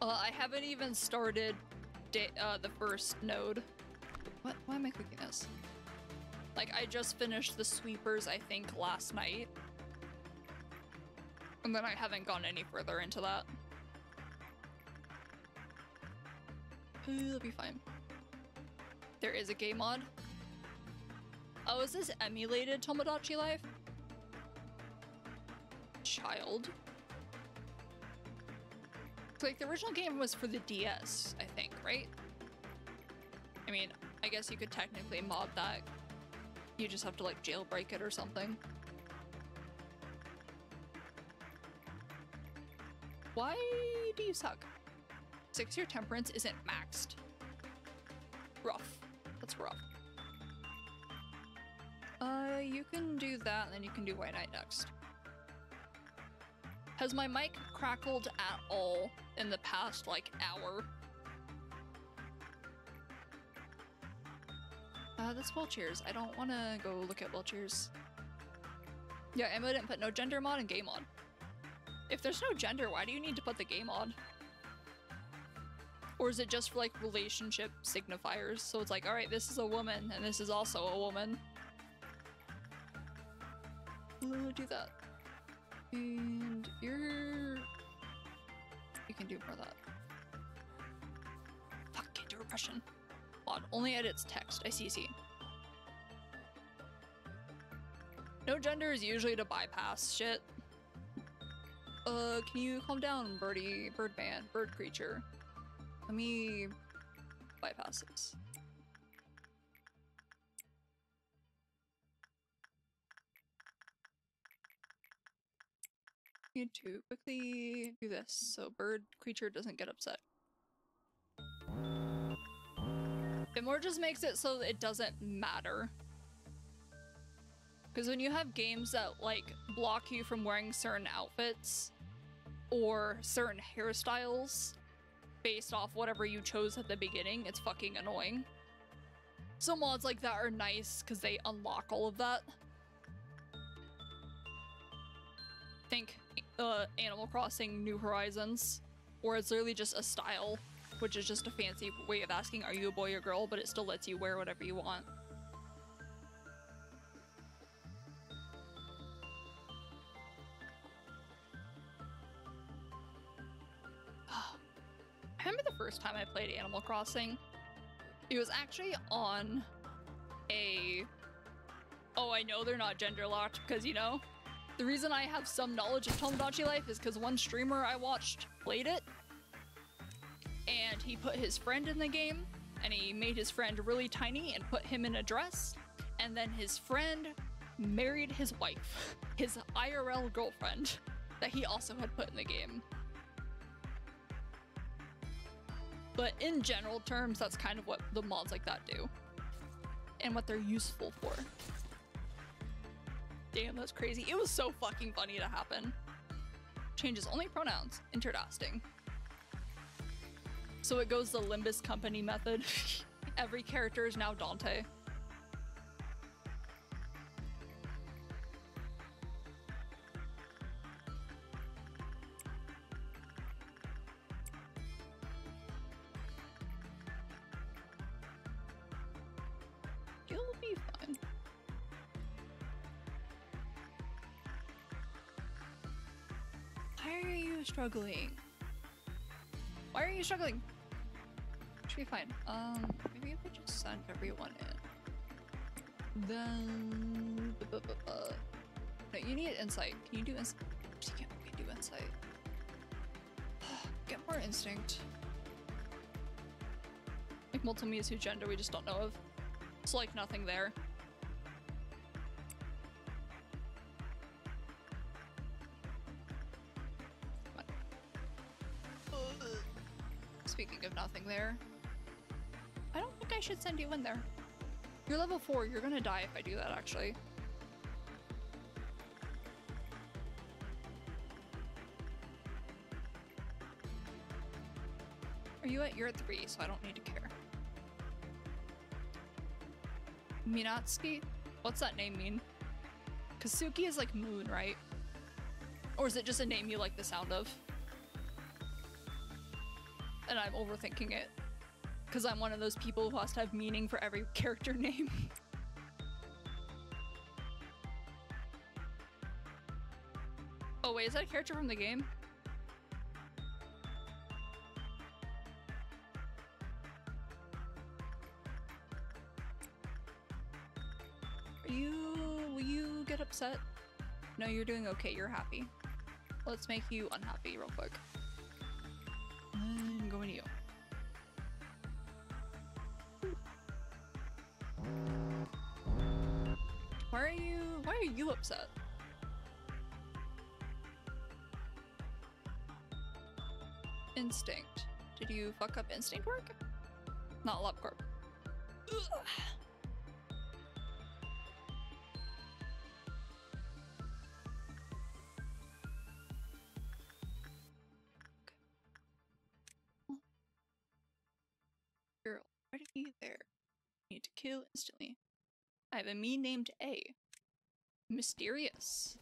I haven't even started the first node. What? Why am I clicking this? Like, I just finished the sweepers, I think, last night. And then I haven't gone any further into that. It'll be fine. There is a game mod. Oh, is this emulated Tomodachi Life? Child. Like, the original game was for the DS, I think, right? I mean, I guess you could technically mod that. You just have to, like, jailbreak it or something. Why do you suck? 6-year temperance isn't maxed. Rough. That's rough. You can do that, and then you can do White Knight next. Has my mic crackled at all in the past, like, hour? That's wheelchairs. I don't want to go look at wheelchairs. Yeah, Emma didn't put no gender mod and game mod. If there's no gender, why do you need to put the game mod? Or is it just for, like, relationship signifiers? So it's like, alright, this is a woman, and this is also a woman. Do that. And you can do more of that. Fuck, can't do repression. Mod only edits text. I see. No gender is usually to bypass shit. Can you calm down, birdie, birdman, bird creature? Let me bypass this. Need to quickly do this so bird creature doesn't get upset. It more just makes it so that it doesn't matter. Because when you have games that, like, block you from wearing certain outfits or certain hairstyles based off whatever you chose at the beginning, it's fucking annoying. So mods like that are nice because they unlock all of that. Think Animal Crossing New Horizons, where it's literally just a style, which is just a fancy way of asking are you a boy or girl, but it still lets you wear whatever you want. I remember the first time I played Animal Crossing. It was actually on a... Oh, I know they're not gender locked because, you know, the reason I have some knowledge of Tomodachi Life is because one streamer I watched played it, and he put his friend in the game, and he made his friend really tiny and put him in a dress, and then his friend married his wife, his IRL girlfriend, that he also had put in the game. But in general terms, that's kind of what the mods like that do, and what they're useful for. Damn, that's crazy. It was so fucking funny to happen. Changes only pronouns. Interesting. So it goes the Limbus Company method. Every character is now Dante. You'll be fine. Why are you struggling? Why are you struggling? Should be fine. Maybe if I just send everyone in. Then... No, you need insight. Can you do insight? You can't fucking do insight. Get more instinct. Like Multimi is whose gender we just don't know of. It's like nothing there. Speaking of nothing there, I don't think I should send you in there. You're level 4, you're gonna die if I do that, actually. You're at 3, so I don't need to care. Minatsuki? What's that name mean? Kazuki is like moon, right? Or is it just a name you like the sound of? And I'm overthinking it. Because I'm one of those people who has to have meaning for every character name. Oh wait, is that a character from the game? Will you get upset? No, you're doing okay, you're happy. Let's make you unhappy real quick. I'm going to you. Why are you upset? Instinct. Did you fuck up instinct work? Not LabCorp. Ugh. You're already there. Need to kill instantly. I have a me named A. Mysterious.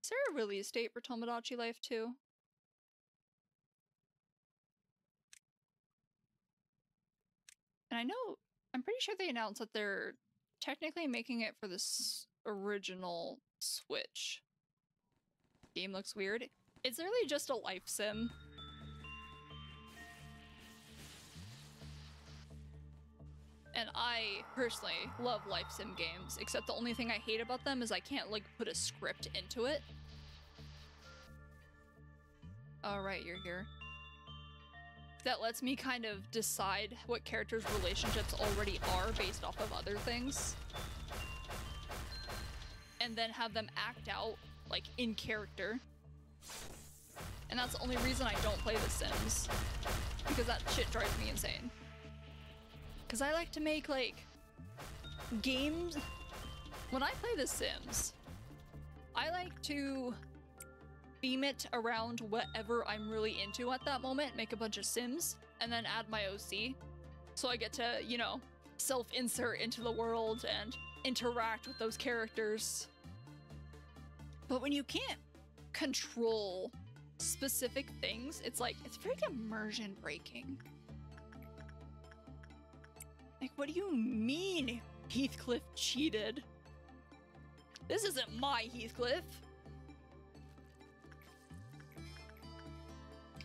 Is there a release date for Tomodachi Life 2? And I know, I'm pretty sure they announced that they're technically making it for this original Switch. Game looks weird. It's really just a life sim. And I personally love life sim games, except the only thing I hate about them is I can't like put a script into it. Alright, you're here. That lets me kind of decide what characters' relationships already are based off of other things. And then have them act out, like, in character. And that's the only reason I don't play The Sims. Because that shit drives me insane. Because I like to make, like, games... When I play The Sims, I like to beam it around whatever I'm really into at that moment, make a bunch of Sims, and then add my OC. So I get to, you know, self-insert into the world and interact with those characters. But when you can't control specific things, it's like, it's very immersion breaking. Like, what do you mean Heathcliff cheated? This isn't my Heathcliff.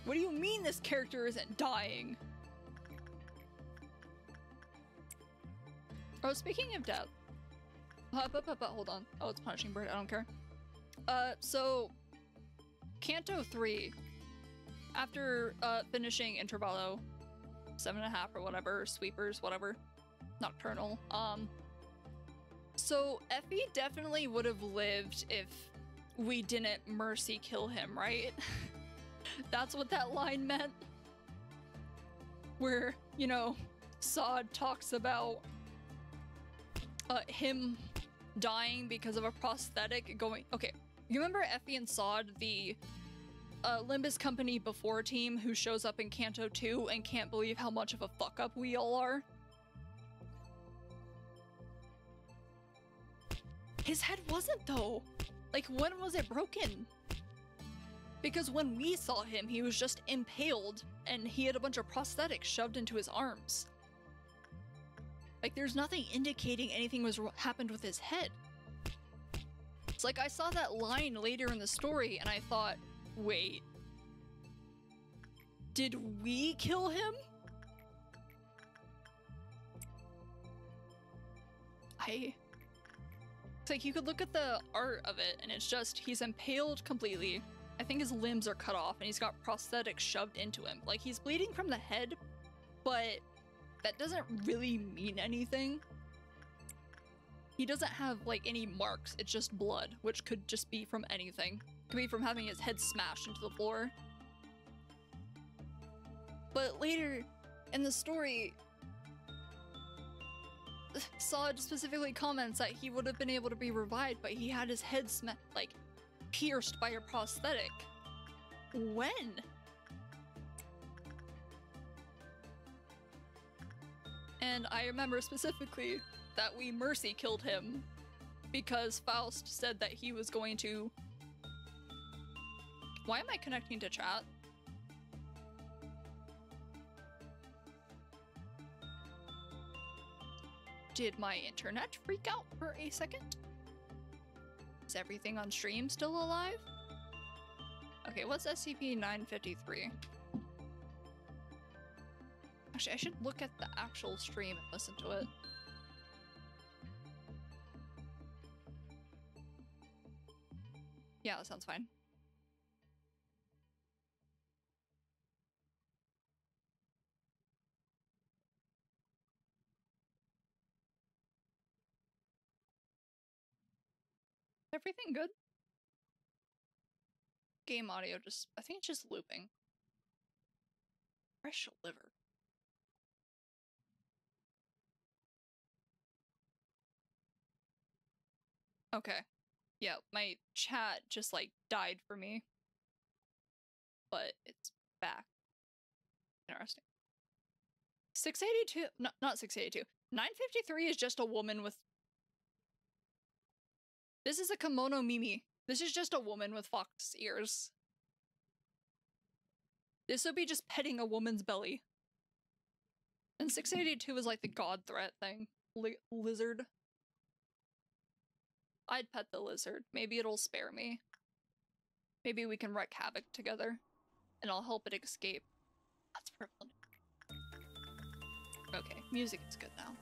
What do you mean this character isn't dying? Oh, speaking of death. Hold on. Oh, it's Punishing Bird. I don't care. So... Canto 3. After, finishing Intervallo 7.5 or whatever, Sweepers, whatever. Nocturnal. So Effie definitely would have lived if we didn't mercy kill him, right? That's what that line meant. Where, you know, Sod talks about him dying because of a prosthetic going... Okay, you remember Effie and Sod, the Limbus Company before team who shows up in Canto 2 and can't believe how much of a fuck-up we all are? His head wasn't, though. Like, when was it broken? Because when we saw him, he was just impaled, and he had a bunch of prosthetics shoved into his arms. Like, there's nothing indicating anything was happened with his head. It's like, I saw that line later in the story, and I thought, wait. Did we kill him? It's like, you could look at the art of it, and it's just, he's impaled completely. I think his limbs are cut off, and he's got prosthetics shoved into him. Like, he's bleeding from the head, but that doesn't really mean anything. He doesn't have, like, any marks. It's just blood, which could just be from anything. Could be from having his head smashed into the floor. But later in the story, Sod specifically comments that he would have been able to be revived, but he had his head like, pierced by a prosthetic. When? And I remember specifically that we mercy killed him because Faust said that he was going to... Why am I connecting to chat? Did my internet freak out for a second? Is everything on stream still alive? Okay, what's SCP-953? Actually, I should look at the actual stream and listen to it. Yeah, that sounds fine. Everything good? Game audio just, I think it's just looping. Fresh liver. Okay. Yeah, my chat just like died for me. But it's back. Interesting. 682, no, not 682. 953 is just a woman with... This is a kimono Mimi. This is just a woman with fox ears. This would be just petting a woman's belly. And 682 is like the god threat thing. Lizard. I'd pet the lizard. Maybe it'll spare me. Maybe we can wreak havoc together. And I'll help it escape. That's prevalent. Okay, music is good now.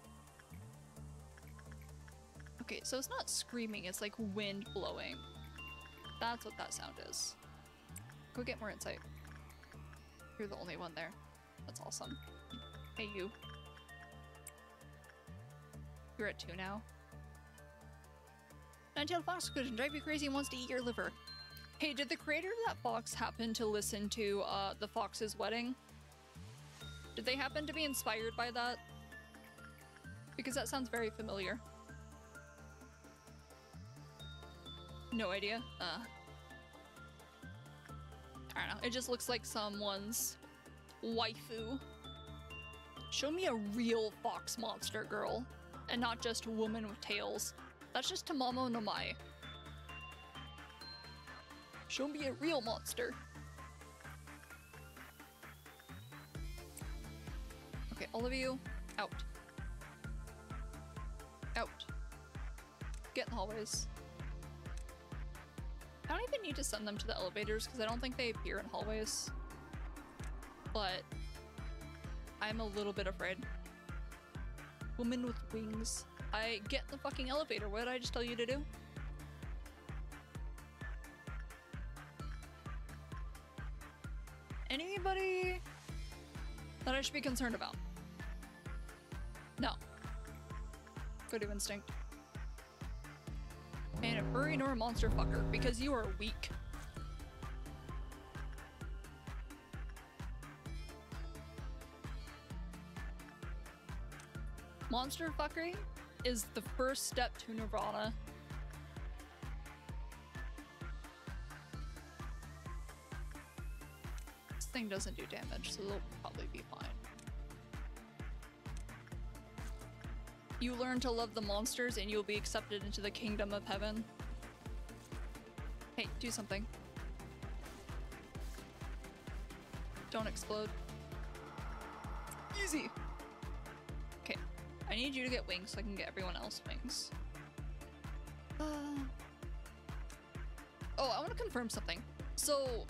Okay, so it's not screaming, it's like wind blowing. That's what that sound is. Go get more insight. You're the only one there. That's awesome. Hey, you. You're at 2 now. Nine-tailed fox could drive you crazy and wants to eat your liver. Hey, did the creator of that fox happen to listen to the Fox's Wedding? Did they happen to be inspired by that? Because that sounds very familiar. No idea. I don't know. It just looks like someone's waifu. Show me a real fox monster girl, and not just a woman with tails. That's just Tamamo no Mai. Show me a real monster. Okay, all of you, out. Out. Get in the hallways. I don't even need to send them to the elevators because I don't think they appear in hallways. But I'm a little bit afraid. Woman with wings. I get in the fucking elevator. What did I just tell you to do? Anybody that I should be concerned about? No. Go to instinct. And a furry nor a monster fucker, because you are weak. Monster fuckery is the first step to nirvana. This thing doesn't do damage, so it'll probably be fine. You learn to love the monsters and you'll be accepted into the kingdom of heaven. Hey, do something. Don't explode. Easy! Okay, I need you to get wings so I can get everyone else wings. Oh, I want to confirm something. So,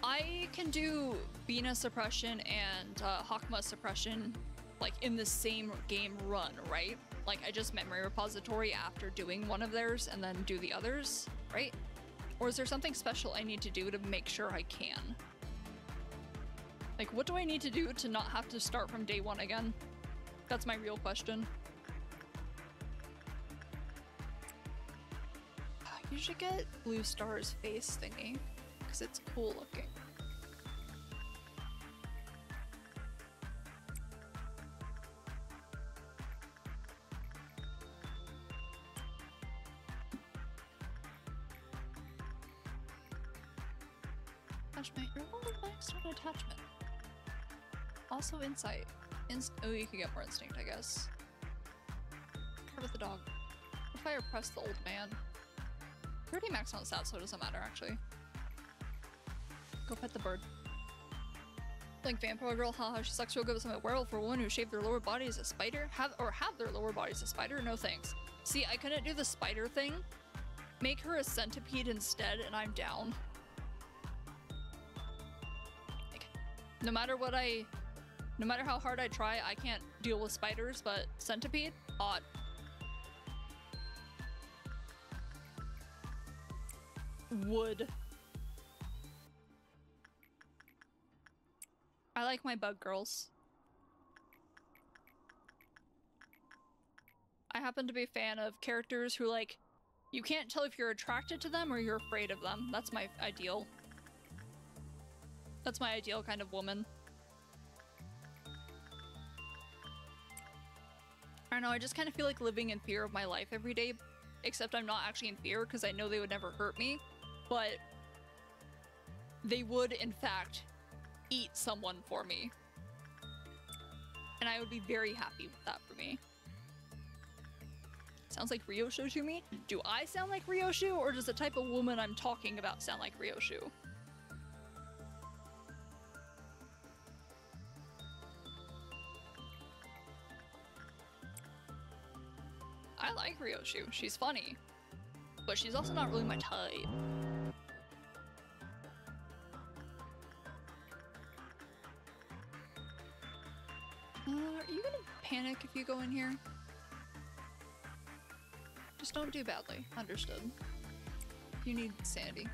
I can do Bina suppression and Hakma suppression like in the same game run, right? Like I just memory repository after doing one of theirs and then do the others, right? Or is there something special I need to do to make sure I can? Like what do I need to do to not have to start from day one again? That's my real question. You should get Blue Star's face thingy, because it's cool looking. Attachment. You're only next to an attachment. Also insight. Oh, you could get more instinct, I guess. Care with the dog. What if I repress the old man? You're already maxed on stats, so it doesn't matter, actually. Go pet the bird. Like vampire girl, haha, she sucks real good with some werewolf for a woman who shaved their lower body as a spider. Have their lower body as a spider? No thanks. See, I couldn't do the spider thing. Make her a centipede instead, and I'm down. Like, no matter how hard I try, I can't deal with spiders, but centipede? Odd. Wood. I like my bug girls. I happen to be a fan of characters who, like, you can't tell if you're attracted to them or you're afraid of them. That's my ideal. That's my ideal kind of woman. I don't know, I just kind of feel like living in fear of my life every day, except I'm not actually in fear because I know they would never hurt me, but they would, in fact, eat someone for me. And I would be very happy with that for me. Sounds like Ryoshu to me? Do I sound like Ryoshu, or does the type of woman I'm talking about sound like Ryoshu? I like Ryoshu. She's funny. But she's also not really my type. Are you gonna panic if you go in here? Just don't do badly. Understood. You need sanity.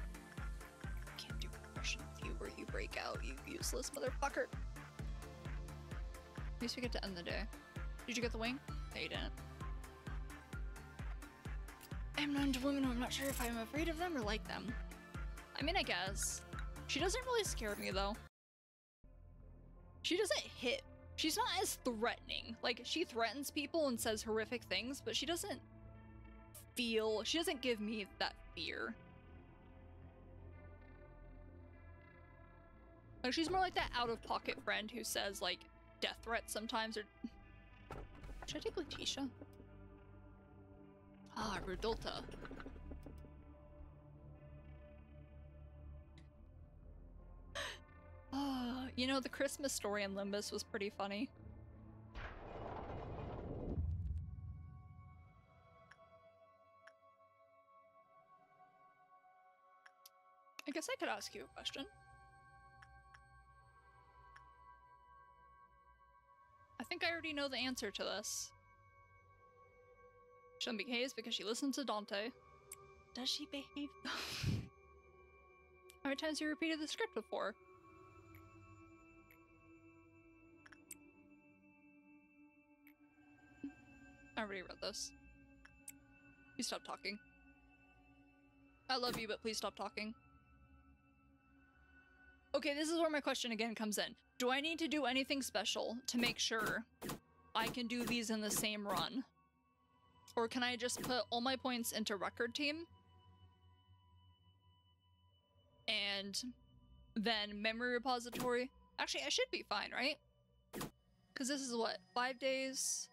Can't do compression with you where you break out, you useless motherfucker. At least we get to end the day. Did you get the wing? No, you didn't. I'm known to women who I'm not sure if I'm afraid of them or like them. I mean, I guess. She doesn't really scare me, though. She doesn't hit. She's not as threatening. Like, she threatens people and says horrific things, but she doesn't give me that fear. Like, she's more like that out-of-pocket friend who says, like, death threats sometimes, or... Should I take Letitia? Ah, Rudolta. You know, the Christmas story in Limbus was pretty funny. I guess I could ask you a question. I think I already know the answer to this. She doesn't behave because she listens to Dante. Does she behave? How many times have you repeated the script before? I already read this. Please stop talking. I love you, but please stop talking. Okay, this is where my question again comes in. Do I need to do anything special to make sure I can do these in the same run? Or can I just put all my points into record team? And then memory repository? Actually, I should be fine, right? Because this is what, 5 days?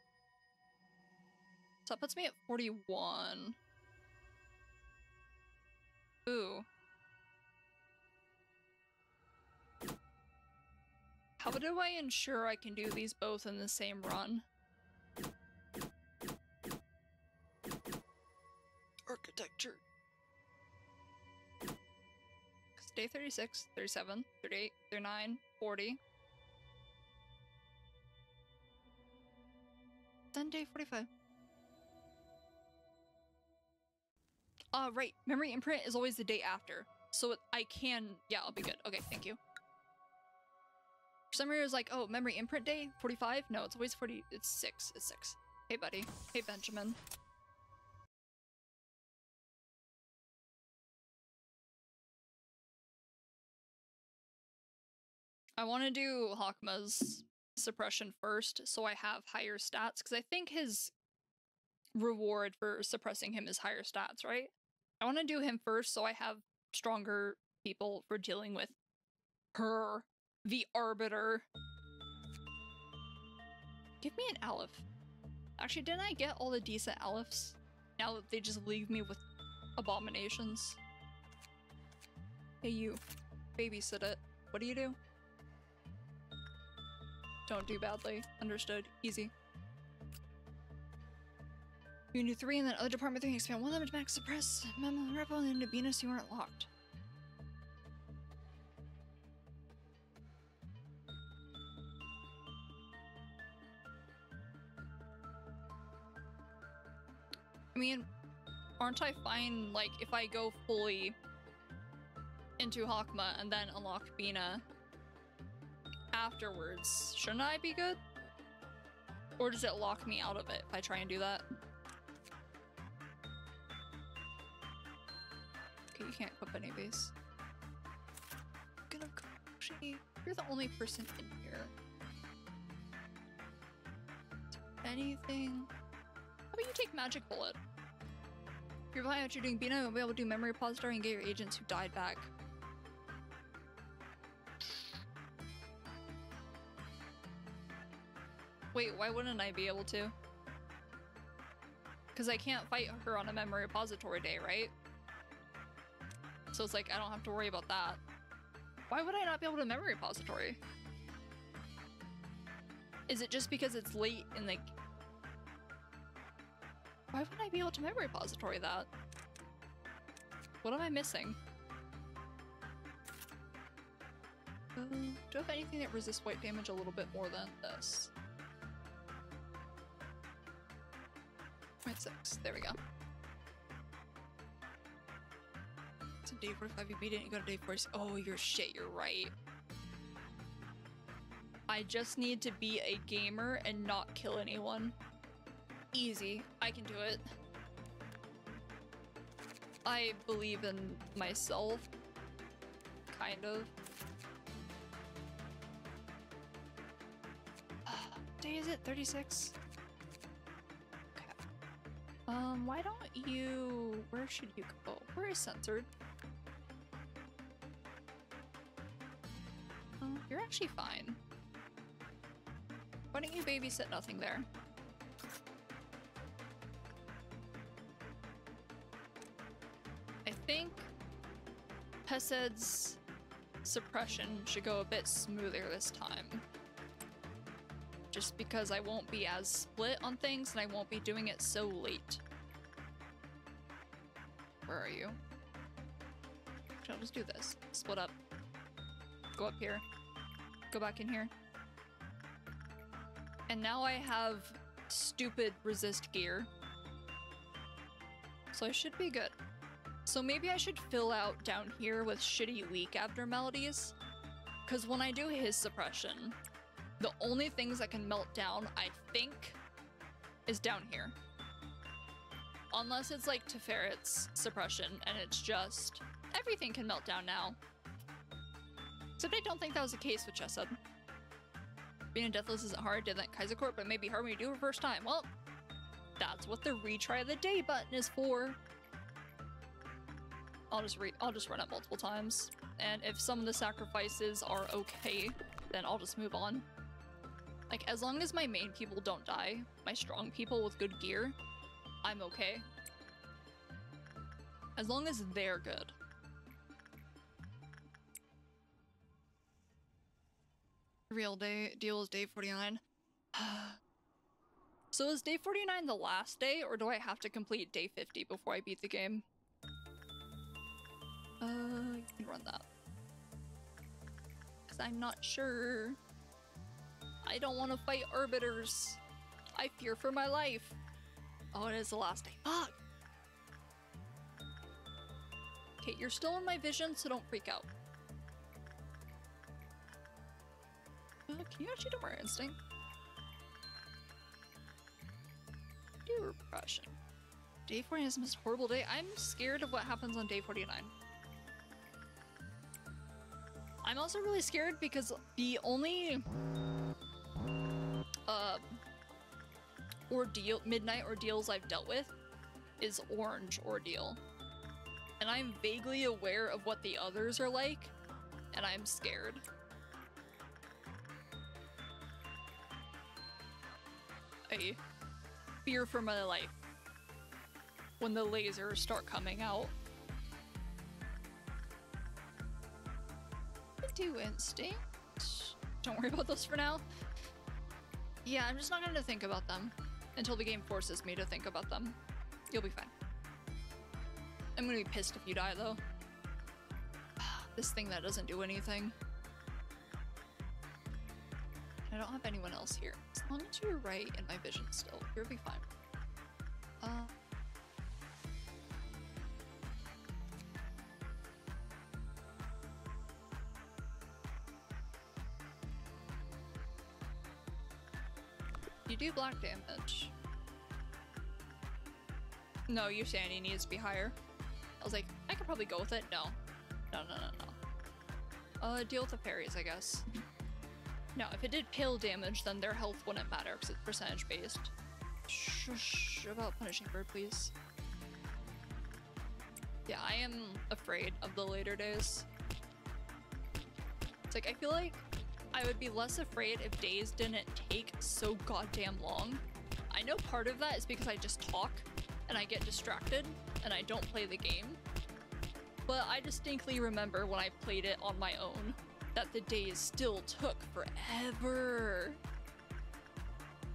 So that puts me at 41. Ooh. How do I ensure I can do these both in the same run? Architecture. Because day 36, 37, 38, 39, 40. Then day 45. Right. Memory imprint is always the day after. So I can... Yeah, I'll be good. Okay, thank you. For some reason, it was like, oh, memory imprint day? 45? No, it's always 40... It's 6. It's 6. Hey, buddy. Hey, Benjamin. I want to do Hakma's suppression first, so I have higher stats, because I think his reward for suppressing him is higher stats, right? I want to do him first, so I have stronger people for dealing with her, the Arbiter. Give me an Aleph. Actually, didn't I get all the decent Alephs? Now that they just leave me with abominations. Hey you, babysit it. What do you do? Don't do badly. Understood. Easy. You knew 3 and then other department 3 expand 1 of them to max suppress. Memo rebel and into Venus you aren't locked. I mean, aren't I fine, like, if I go fully into Hakma and then unlock Bina afterwards? Shouldn't I be good? Or does it lock me out of it if I try and do that? Okay, you can't equip any of these. Actually, you're the only person in here. Anything? How about you take Magic Bullet? If you're behind what you're doing, Bina, you'll be able to do memory repository and get your agents who died back. Wait, why wouldn't I be able to? Because I can't fight her on a memory repository day, right? So it's like, I don't have to worry about that. Why would I not be able to memory repository? Is it just because it's late in the... Why wouldn't I be able to memory repository that? What am I missing? Do I have anything that resists white damage a little bit more than this? 0.6. There we go. So day 45 you beat it, you go to day 40. Oh, you're shit, you're right. I just need to be a gamer and not kill anyone. Easy. I can do it. I believe in myself. Kind of. Day is it? 36? Okay. Why don't you... Where should you go? Where is censored? You're actually fine. Why don't you babysit nothing there? I think Pesed's suppression should go a bit smoother this time. Just because I won't be as split on things and I won't be doing it so late. Where are you? I'll just do this. Split up. Go up here. Go back in here. And now I have stupid resist gear. So I should be good. So maybe I should fill out down here with shitty leak abnormalities. Because when I do his suppression, the only things that can melt down, I think, is down here. Unless it's like Teferret's suppression and it's just everything can melt down now. Except I don't think that was the case with Chesed. Being a Deathless isn't hard, did that Kaiser Court, but maybe hard when you do it first time. Well, that's what the retry of the day button is for. I'll just run it multiple times. And if some of the sacrifices are okay, then I'll just move on. Like, as long as my main people don't die, my strong people with good gear, I'm okay. As long as they're good. Real day deal is day 49. So is day 49 the last day, or do I have to complete day 50 before I beat the game? You can run that. Because I'm not sure. I don't want to fight arbiters. I fear for my life. Oh, it is the last day. Fuck! Okay, you're still in my vision, so don't freak out. Can you actually do more instinct? Do repression. Day 49 is the most horrible day. I'm scared of what happens on day 49. I'm also really scared because the only midnight ordeals I've dealt with is Orange Ordeal. And I'm vaguely aware of what the others are like, and I'm scared. I fear for my life when the lasers start coming out. Do instinct. Don't worry about those for now. Yeah, I'm just not gonna think about them until the game forces me to think about them. You'll be fine. I'm gonna be pissed if you die though. This thing that doesn't do anything. I don't have anyone else here. As long as you're right in my vision still, you'll be fine. You do block damage. No, your sanity needs to be higher. I was like, I could probably go with it. No. No. Deal with the fairies, I guess. No, if it did pill damage, then their health wouldn't matter because it's percentage based. Shush about punishing bird, please. Yeah, I am afraid of the later days. It's like, I feel like I would be less afraid if days didn't take so goddamn long. I know part of that is because I just talk and I get distracted and I don't play the game. But I distinctly remember when I played it on my own that the days still took forever.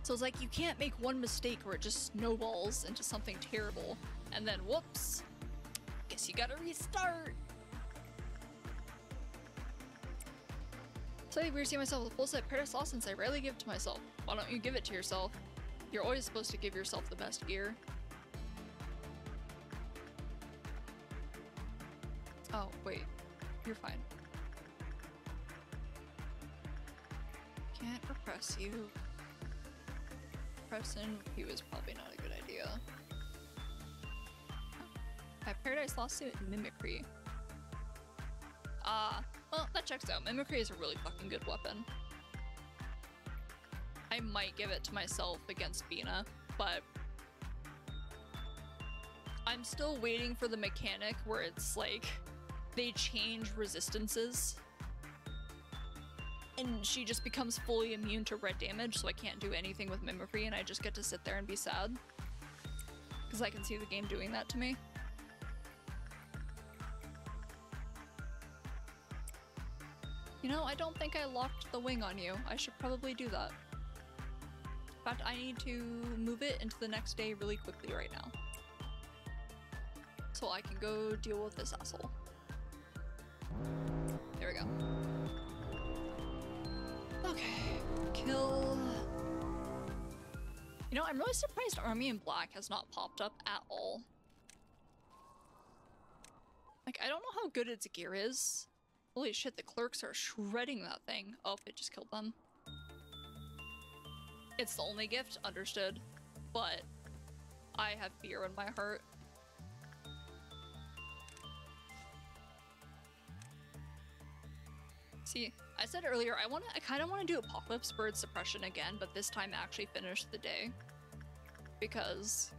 So it's like, you can't make one mistake where it just snowballs into something terrible and then whoops, guess you gotta restart. So I weird seeing myself with a full set Paradise Lost since I rarely give it to myself. Why don't you give it to yourself? You're always supposed to give yourself the best gear. Oh, wait. You're fine. Can't repress you. Pressing you is probably not a good idea. I have Paradise Lost to Mimicry. Well, that checks out. Mimicry is a really fucking good weapon. I might give it to myself against Bina, but I'm still waiting for the mechanic where it's like they change resistances and she just becomes fully immune to red damage, so I can't do anything with Mimicry and I just get to sit there and be sad because I can see the game doing that to me. You know, I don't think I locked the wing on you. I should probably do that. In fact, I need to move it into the next day really quickly right now. So I can go deal with this asshole. There we go. Okay, kill. You know, I'm really surprised Army in Black has not popped up at all. Like, I don't know how good its gear is. Holy shit, the clerks are shredding that thing. Oh, it just killed them. It's the only gift, understood. But I have fear in my heart. See, I said earlier, I kind of want to do Apocalypse Bird Suppression again, but this time actually finish the day. Because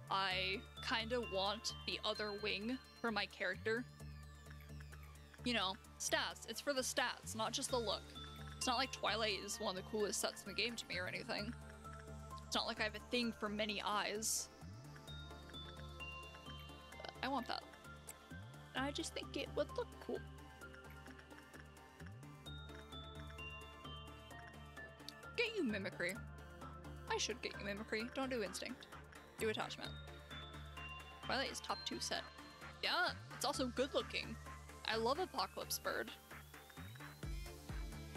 I kind of want the other wing for my character. You know, stats. It's for the stats, not just the look. It's not like Twilight is one of the coolest sets in the game to me or anything. It's not like I have a thing for many eyes. But I want that. And I just think it would look cool. Get you Mimicry. I should get you Mimicry. Don't do Instinct. Do Attachment. Twilight is top 2 set. Yeah, it's also good looking. I love Apocalypse Bird.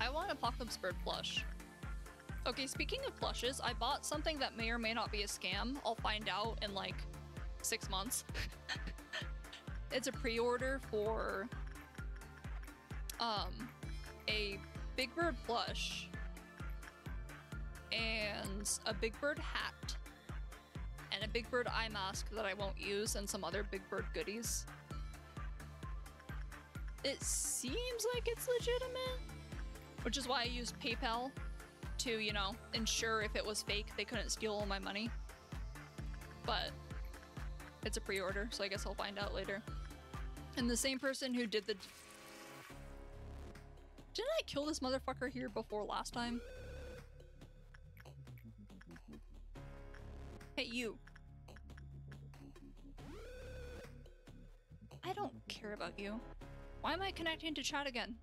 I want Apocalypse Bird plush. Okay, speaking of plushes, I bought something that may or may not be a scam. I'll find out in like 6 months. It's a pre-order for a Big Bird plush and a Big Bird hat and a Big Bird eye mask that I won't use and some other Big Bird goodies. It seems like it's legitimate, which is why I used PayPal to, you know, ensure if it was fake, they couldn't steal all my money. But it's a pre-order, so I guess I'll find out later. And the same person who did the... Didn't I kill this motherfucker here before last time? at you. I don't care about you. Why am I connecting to chat again?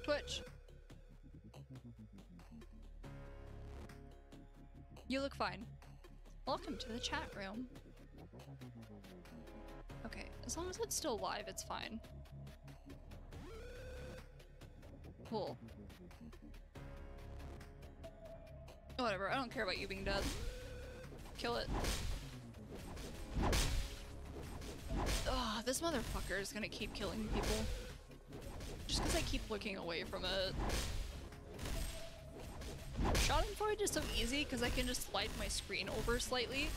Twitch. You look fine. Welcome to the chat room. Okay, as long as it's still live, it's fine. Cool. Whatever, I don't care about you being dead. Kill it. Ugh, this motherfucker is gonna keep killing people. Just because I keep looking away from it. Schadenfreude is so easy because I can just slide my screen over slightly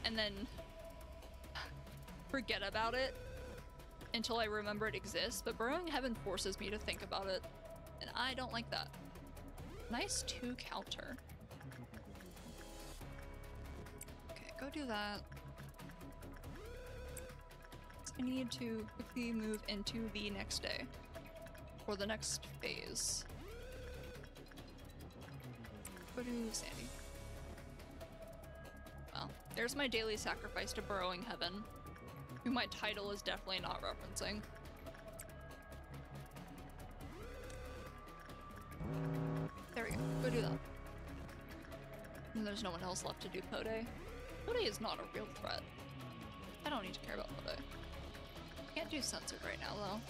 and then forget about it until I remember it exists, but Burrowing Heaven forces me to think about it, and I don't like that. Nice 2 counter. Okay, go do that. So I need to quickly move into the next day, or the next phase. Go to Sandy. Well, there's my daily sacrifice to Burrowing Heaven, who my title is definitely not referencing. There we go. Go do that. And there's no one else left to do Pode. Pode is not a real threat. I don't need to care about Pode. Can't do censored right now, though.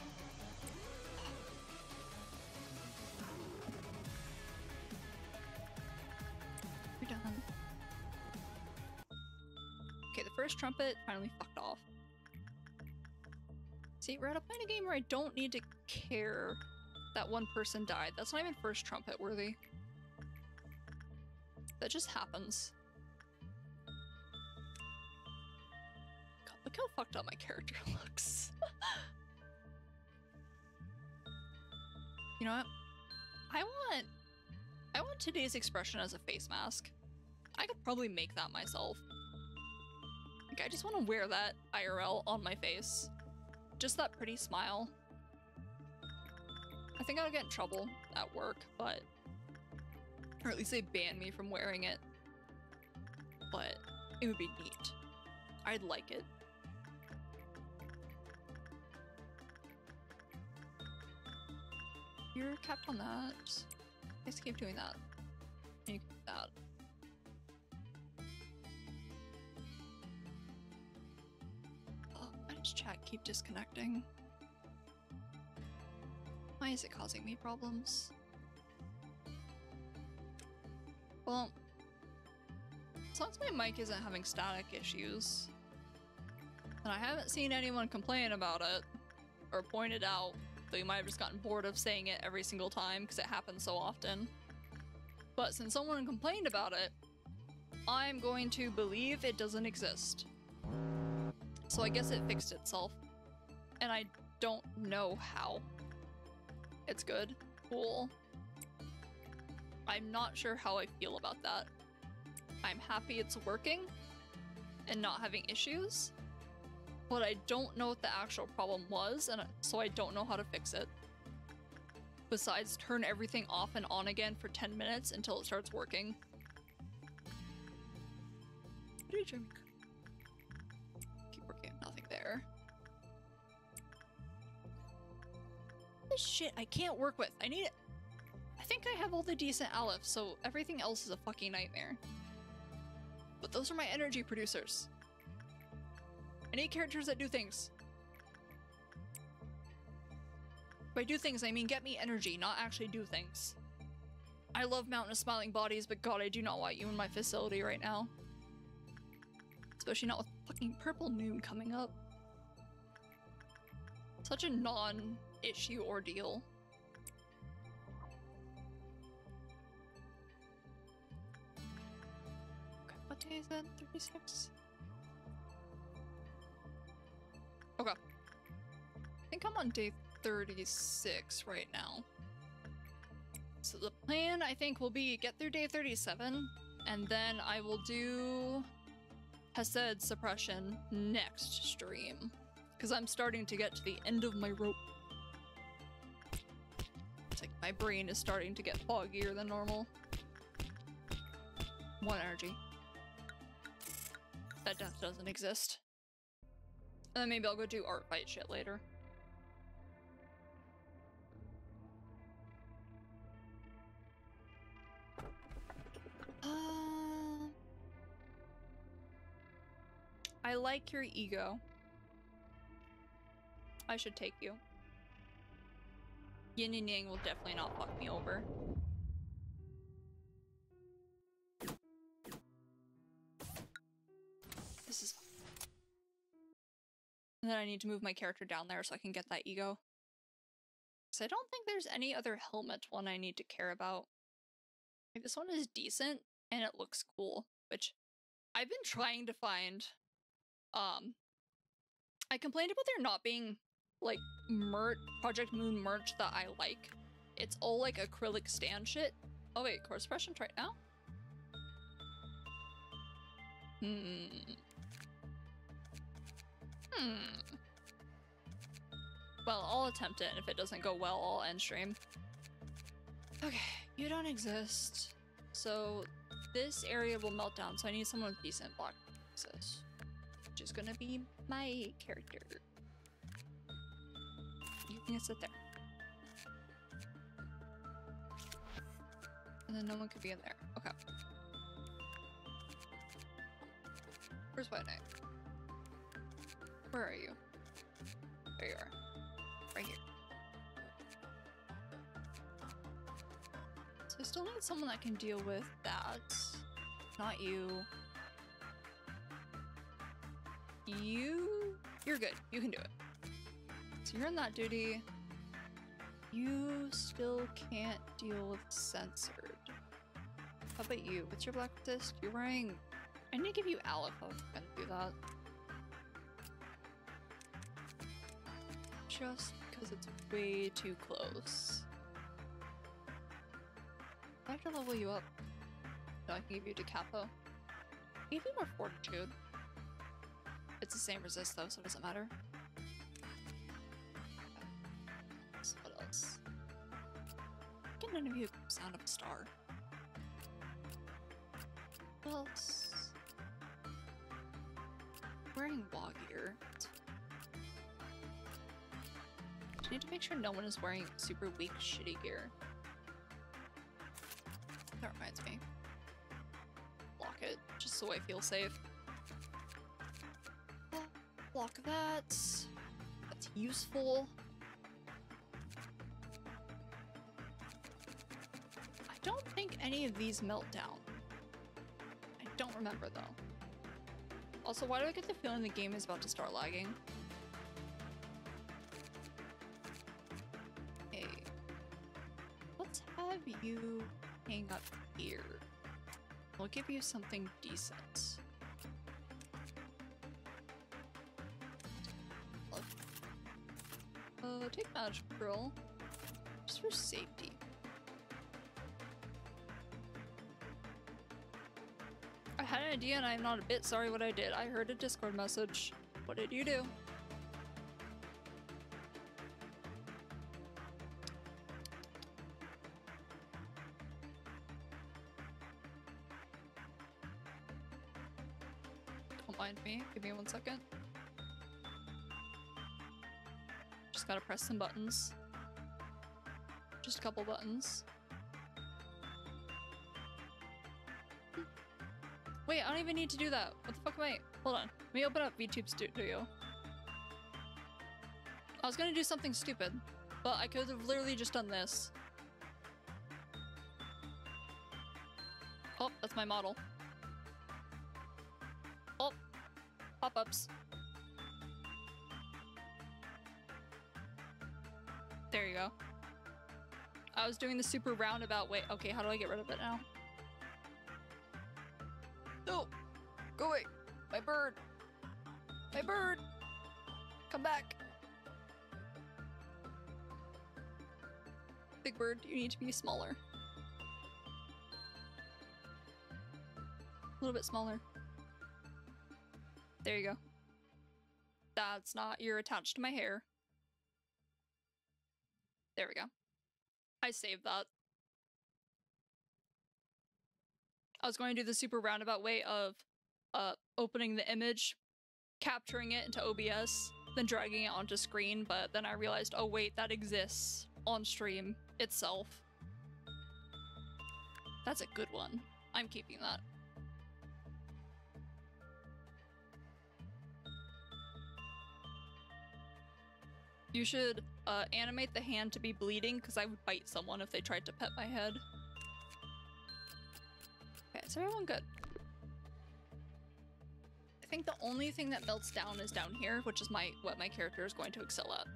We're done. Okay, the first trumpet finally fucked off. See, we're at a point of game where I don't need to care that one person died. That's not even first trumpet worthy. That just happens. God, look how fucked up my character looks. You know what? I want today's expression as a face mask. I could probably make that myself. Like, I just want to wear that IRL on my face. Just that pretty smile. I think I'll get in trouble at work, but... Or at least they ban me from wearing it. But it would be neat. I'd like it. You're capped on that. Let's keep doing that. And you keep that. Oh, why does chat keep disconnecting? Why is it causing me problems? Well, as long as my mic isn't having static issues, and I haven't seen anyone complain about it, or pointed out, though you might have just gotten bored of saying it every single time because it happens so often. But since someone complained about it, I'm going to believe it doesn't exist. So I guess it fixed itself. And I don't know how. It's good. Cool. I'm not sure how I feel about that. I'm happy it's working and not having issues, but I don't know what the actual problem was, and so I don't know how to fix it. Besides, turn everything off and on again for 10 minutes until it starts working. What do you drink? Keep working, nothing there. This shit I can't work with. I need it. I think I have all the decent aleph, so everything else is a fucking nightmare. But those are my energy producers. I need characters that do things. By do things, I mean get me energy, not actually do things. I love Mountain of Smiling Bodies, but god, I do not want you in my facility right now. Especially not with fucking Purple Noon coming up. Such a non-issue ordeal. Okay, what day is it? 36? Okay. I think I'm on day 36 right now. So the plan, I think, will be get through day 37, and then I will do Hesed Suppression next stream. Because I'm starting to get to the end of my rope. It's like my brain is starting to get foggier than normal. 1 energy. That death doesn't exist. And then maybe I'll go do art fight shit later. I like your ego. I should take you. Yin and Yang will definitely not fuck me over. This is... And then I need to move my character down there so I can get that ego. So I don't think there's any other helmet one I need to care about. Like, this one is decent and it looks cool, which I've been trying to find. I complained about there not being like Project Moon merch that I like. It's all like acrylic stand shit. Oh wait, course present right now? Well, I'll attempt it, and if it doesn't go well, I'll end stream. Okay, you don't exist. So this area will melt down, so I need someone with decent block access. Which is gonna be my character. You can sit there. And then no one could be in there. Okay. Where's White Knight? Where are you? There you are. Right here. So I still need someone that can deal with that. Not you. You're good. You can do it. So you're in that duty. You still can't deal with censored. How about you? What's your black disc? You're wearing... I need to give you Aleph if I can do that. Just because it's way too close. I have to level you up. No, I can give you Decapo. Give you more Fortitude. It's the same resist though, so it doesn't matter. Okay. So what else? Get none of you sound of a star. What else? Wearing log gear. I need to make sure no one is wearing super weak, shitty gear. That reminds me. Block it, just so I feel safe. Block that. That's useful. I don't think any of these melt down. I don't remember though. Also, why do I get the feeling the game is about to start lagging? Hey. Let's have you hang up here. We'll give you something decent. Take Magic Pearl. Just for safety. I had an idea and I'm not a bit sorry what I did. I heard a Discord message. What did you do? Don't mind me. Give me 1 second. Just gotta press some buttons. Just a couple buttons. Wait, I don't even need to do that. What the fuck am I? Hold on. Let me open up VTube Studio. I was gonna do something stupid, but I could have literally just done this. Oh, that's my model. Oh, pop-ups. There you go. I was doing the super roundabout way. Okay, how do I get rid of it now? No! Go away! My bird! My bird! Come back! Big bird, you need to be smaller. A little bit smaller. There you go. That's not, you're attached to my hair. There we go. I saved that. I was going to do the super roundabout way of opening the image, capturing it into OBS, then dragging it onto screen, but then I realized, oh wait, that exists on stream itself. That's a good one. I'm keeping that. You should animate the hand to be bleeding, because I would bite someone if they tried to pet my head. Okay, is everyone good? I think the only thing that melts down is down here, which is what my character is going to excel at.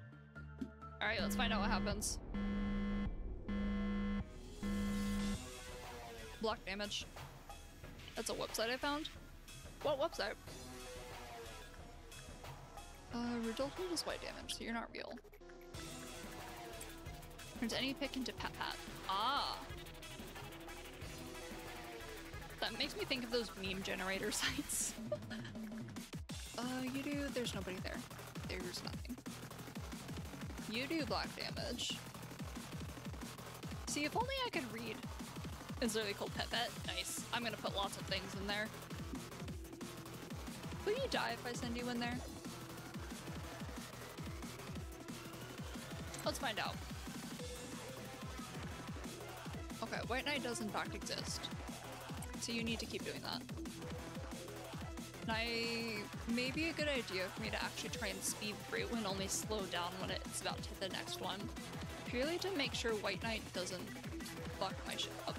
Alright, let's find out what happens. Block damage. That's a website I found. What website? Resultant is white damage, so you're not real. Turns any pick into pat-pat. Ah! That makes me think of those meme generator sites. You do- there's nobody there. There's nothing. You do block damage. See, if only I could read. It's literally called pet-pet. Nice. I'm gonna put lots of things in there. Will you die if I send you in there? Let's find out. Okay, White Knight does in fact exist. So you need to keep doing that. And maybe a good idea for me to actually try and speed through and only slow down when it's about to hit the next one. Purely to make sure White Knight doesn't fuck my shit up.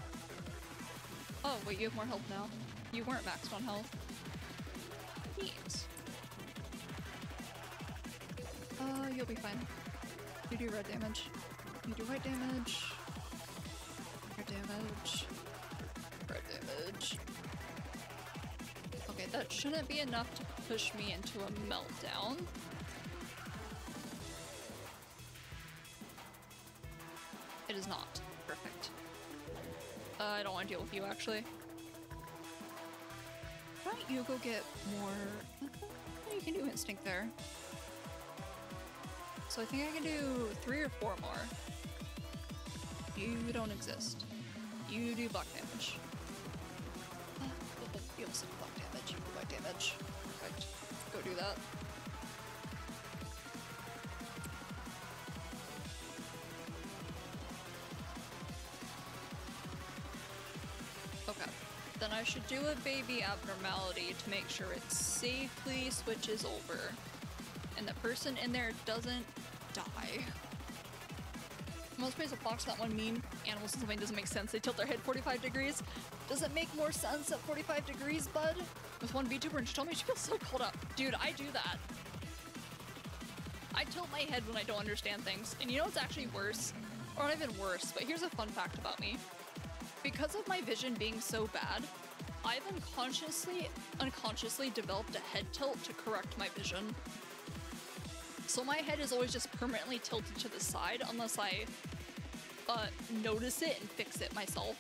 Oh, wait, you have more health now. You weren't maxed on health. Neat. You'll be fine. You do red damage. You do white damage. Red damage. Red damage. Okay, that shouldn't be enough to push me into a meltdown. It is not. Perfect. I don't want to deal with you, actually. Why don't you go get more... You can do instinct there. So I think I can do 3 or 4 more. You don't exist. You do block damage. You also do block damage. You do white damage. Perfect. Go do that. Okay. Then I should do a baby abnormality to make sure it safely switches over. And the person in there doesn't die. Most places blocks that one meme. Animals and something doesn't make sense. They tilt their head 45 degrees. Does it make more sense at 45 degrees, bud? With one VTuber and she told me she feels so cold up. Dude, I do that. I tilt my head when I don't understand things. And you know what's actually worse? Or not even worse, but here's a fun fact about me. Because of my vision being so bad, I've unconsciously developed a head tilt to correct my vision. So my head is always just permanently tilted to the side unless I notice it and fix it myself.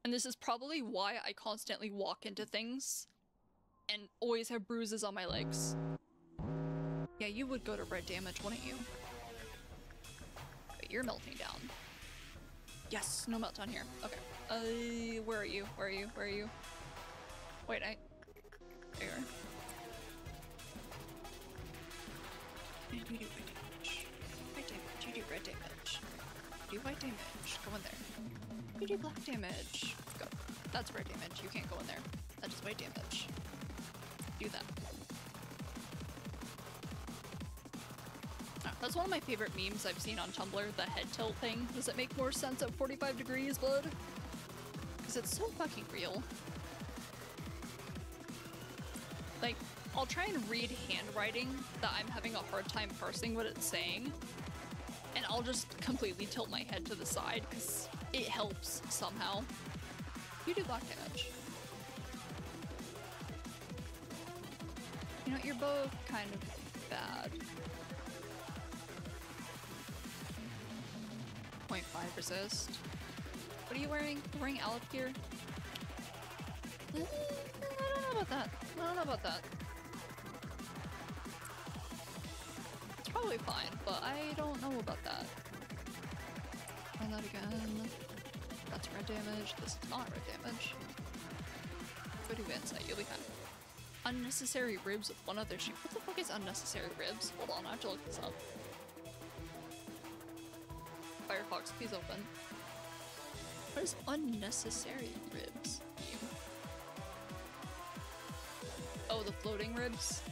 And this is probably why I constantly walk into things and always have bruises on my legs. Yeah, you would go to red damage, wouldn't you? But you're melting down. Yes, no melt down here. Okay. Where are you? Where are you? Where are you? Wait, there you are. You do white damage. White damage. You do red damage. You do white damage. Go in there. You do black damage. Go. That's red damage. You can't go in there. That is white damage. Do that. Oh, that's one of my favorite memes I've seen on Tumblr, the head tilt thing. Does it make more sense at 45 degrees, bud? Because it's so fucking real. Like, I'll try and read handwriting that I'm having a hard time parsing what it's saying, and I'll just completely tilt my head to the side because it helps somehow. You do black damage. You know, you're both kind of bad. 0.5 resist. What are you wearing? You're wearing Alep gear? I don't know about that. I don't know about that. It's probably fine, but I don't know about that. Find that again. That's red damage. This is not red damage. Go to insight, you'll be fine. Unnecessary ribs with one other sheep. What the fuck is unnecessary ribs? Hold on, I have to look this up. Firefox, please open. What is unnecessary ribs? Oh, the floating ribs?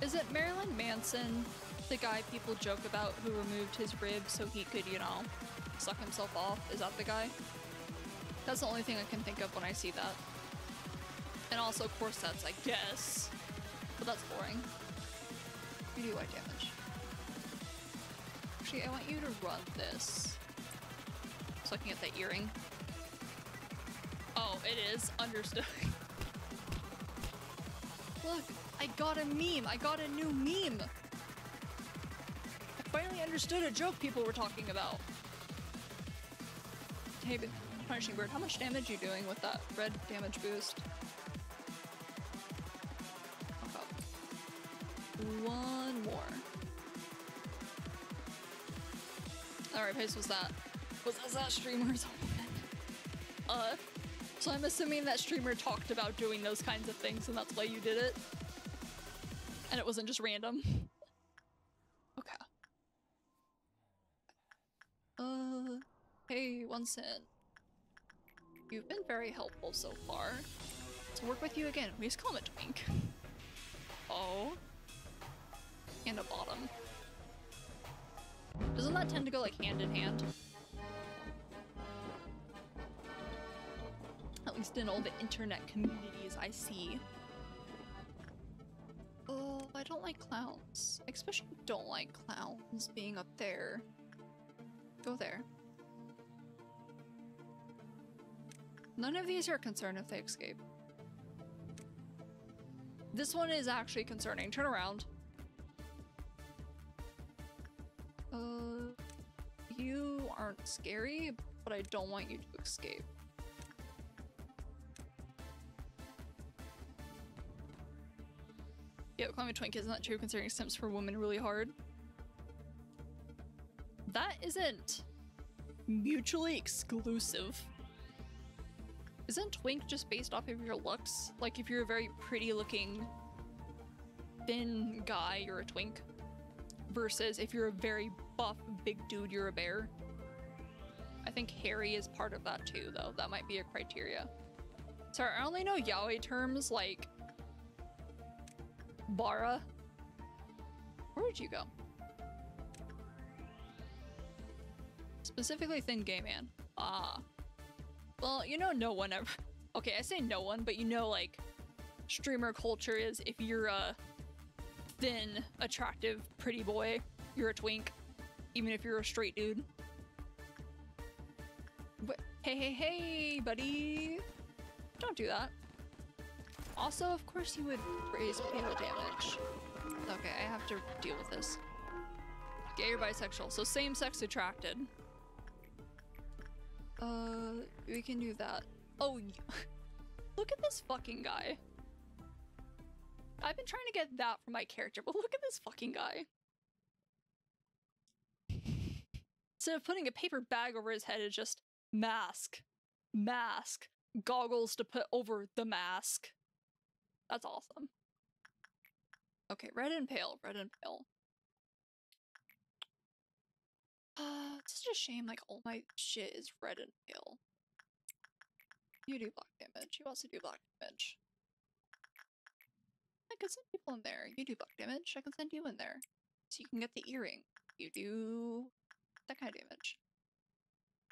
Is it Marilyn Manson, the guy people joke about who removed his ribs so he could, you know, suck himself off? Is that the guy? That's the only thing I can think of when I see that. And also corsets, I guess. But that's boring. You do white damage. Actually, I want you to run this. So I can get that earring. Oh, it is. Understood. Look, I got a meme. I got a new meme. I finally understood a joke people were talking about. Hey, Punishing Bird, how much damage are you doing with that red damage boost? One more. Alright, Pace, was that streamer's omen? So I'm assuming that streamer talked about doing those kinds of things and that's why you did it? And it wasn't just random? Okay. Hey, 1 cent. You've been very helpful so far. To work with you again, we just call him a twink. Oh. And a bottom. Doesn't that tend to go like hand in hand? At least in all the internet communities I see. Oh, I don't like clowns. I especially don't like clowns being up there. Go there. None of these are concerned if they escape. This one is actually concerning. Turn around. You aren't scary, but I don't want you to escape. Yeah, calling a twink isn't that true considering Sims for women really hard? That isn't mutually exclusive. Isn't twink just based off of your looks? Like if you're a very pretty looking thin guy, you're a twink. Versus if you're a very buff big dude, you're a bear. I think hairy is part of that too, though. That might be a criteria. Sorry, I only know yaoi terms like bara. Where did you go? Specifically thin gay man. Ah. Well, you know no one ever... Okay, I say no one, but you know like streamer culture is if you're a thin, attractive, pretty boy, you're a twink. Even if you're a straight dude. What? Hey, buddy! Don't do that. Also, of course you would raise payload damage. Okay, I have to deal with this. Gay or bisexual, so same-sex attracted. We can do that. Oh, look at this fucking guy. I've been trying to get that for my character, but look at this fucking guy. Instead of putting a paper bag over his head, it's just mask. Mask. Goggles to put over the mask. That's awesome. Okay, red and pale, red and pale. It's such a shame, like, all my shit is red and pale. You do black damage. You also do black damage. I can send people in there. You do black damage. I can send you in there. So you can get the earring. You do that kind of damage.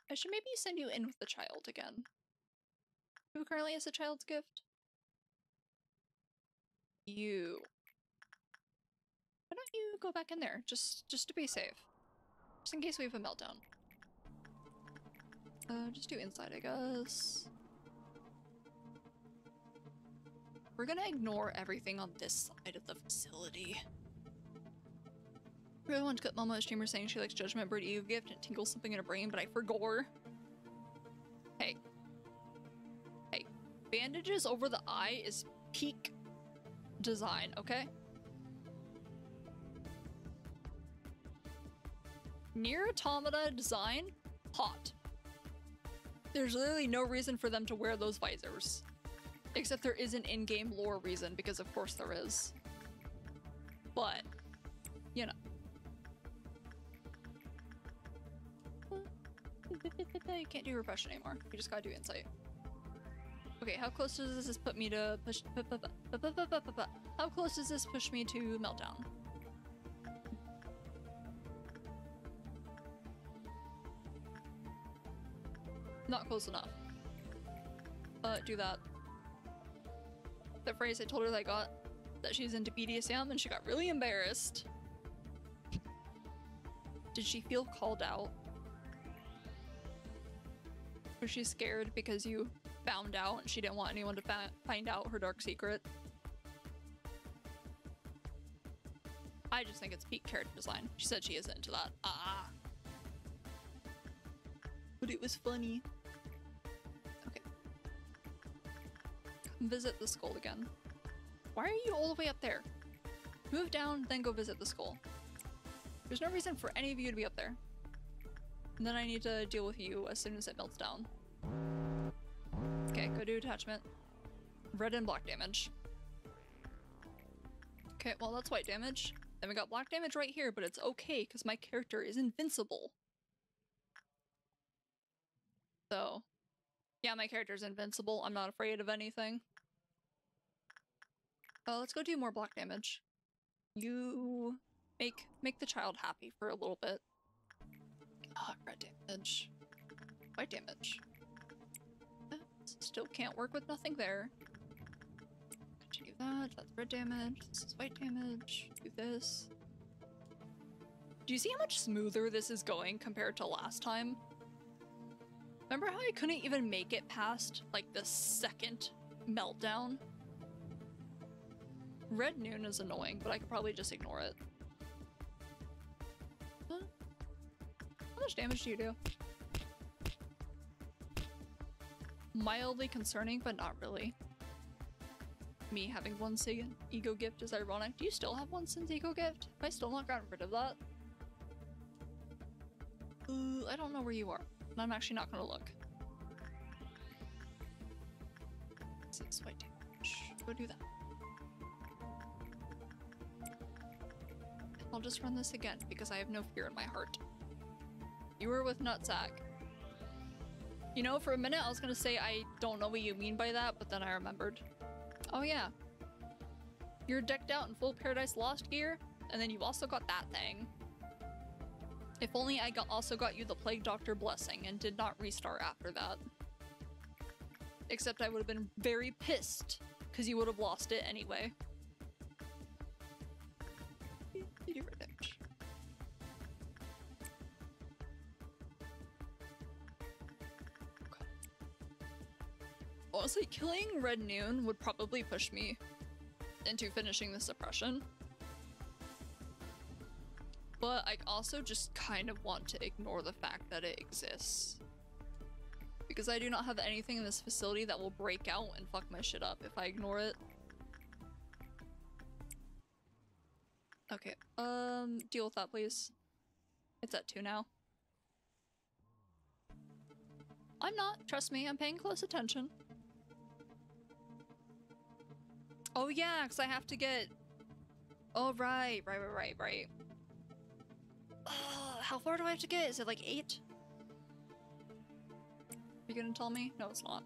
I should maybe send you in with the child again. Who currently has a child's gift? You. Why don't you go back in there? Just to be safe. Just in case we have a meltdown. Just do inside, I guess. We're gonna ignore everything on this side of the facility. I really want to cut Mama a streamer saying she likes Judgment Bird Eve gift and tingles something in her brain, but I forgot. Hey. Hey. Bandages over the eye is peak design, okay? Near Automata design, hot. There's literally no reason for them to wear those visors. Except there is an in-game lore reason, because of course there is. But, you know. You can't do repression anymore. You just gotta do insight. Okay, how close does this put me to push? How close does this push me to meltdown? Not close enough. Do that. The phrase I told her that I got that she's into BDSM and she got really embarrassed. Did she feel called out? Was she scared because you found out and she didn't want anyone to find out her dark secret? I just think it's peak character design. She said she isn't into that. Ah. But it was funny. Okay. Visit the skull again. Why are you all the way up there? Move down, then go visit the skull. There's no reason for any of you to be up there. And then I need to deal with you as soon as it melts down. Okay, go do attachment. Red and black damage. Okay, well that's white damage. Then we got black damage right here, but it's okay because my character is invincible. So, yeah, my character's invincible. I'm not afraid of anything. Let's go do more black damage. You make the child happy for a little bit. Ah, red damage. White damage. Still can't work with nothing there. Continue that. That's red damage. This is white damage. Do this. Do you see how much smoother this is going compared to last time? Remember how I couldn't even make it past, like, the second meltdown? Red noon is annoying, but I could probably just ignore it. Huh? How much damage do you do? Mildly concerning, but not really. Me having one Sin ego gift is ironic. Do you still have one Sin's ego gift? Have I still not gotten rid of that? I don't know where you are, and I'm actually not gonna look. This is white damage. Go do that. I'll just run this again because I have no fear in my heart. You were with Nutsack. You know, for a minute I was gonna say I don't know what you mean by that, but then I remembered. Oh yeah. You're decked out in full Paradise Lost gear, and then you also got that thing. If only I also got you the Plague Doctor blessing and did not restart after that. Except I would have been very pissed, because you would have lost it anyway. Damage. Okay. Honestly, killing Red Noon would probably push me into finishing the suppression. But I also just kind of want to ignore the fact that it exists. Because I do not have anything in this facility that will break out and fuck my shit up if I ignore it. Okay, deal with that, please. It's at 2 now. I'm not, trust me, I'm paying close attention. Oh yeah, because I have to get... Oh, right. How far do I have to get? Is it like 8? Are you gonna tell me? No, it's not.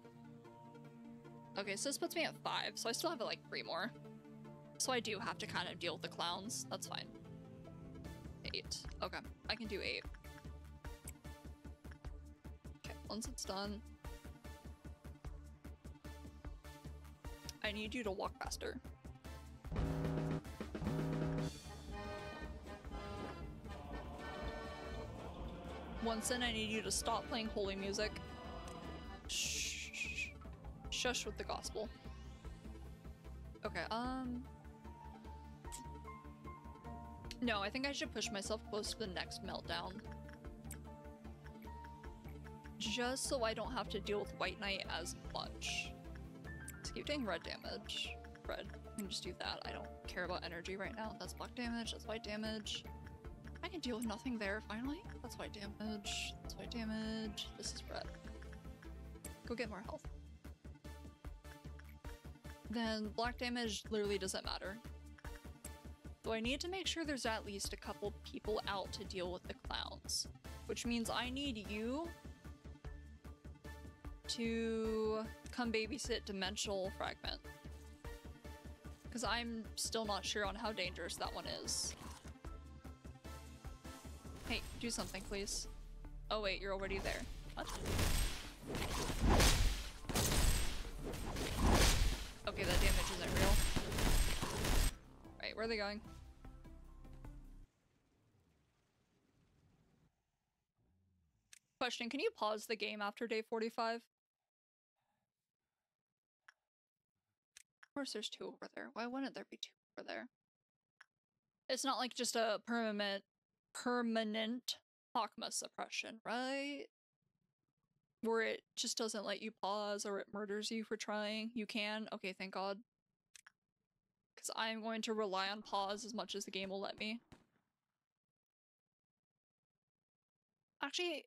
Okay, so this puts me at 5, so I still have like 3 more. So I do have to kind of deal with the clowns. That's fine. 8. Okay, I can do 8. Okay, once it's done, I need you to walk faster. Once in, I need you to stop playing holy music. Shh. Shush with the gospel. Okay, no, I think I should push myself close to the next meltdown. Just so I don't have to deal with White Knight as much. Let's keep doing red damage. Red. I can just do that. I don't care about energy right now. That's black damage, that's white damage. I can deal with nothing there, finally. That's white damage. That's white damage. This is red. Go get more health. Then black damage literally doesn't matter. So I need to make sure there's at least a couple people out to deal with the clowns. Which means I need you to come babysit Dimensional Fragment. Because I'm still not sure on how dangerous that one is. Hey, do something, please. Oh wait, you're already there. What? Okay, that damage isn't real. Right, where are they going? Question, can you pause the game after day 45? Of course there's 2 over there. Why wouldn't there be 2 over there? It's not like just a permanent Hakma suppression, right? Where it just doesn't let you pause or it murders you for trying. You can? Okay, thank God. Because I'm going to rely on pause as much as the game will let me. Actually,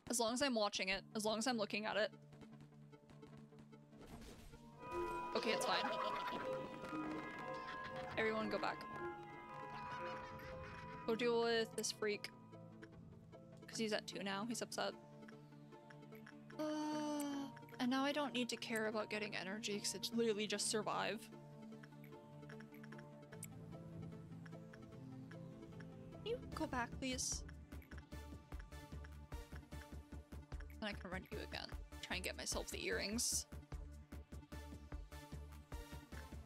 as long as I'm watching it, as long as I'm looking at it. Okay, it's fine. Everyone go back. Go deal with this freak. Because he's at 2 now, he's upset. And now I don't need to care about getting energy because it's literally just survive. Can you go back, please? Then I can run you again. Try and get myself the earrings.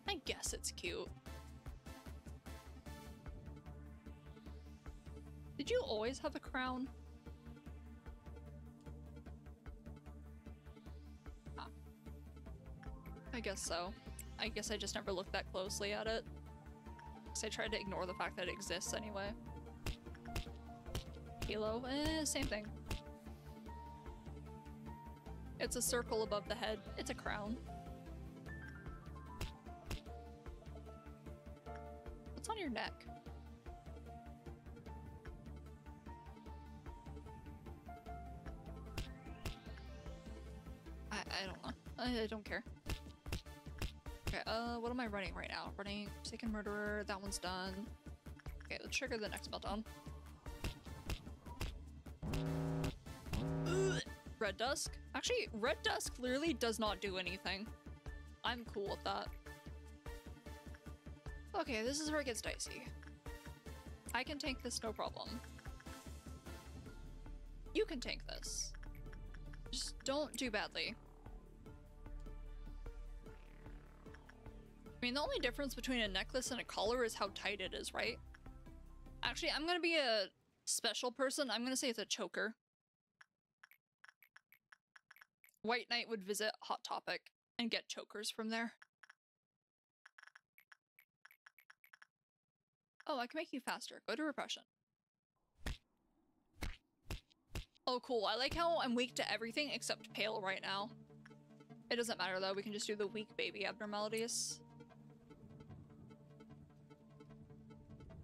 I guess it's cute. Did you always have a crown? Ah. I guess so. I guess I just never looked that closely at it. Because I tried to ignore the fact that it exists anyway. Halo? Same thing. It's a circle above the head. It's a crown. What's on your neck? I don't know. I don't care. Okay, what am I running right now? Running Forsaken Murderer, that one's done. Okay, let's trigger the next meltdown. Ugh. Red Dusk? Actually, Red Dusk literally does not do anything. I'm cool with that. Okay, this is where it gets dicey. I can tank this, no problem. You can tank this. Just don't do badly. I mean, the only difference between a necklace and a collar is how tight it is, right? Actually, I'm gonna be a special person. I'm gonna say it's a choker. White Knight would visit Hot Topic and get chokers from there. Oh, I can make you faster. Go to repression. Oh, cool. I like how I'm weak to everything except pale right now. It doesn't matter though. We can just do the weak baby abnormalities.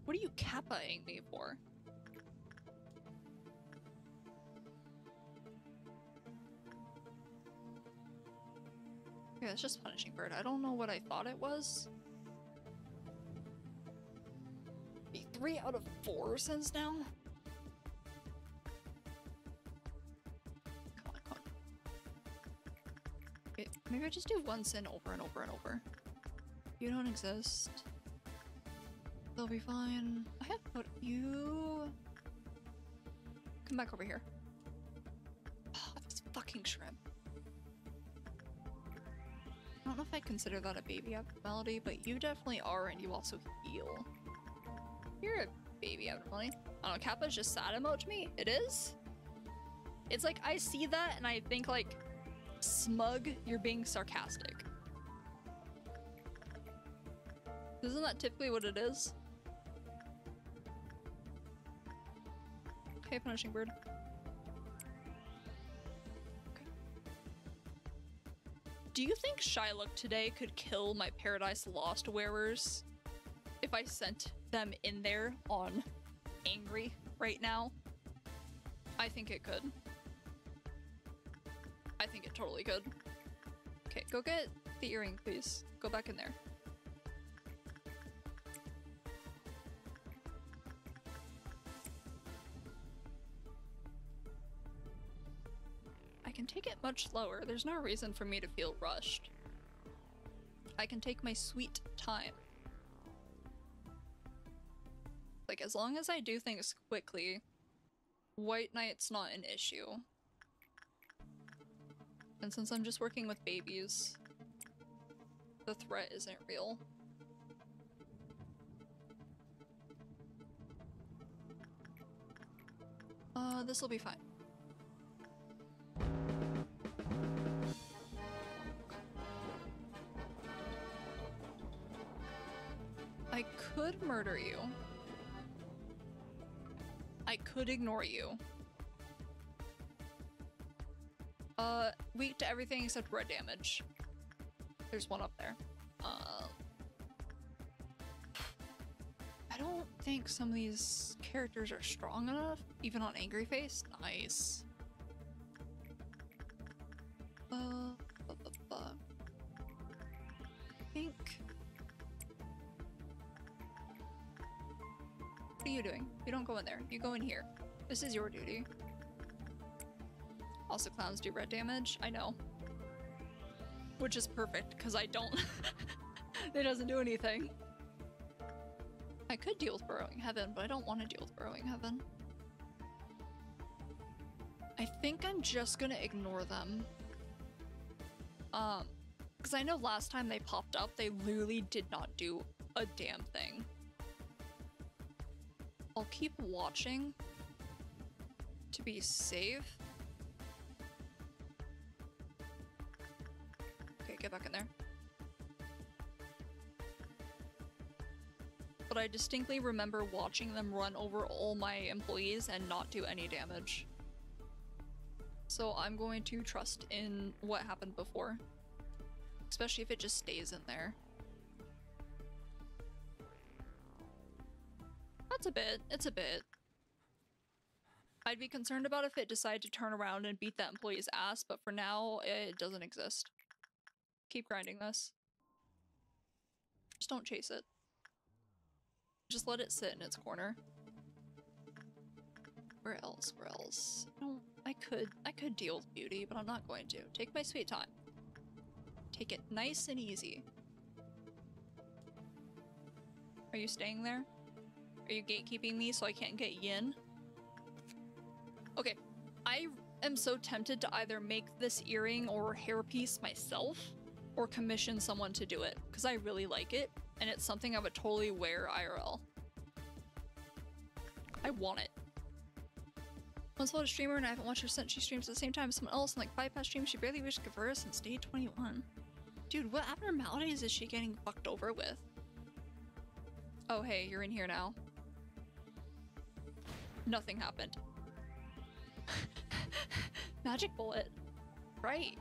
What are you kappa-ing me for? Yeah, it's just Punishing Bird. I don't know what I thought it was. 3 out of 4 since now? Come on, come on. Okay, maybe I just do one sin over and over and over. You don't exist. They'll be fine. I have to put you... Come back over here. Oh, this fucking shrimp. I don't know if I'd consider that a baby abnormality, but you definitely are, and you also heal. You're a baby abnormality. I don't know, Kappa's just sad emote to me. It is? It's like, I see that and I think like, smug, you're being sarcastic. Isn't that typically what it is? Okay, Punishing Bird. Okay. Do you think Shylock today could kill my Paradise Lost wearers if I sent them in there on angry right now, I think it could. I think it totally could. Okay, go get the earring, please. Go back in there. I can take it much slower. There's no reason for me to feel rushed. I can take my sweet time. Like, as long as I do things quickly, White Knight's not an issue. And since I'm just working with babies, the threat isn't real. This'll be fine. I could murder you. I could ignore you. Weak to everything except red damage. There's one up there. I don't think some of these characters are strong enough, even on Angry Face. Nice. I think... What are you doing? You don't go in there. You go in here. This is your duty. Also, clowns do red damage. I know. Which is perfect, because I don't. It doesn't do anything. I could deal with Burrowing Heaven, but I don't want to deal with Burrowing Heaven. I think I'm just gonna ignore them. Because I know last time they popped up, they literally did not do a damn thing. I'll keep watching to be safe. Okay, get back in there. But I distinctly remember watching them run over all my employees and not do any damage. So I'm going to trust in what happened before. Especially if it just stays in there. That's a bit. It's a bit. I'd be concerned about if it decided to turn around and beat that employee's ass, but for now, it doesn't exist. Keep grinding this. Just don't chase it. Just let it sit in its corner. Where else? Where else? No, I could deal with beauty, but I'm not going to. Take my sweet time. Take it nice and easy. Are you staying there? Are you gatekeeping me so I can't get yin? Okay, I am so tempted to either make this earring or hairpiece myself or commission someone to do it because I really like it and it's something I would totally wear IRL. I want it. Once followed a streamer and I haven't watched her since she streams at the same time as someone else and like 5 past streams she barely wished to converse since day 21. Dude, what abnormalities is she getting fucked over with? Oh hey, you're in here now. Nothing happened. Magic Bullet. Right.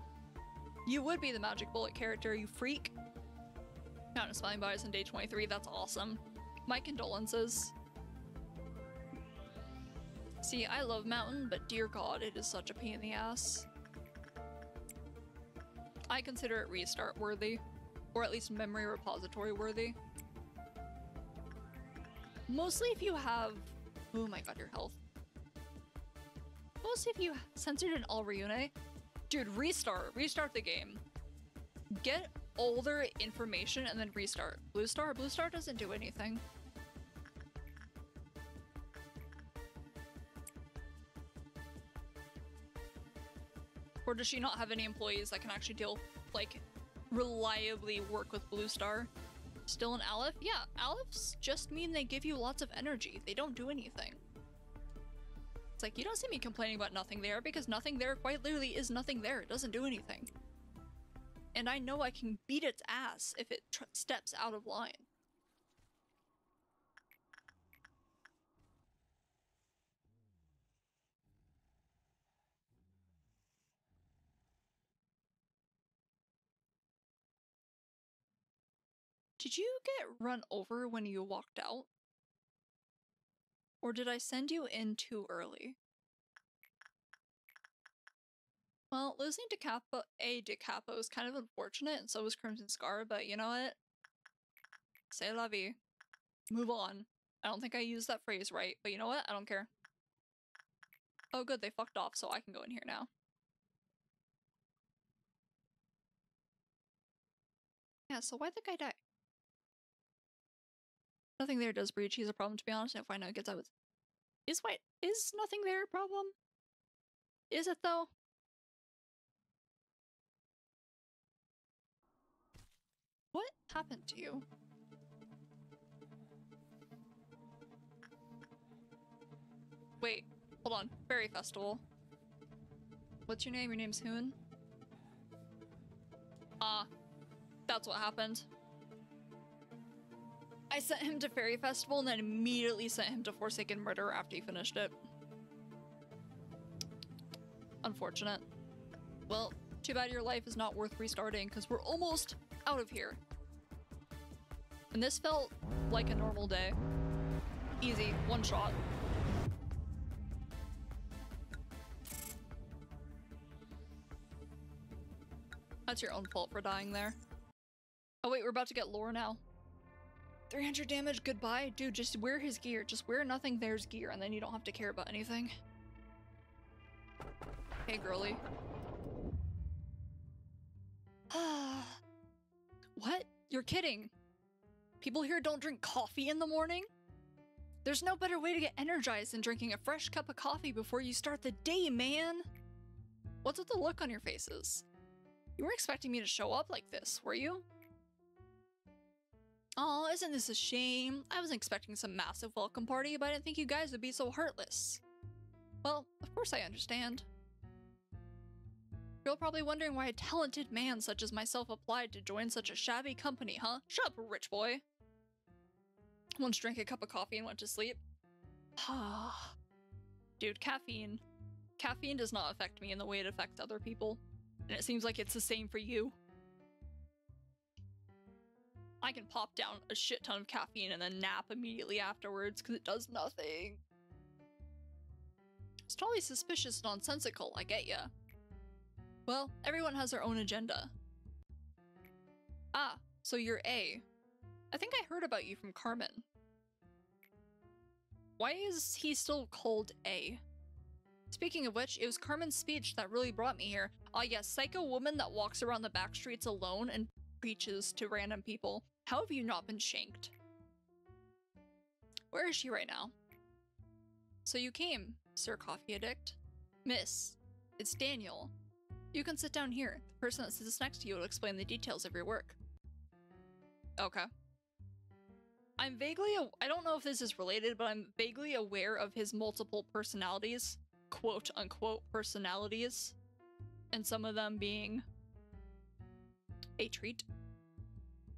You would be the Magic Bullet character, you freak. Mountain of Smiling Bodies on day 23, that's awesome. My condolences. See, I love Mountain, but dear god, it is such a pain in the ass. I consider it restart worthy. Or at least memory repository worthy. Mostly if you have... Oh my god, your health. Mostly if you censored an all reune. Dude, restart the game. Get all their information and then restart. Blue Star doesn't do anything. Or does she not have any employees that can actually deal, like, reliably work with Blue Star? Still an Aleph? Yeah, Alephs just mean they give you lots of energy. They don't do anything. It's like, you don't see me complaining about nothing there because nothing there quite literally is nothing there. It doesn't do anything. And I know I can beat its ass if it steps out of line. Did you get run over when you walked out? Or did I send you in too early? Well, losing to DeCapo is kind of unfortunate, and so was Crimson Scar, but you know what? C'est la vie. Move on. I don't think I used that phrase right, but you know what? I don't care. Oh good, they fucked off, so I can go in here now. Yeah, so why'd the guy die? Nothing there does breach. He's a problem, to be honest, and if I know it gets out with... Is nothing there a problem? Is it, though? What happened to you? Wait, hold on. Berry Festival. What's your name? Your name's Hoon? That's what happened. I sent him to Fairy Festival and then immediately sent him to Forsaken Murder after he finished it. Unfortunate. Well, too bad your life is not worth restarting because we're almost out of here. And this felt like a normal day. Easy, one shot. That's your own fault for dying there. Oh wait, we're about to get lore now. 300 damage, goodbye. Dude, just wear his gear. Just wear nothing there's gear and then you don't have to care about anything. Hey, girly. What? You're kidding. People here don't drink coffee in the morning? There's no better way to get energized than drinking a fresh cup of coffee before you start the day, man. What's with the look on your faces? You weren't expecting me to show up like this, were you? Aw, isn't this a shame? I wasn't expecting some massive welcome party, but I didn't think you guys would be so heartless. Well, of course I understand. You're probably wondering why a talented man such as myself applied to join such a shabby company, huh? Shut up, rich boy. Once drank a cup of coffee and went to sleep. Dude, caffeine. Caffeine does not affect me in the way it affects other people. And it seems like it's the same for you. I can pop down a shit ton of caffeine and then nap immediately afterwards because it does nothing. It's totally suspicious and nonsensical, I get ya. Well, everyone has their own agenda. Ah, so you're A. I think I heard about you from Carmen. Why is he still called A? Speaking of which, it was Carmen's speech that really brought me here. Ah yes, psycho woman that walks around the back streets alone and preaches to random people. How have you not been shanked? Where is she right now? So you came, Sir Coffee Addict. Miss, it's Daniel. You can sit down here. The person that sits next to you will explain the details of your work. Okay. I'm vaguely, I don't know if this is related, but I'm vaguely aware of his multiple personalities. Quote unquote personalities. And some of them being a treat.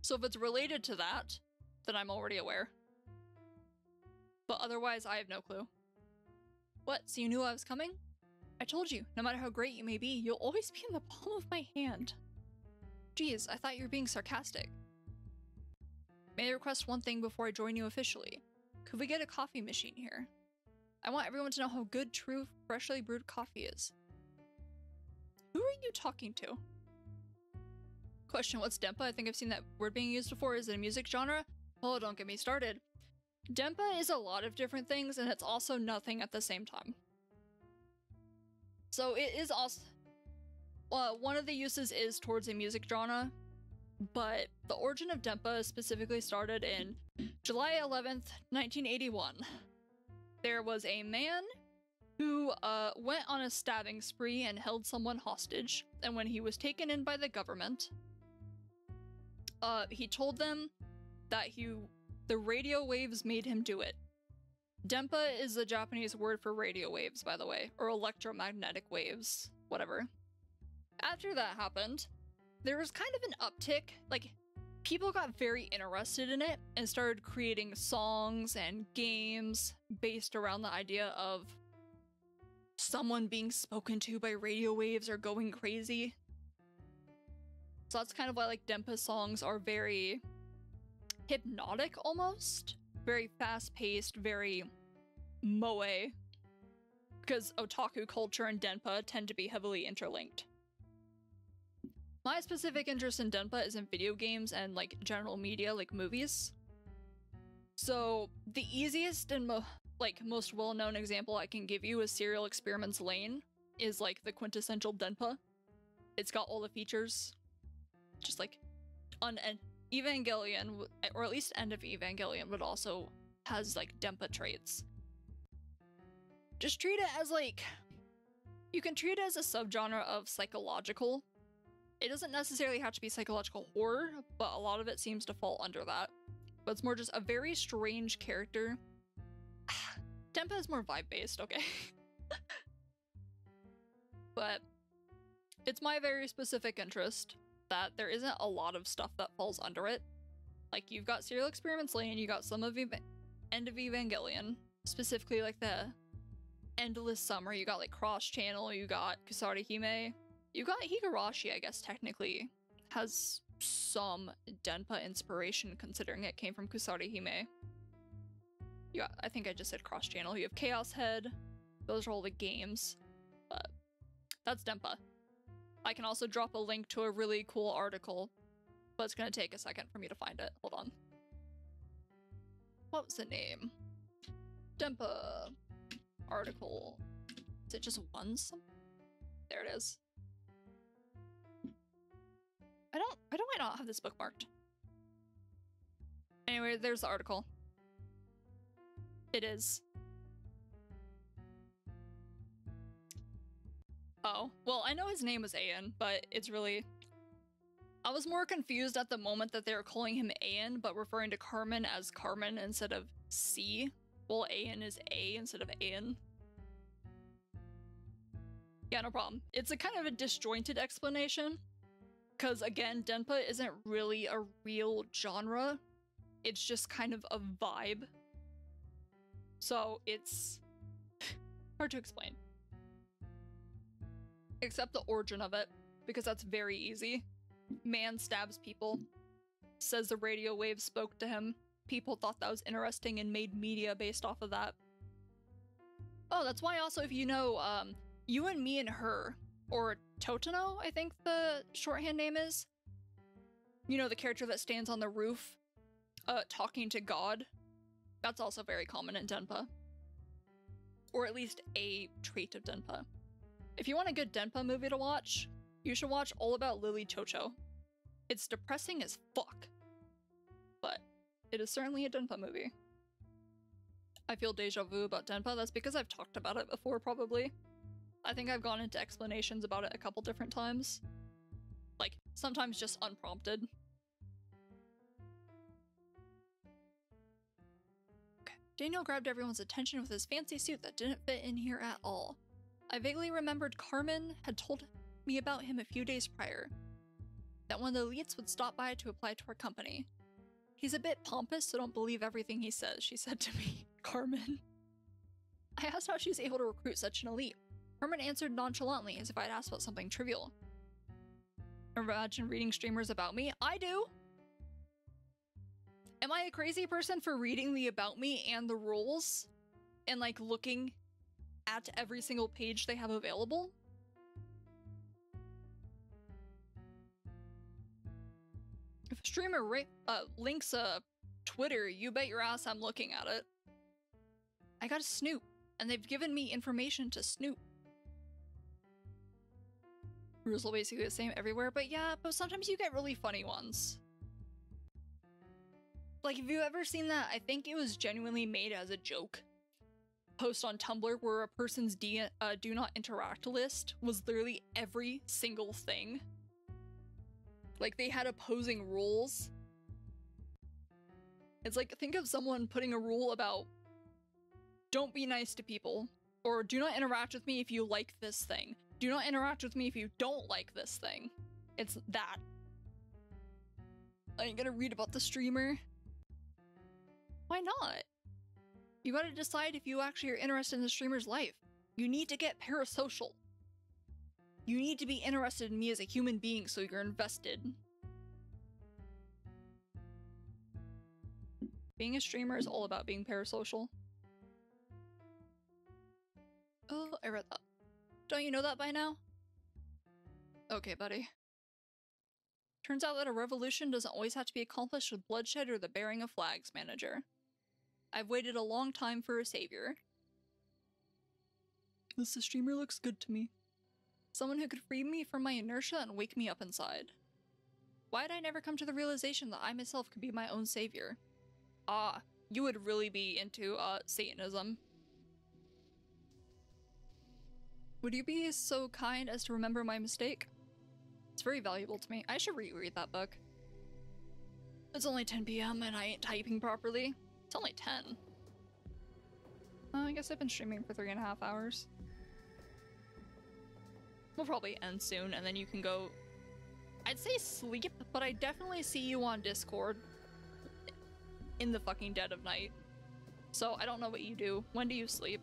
So if it's related to that, then I'm already aware. But otherwise, I have no clue. What, so you knew I was coming? I told you, no matter how great you may be, you'll always be in the palm of my hand. Geez, I thought you were being sarcastic. May I request one thing before I join you officially? Could we get a coffee machine here? I want everyone to know how good, true, freshly brewed coffee is. Who are you talking to? Question, what's Dempa? I think I've seen that word being used before. Is it a music genre? Oh, don't get me started. Dempa is a lot of different things, and it's also nothing at the same time. So it is also... one of the uses is towards a music genre, but the origin of Dempa specifically started in July 11th, 1981. There was a man who went on a stabbing spree and held someone hostage, and when he was taken in by the government, he told them that the radio waves made him do it. Dempa is the Japanese word for radio waves, by the way, or electromagnetic waves, whatever. After that happened, there was kind of an uptick, like, people got very interested in it and started creating songs and games based around the idea of someone being spoken to by radio waves or going crazy. So that's kind of why, like, Dempa songs are very hypnotic almost. Very fast-paced, very moe, because otaku culture and denpa tend to be heavily interlinked. My specific interest in denpa is in video games and like general media, like movies. So the easiest and most well-known example I can give you is Serial Experiments Lain is like the quintessential denpa. It's got all the features, just like on Evangelion, or at least End of Evangelion, but also has like denpa traits. Just treat it as like, you can treat it as a subgenre of psychological. It doesn't necessarily have to be psychological horror, but a lot of it seems to fall under that. But it's more just a very strange character. Denpa is more vibe-based, okay? But it's my very specific interest that there isn't a lot of stuff that falls under it. Like, you've got Serial Experiments Lain, you got some of End of Evangelion, specifically like the Endless Summer, you got like Cross Channel, you got Kusari Hime, you got Higurashi, I guess technically has some denpa inspiration considering it came from Kusari Hime. Yeah, I think I just said Cross Channel. You have Chaos Head, those are all the games, but that's denpa. I can also drop a link to a really cool article, but it's gonna take a second for me to find it. Hold on. What was the name? Denpa article. Is it just one something? There it is. Why do I not have this bookmarked? Anyway, there's the article. It is. Oh, well, I know his name was Ayan, but it's really... I was more confused at the moment that they were calling him Ayan, but referring to Carmen as Carmen instead of C. Well, Ayan is A instead of Ayan. Yeah, no problem. It's a kind of a disjointed explanation. Because again, denpa isn't really a real genre. It's just kind of a vibe. So it's hard to explain. Except the origin of it, because that's very easy. Man stabs people. Says the radio waves spoke to him. People thought that was interesting and made media based off of that. Oh, that's why also if you know, You and Me and Her, or Totino, I think the shorthand name is. You know, the character that stands on the roof, talking to God. That's also very common in denpa. Or at least a trait of denpa. If you want a good denpa movie to watch, you should watch All About Lily Chocho. It's depressing as fuck. But it is certainly a denpa movie. I feel deja vu about denpa, that's because I've talked about it before, probably. I think I've gone into explanations about it a couple different times. Like, sometimes just unprompted. Okay. Daniel grabbed everyone's attention with his fancy suit that didn't fit in here at all. I vaguely remembered Carmen had told me about him a few days prior. That one of the elites would stop by to apply to our company. He's a bit pompous, so don't believe everything he says, she said to me. Carmen. I asked how she's able to recruit such an elite. Carmen answered nonchalantly, as if I'd asked about something trivial. Imagine reading streamers about me? I do! Am I a crazy person for reading the about me and the rules? And like looking at every single page they have available? If a streamer links a Twitter, you bet your ass I'm looking at it. I gotta snoop, and they've given me information to snoop. Rules are basically the same everywhere, but yeah, but sometimes you get really funny ones. Like, have you ever seen that? I think it was genuinely made as a joke. Post on Tumblr where a person's do not interact list was literally every single thing. Like, they had opposing rules. It's like, think of someone putting a rule about don't be nice to people, or do not interact with me if you like this thing. Do not interact with me if you don't like this thing. It's that. Are you gonna read about the streamer? Why not? You gotta decide if you actually are interested in the streamer's life. You need to get parasocial. You need to be interested in me as a human being so you're invested. Being a streamer is all about being parasocial. Oh, I read that. Don't you know that by now? Okay, buddy. Turns out that a revolution doesn't always have to be accomplished with bloodshed or the bearing of flags, manager. I've waited a long time for a savior. This streamer looks good to me. Someone who could free me from my inertia and wake me up inside. Why had I never come to the realization that I myself could be my own savior? Ah, you would really be into, Satanism. Would you be so kind as to remember my mistake? It's very valuable to me. I should reread that book. It's only 10 p.m. and I ain't typing properly. It's only 10. I guess I've been streaming for 3.5 hours. We'll probably end soon and then you can go... I'd say sleep, but I definitely see you on Discord in the fucking dead of night. So I don't know what you do. When do you sleep?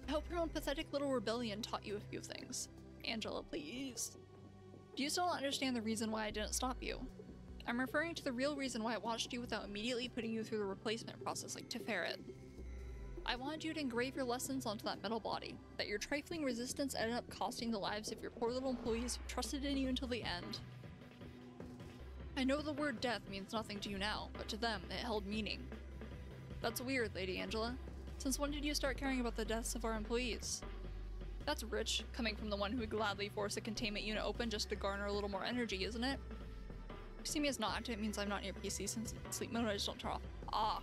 I hope your own pathetic little rebellion taught you a few things. Angela, please. Do you still not understand the reason why I didn't stop you? I'm referring to the real reason why I watched you without immediately putting you through the replacement process like Teferet. I wanted you to engrave your lessons onto that metal body, that your trifling resistance ended up costing the lives of your poor little employees who trusted in you until the end. I know the word death means nothing to you now, but to them it held meaning. That's weird, Lady Angela. Since when did you start caring about the deaths of our employees? That's rich, coming from the one who would gladly force a containment unit open just to garner a little more energy, isn't it? You see me as not active, it means I'm not near PC since it's sleep mode, I just don't turn off. Ah.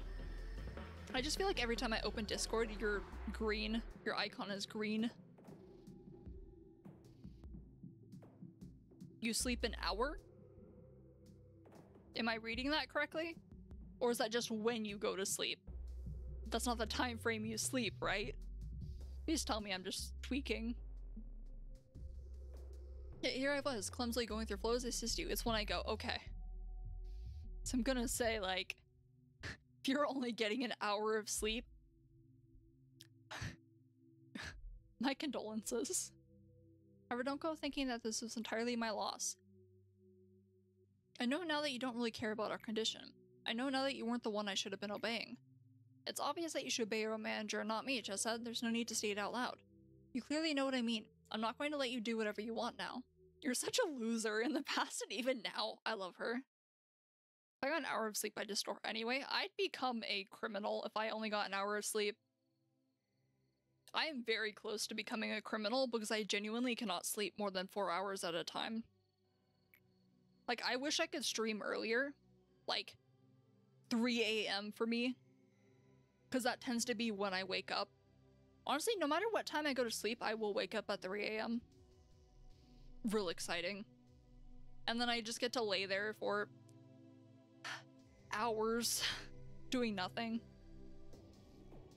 I just feel like every time I open Discord, you're green. Your icon is green. You sleep an hour? Am I reading that correctly? Or is that just when you go to sleep? That's not the time frame you sleep, right? Please tell me I'm just tweaking. Yeah, here I was, clumsily going through flows. I assist you. It's when I go, okay. So I'm gonna say, like, if you're only getting an hour of sleep, my condolences. However, don't go thinking that this was entirely my loss. I know now that you don't really care about our condition. I know now that you weren't the one I should have been obeying. It's obvious that you should obey your own manager and not me, just said. There's no need to state it out loud. You clearly know what I mean. I'm not going to let you do whatever you want now. You're such a loser in the past and even now. I love her. If I got an hour of sleep, I'd just store anyway. I'd become a criminal if I only got an hour of sleep. I am very close to becoming a criminal because I genuinely cannot sleep more than 4 hours at a time. Like, I wish I could stream earlier. Like, 3 a.m. for me. Because that tends to be when I wake up. Honestly, no matter what time I go to sleep, I will wake up at 3 a.m. Real exciting. And then I just get to lay there for hours doing nothing.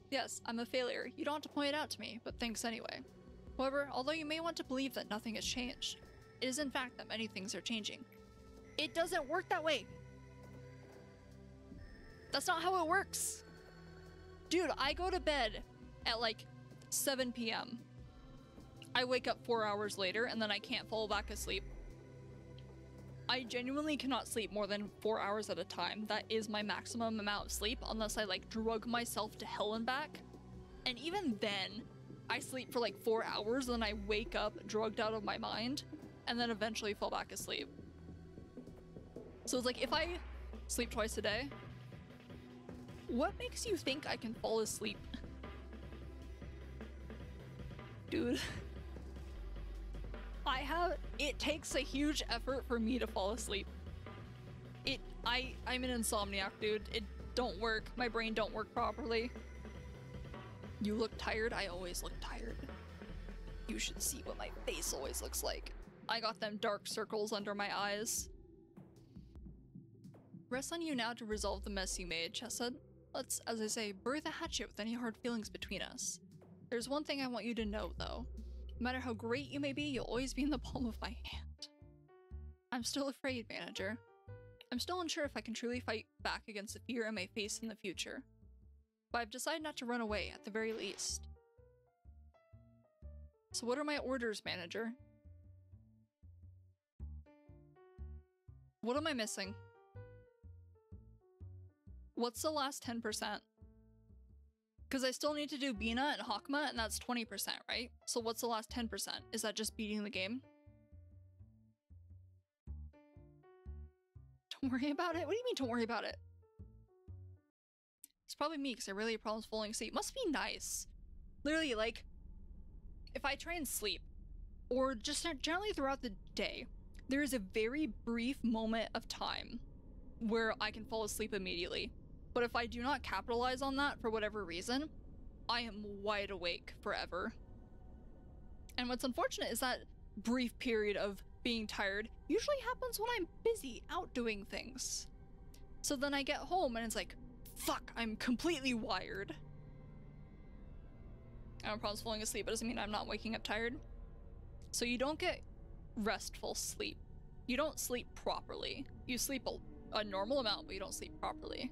Yes, I'm a failure. You don't have to point it out to me, but thanks anyway. However, although you may want to believe that nothing has changed, it is in fact that many things are changing. It doesn't work that way! That's not how it works! Dude, I go to bed at like 7 p.m. I wake up 4 hours later and then I can't fall back asleep. I genuinely cannot sleep more than 4 hours at a time. That is my maximum amount of sleep unless I like drug myself to hell and back. And even then, I sleep for like 4 hours and then I wake up drugged out of my mind and then eventually fall back asleep. So it's like if I sleep twice a day, what makes you think I can fall asleep? Dude. It takes a huge effort for me to fall asleep. I'm an insomniac, dude. It don't work. My brain don't work properly. You look tired? I always look tired. You should see what my face always looks like. I got them dark circles under my eyes. Rests on you now to resolve the mess you made, Chess said. Let's, as I say, bury the hatchet with any hard feelings between us. There's one thing I want you to know, though. No matter how great you may be, you'll always be in the palm of my hand. I'm still afraid, manager. I'm still unsure if I can truly fight back against the fear I may face in the future. But I've decided not to run away, at the very least. So what are my orders, manager? What am I missing? What's the last 10%? Because I still need to do Bina and Hakma, and that's 20%, right? So what's the last 10%? Is that just beating the game? Don't worry about it? What do you mean don't worry about it? It's probably me, because I really have problems falling asleep. Must be nice. Literally, like, if I try and sleep, or just generally throughout the day, there is a very brief moment of time where I can fall asleep immediately. But if I do not capitalize on that for whatever reason, I am wide awake forever. And what's unfortunate is that brief period of being tired usually happens when I'm busy out doing things. So then I get home and it's like, fuck, I'm completely wired. I have problems falling asleep, but it doesn't mean I'm not waking up tired. So you don't get restful sleep. You don't sleep properly. You sleep a normal amount, but you don't sleep properly.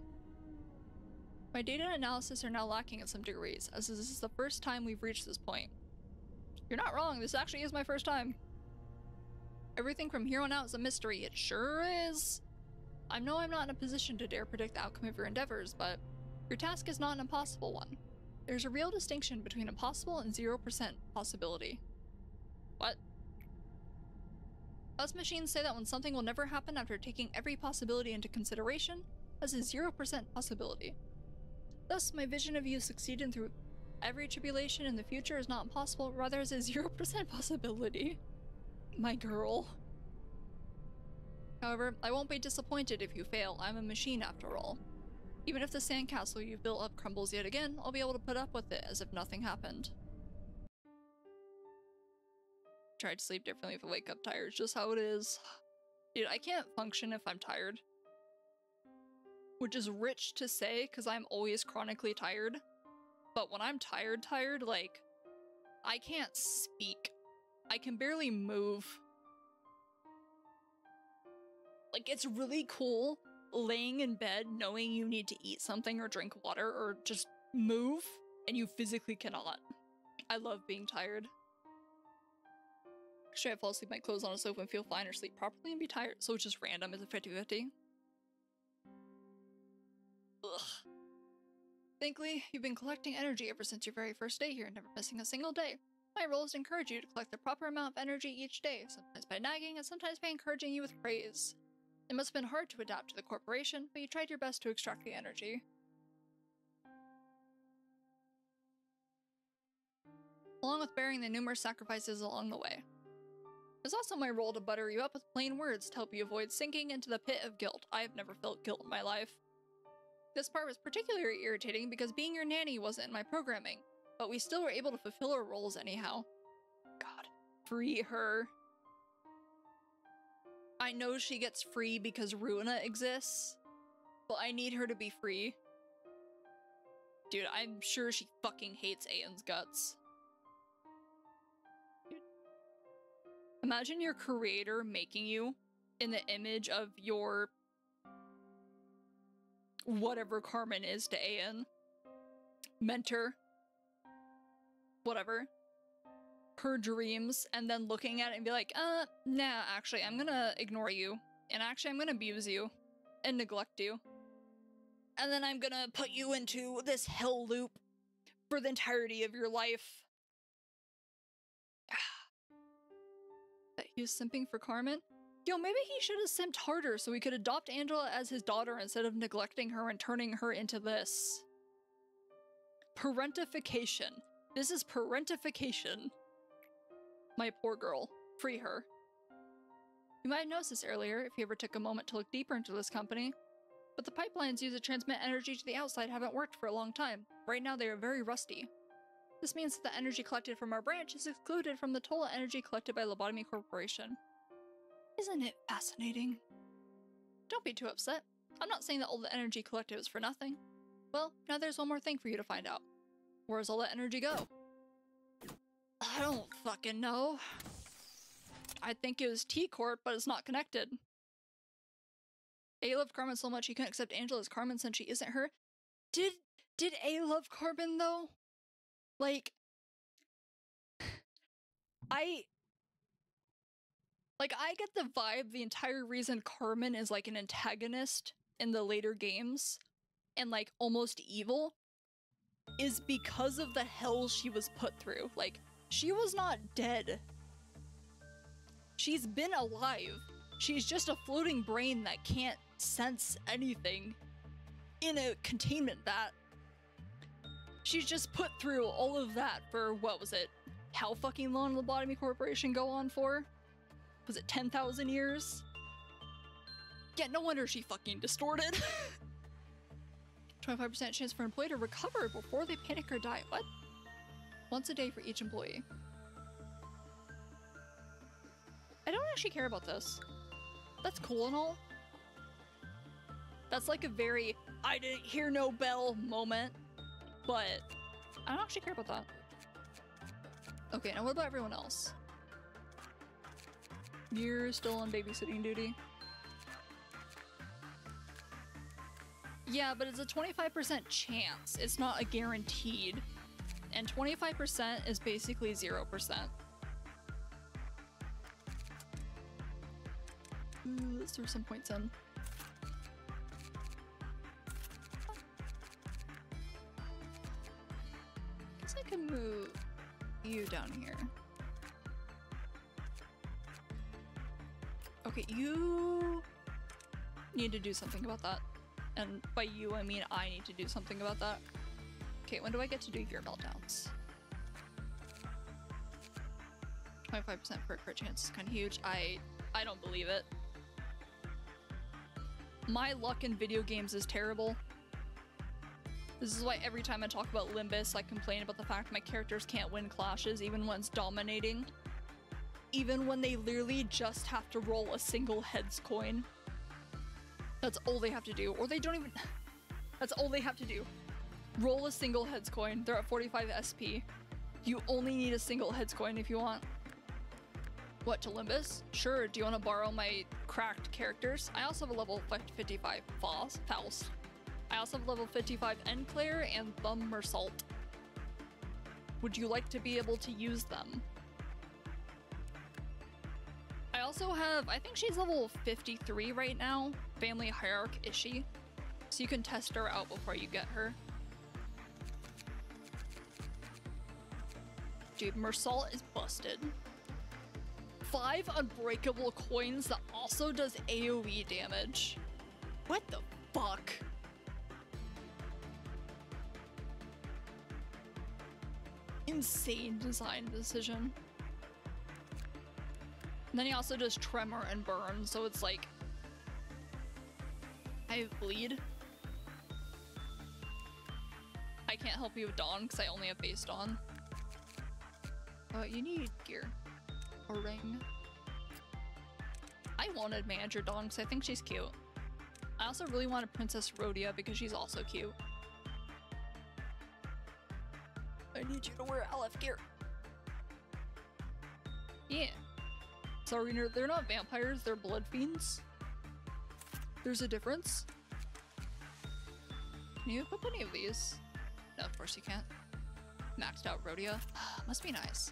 My data analysis are now lacking in some degrees, as this is the first time we've reached this point. You're not wrong, this actually is my first time. Everything from here on out is a mystery, it sure is. I know I'm not in a position to dare predict the outcome of your endeavors, but your task is not an impossible one. There's a real distinction between impossible and 0% possibility. What? Us machines say that when something will never happen after taking every possibility into consideration, that's a 0% possibility. Thus, my vision of you succeeding through every tribulation in the future is not impossible, rather is a 0% possibility. My girl. However, I won't be disappointed if you fail. I'm a machine after all. Even if the sandcastle you've built up crumbles yet again, I'll be able to put up with it as if nothing happened. Try to sleep differently if I wake up tired. It's just how it is. Dude, I can't function if I'm tired. Which is rich to say, because I'm always chronically tired. But when I'm tired, like, I can't speak. I can barely move. Like, it's really cool laying in bed knowing you need to eat something or drink water or just move, and you physically cannot. I love being tired. Should I fall asleep, my clothes on a sofa and feel fine, or sleep properly and be tired? So it's just random, it's a 50-50. Ugh. Thankfully, you've been collecting energy ever since your very first day here, never missing a single day. My role is to encourage you to collect the proper amount of energy each day, sometimes by nagging and sometimes by encouraging you with praise. It must have been hard to adapt to the corporation, but you tried your best to extract the energy. Along with bearing the numerous sacrifices along the way. It's also my role to butter you up with plain words to help you avoid sinking into the pit of guilt. I have never felt guilt in my life. This part was particularly irritating because being your nanny wasn't in my programming, but we still were able to fulfill our roles anyhow. God, free her. I know she gets free because Ruina exists, but I need her to be free. Dude, I'm sure she fucking hates Aen's guts. Dude. Imagine your creator making you in the image of your whatever Carmen is to Aen. Mentor. Whatever. Her dreams, and then looking at it and be like, nah, actually, I'm gonna ignore you. And actually, I'm gonna abuse you. And neglect you. And then I'm gonna put you into this hell loop for the entirety of your life. That he was simping for Carmen? Yo, maybe he should have simped harder so he could adopt Angela as his daughter instead of neglecting her and turning her into this. Parentification. This is parentification. My poor girl. Free her. You might have noticed this earlier if you ever took a moment to look deeper into this company, but the pipelines used to transmit energy to the outside haven't worked for a long time. Right now they are very rusty. This means that the energy collected from our branch is excluded from the total energy collected by Lobotomy Corporation. Isn't it fascinating? Don't be too upset. I'm not saying that all the energy collected was for nothing. Well, now there's one more thing for you to find out. Where's all that energy go? I don't fucking know. I think it was T-Corp, but it's not connected. A loved Carmen so much he couldn't accept Angela as Carmen since she isn't her. Did A love Carmen though? Like, I get the vibe the entire reason Carmen is like an antagonist in the later games and like almost evil is because of the hell she was put through. Like, she was not dead. She's been alive. She's just a floating brain that can't sense anything in a containment vat. She's just put through all of that for, what was it? How fucking long did the Lobotomy Corporation go on for? Was it 10,000 years? Yeah, no wonder she fucking distorted. 25% chance for an employee to recover before they panic or die. What? Once a day for each employee. I don't actually care about this. That's cool and all. That's like a very I didn't hear no bell moment, but I don't actually care about that. Okay, now what about everyone else? You're still on babysitting duty. Yeah, but it's a 25% chance. It's not a guaranteed. And 25% is basically 0%. Ooh, let's throw some points in. Guess I can move you down here. Okay, you need to do something about that. And by you, I mean I need to do something about that. Okay, when do I get to do your meltdowns? 25% for a crit chance is kind of huge. I don't believe it. My luck in video games is terrible. This is why every time I talk about Limbus, I complain about the fact my characters can't win clashes even when it's dominating. Even when they literally just have to roll a single heads coin. That's all they have to do. Or they don't even... That's all they have to do. Roll a single heads coin. They're at 45 SP. You only need a single heads coin if you want. What, to Limbus? Sure, do you want to borrow my cracked characters? I also have a level 55 Faust. I also have level 55 Enclair and Thumb Mersault. Would you like to be able to use them? I also have, I think she's level 53 right now. Family Hierarch is she? So you can test her out before you get her. Dude, Mersault is busted. 5 unbreakable coins that also does AoE damage. What the fuck? Insane design decision. And then he also does Tremor and Burn, so it's like... I have Bleed. I can't help you with Dawn because I only have base Dawn. You need gear. Or ring. I wanted Manager Dawn because I think she's cute. I also really wanted Princess Rhodia because she's also cute. I need you to wear LF gear. Yeah. So they're not vampires, they're blood fiends. There's a difference. Can you equip any of these? No, of course you can't. Maxed out Rhodia. Must be nice.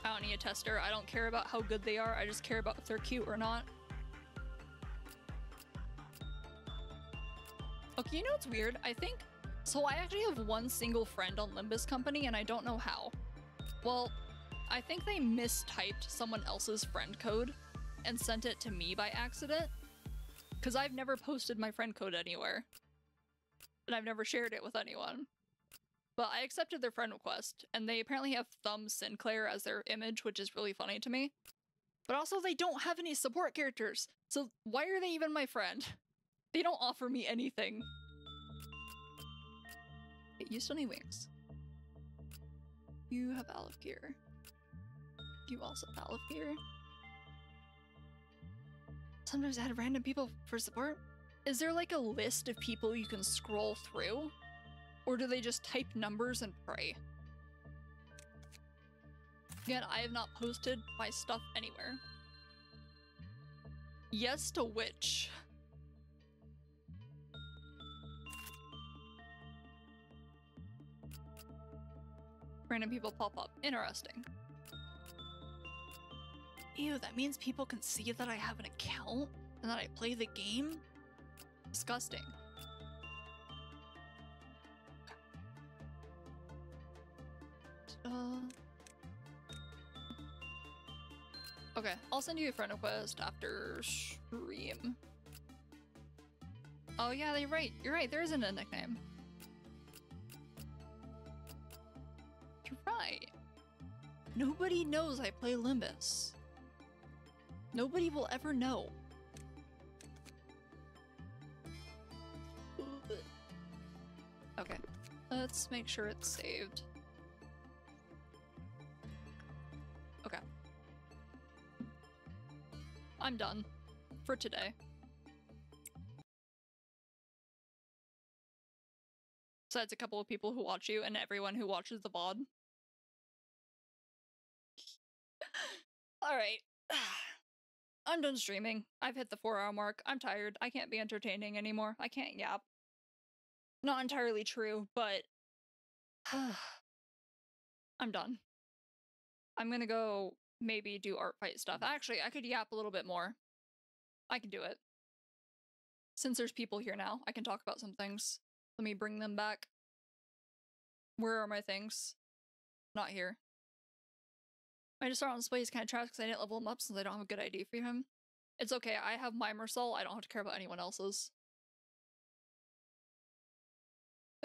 I don't need a tester. I don't care about how good they are. I just care about if they're cute or not. Okay, you know what's weird? I think... So I actually have one single friend on Limbus Company and I don't know how. Well, I think they mistyped someone else's friend code and sent it to me by accident. Because I've never posted my friend code anywhere. And I've never shared it with anyone. But I accepted their friend request, and they apparently have Thumb Sinclair as their image, which is really funny to me. But also, they don't have any support characters, so why are they even my friend? They don't offer me anything. Okay, you still need wings. You have Aleph gear. You also have Aleph gear. Sometimes add random people for support. Is there like a list of people you can scroll through? Or do they just type numbers and pray? Again, I have not posted my stuff anywhere. Yes to which? Random people pop up. Interesting. Ew, that means people can see that I have an account and that I play the game? Disgusting. Okay, I'll send you a friend request after stream. Oh yeah, you're right. You're right. There isn't a nickname. You're right. Nobody knows I play Limbus. Nobody will ever know. Okay, let's make sure it's saved. Okay. I'm done for today. Besides a couple of people who watch you and everyone who watches the VOD. Alright. I'm done streaming. I've hit the 4-hour mark. I'm tired. I can't be entertaining anymore. I can't yap. Not entirely true, but I'm done. I'm gonna go maybe do art fight stuff. Actually, I could yap a little bit more. I can do it. Since there's people here now, I can talk about some things. Let me bring them back. Where are my things? Not here. I just started on display. He's kind of trash because I didn't level him up since I don't have a good ID for him. It's okay, I have Mimer Soul. I don't have to care about anyone else's.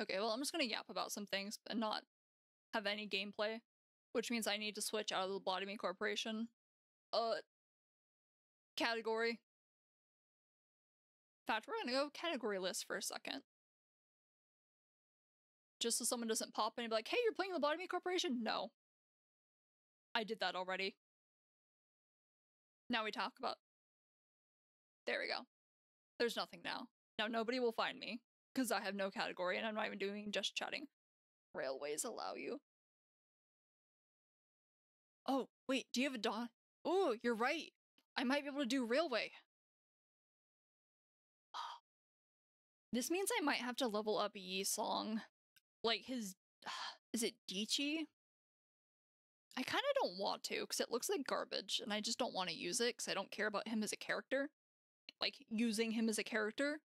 Okay, well, I'm just gonna yap about some things and not have any gameplay, which means I need to switch out of the Lobotomy Corporation category. In fact, we're gonna go category list for a second. Just so someone doesn't pop in and be like, hey, you're playing Lobotomy Corporation? No. I did that already. Now we talk about... There we go. There's nothing now. Now nobody will find me, because I have no category and I'm not even doing just chatting. Railways allow you. Oh, wait, do you have a Dawn? Oh, you're right. I might be able to do Railway. This means I might have to level up Yi Song. Like his... Is it Dichi? I kind of don't want to, because it looks like garbage, and I just don't want to use it, because I don't care about him as a character. Like, using him as a character.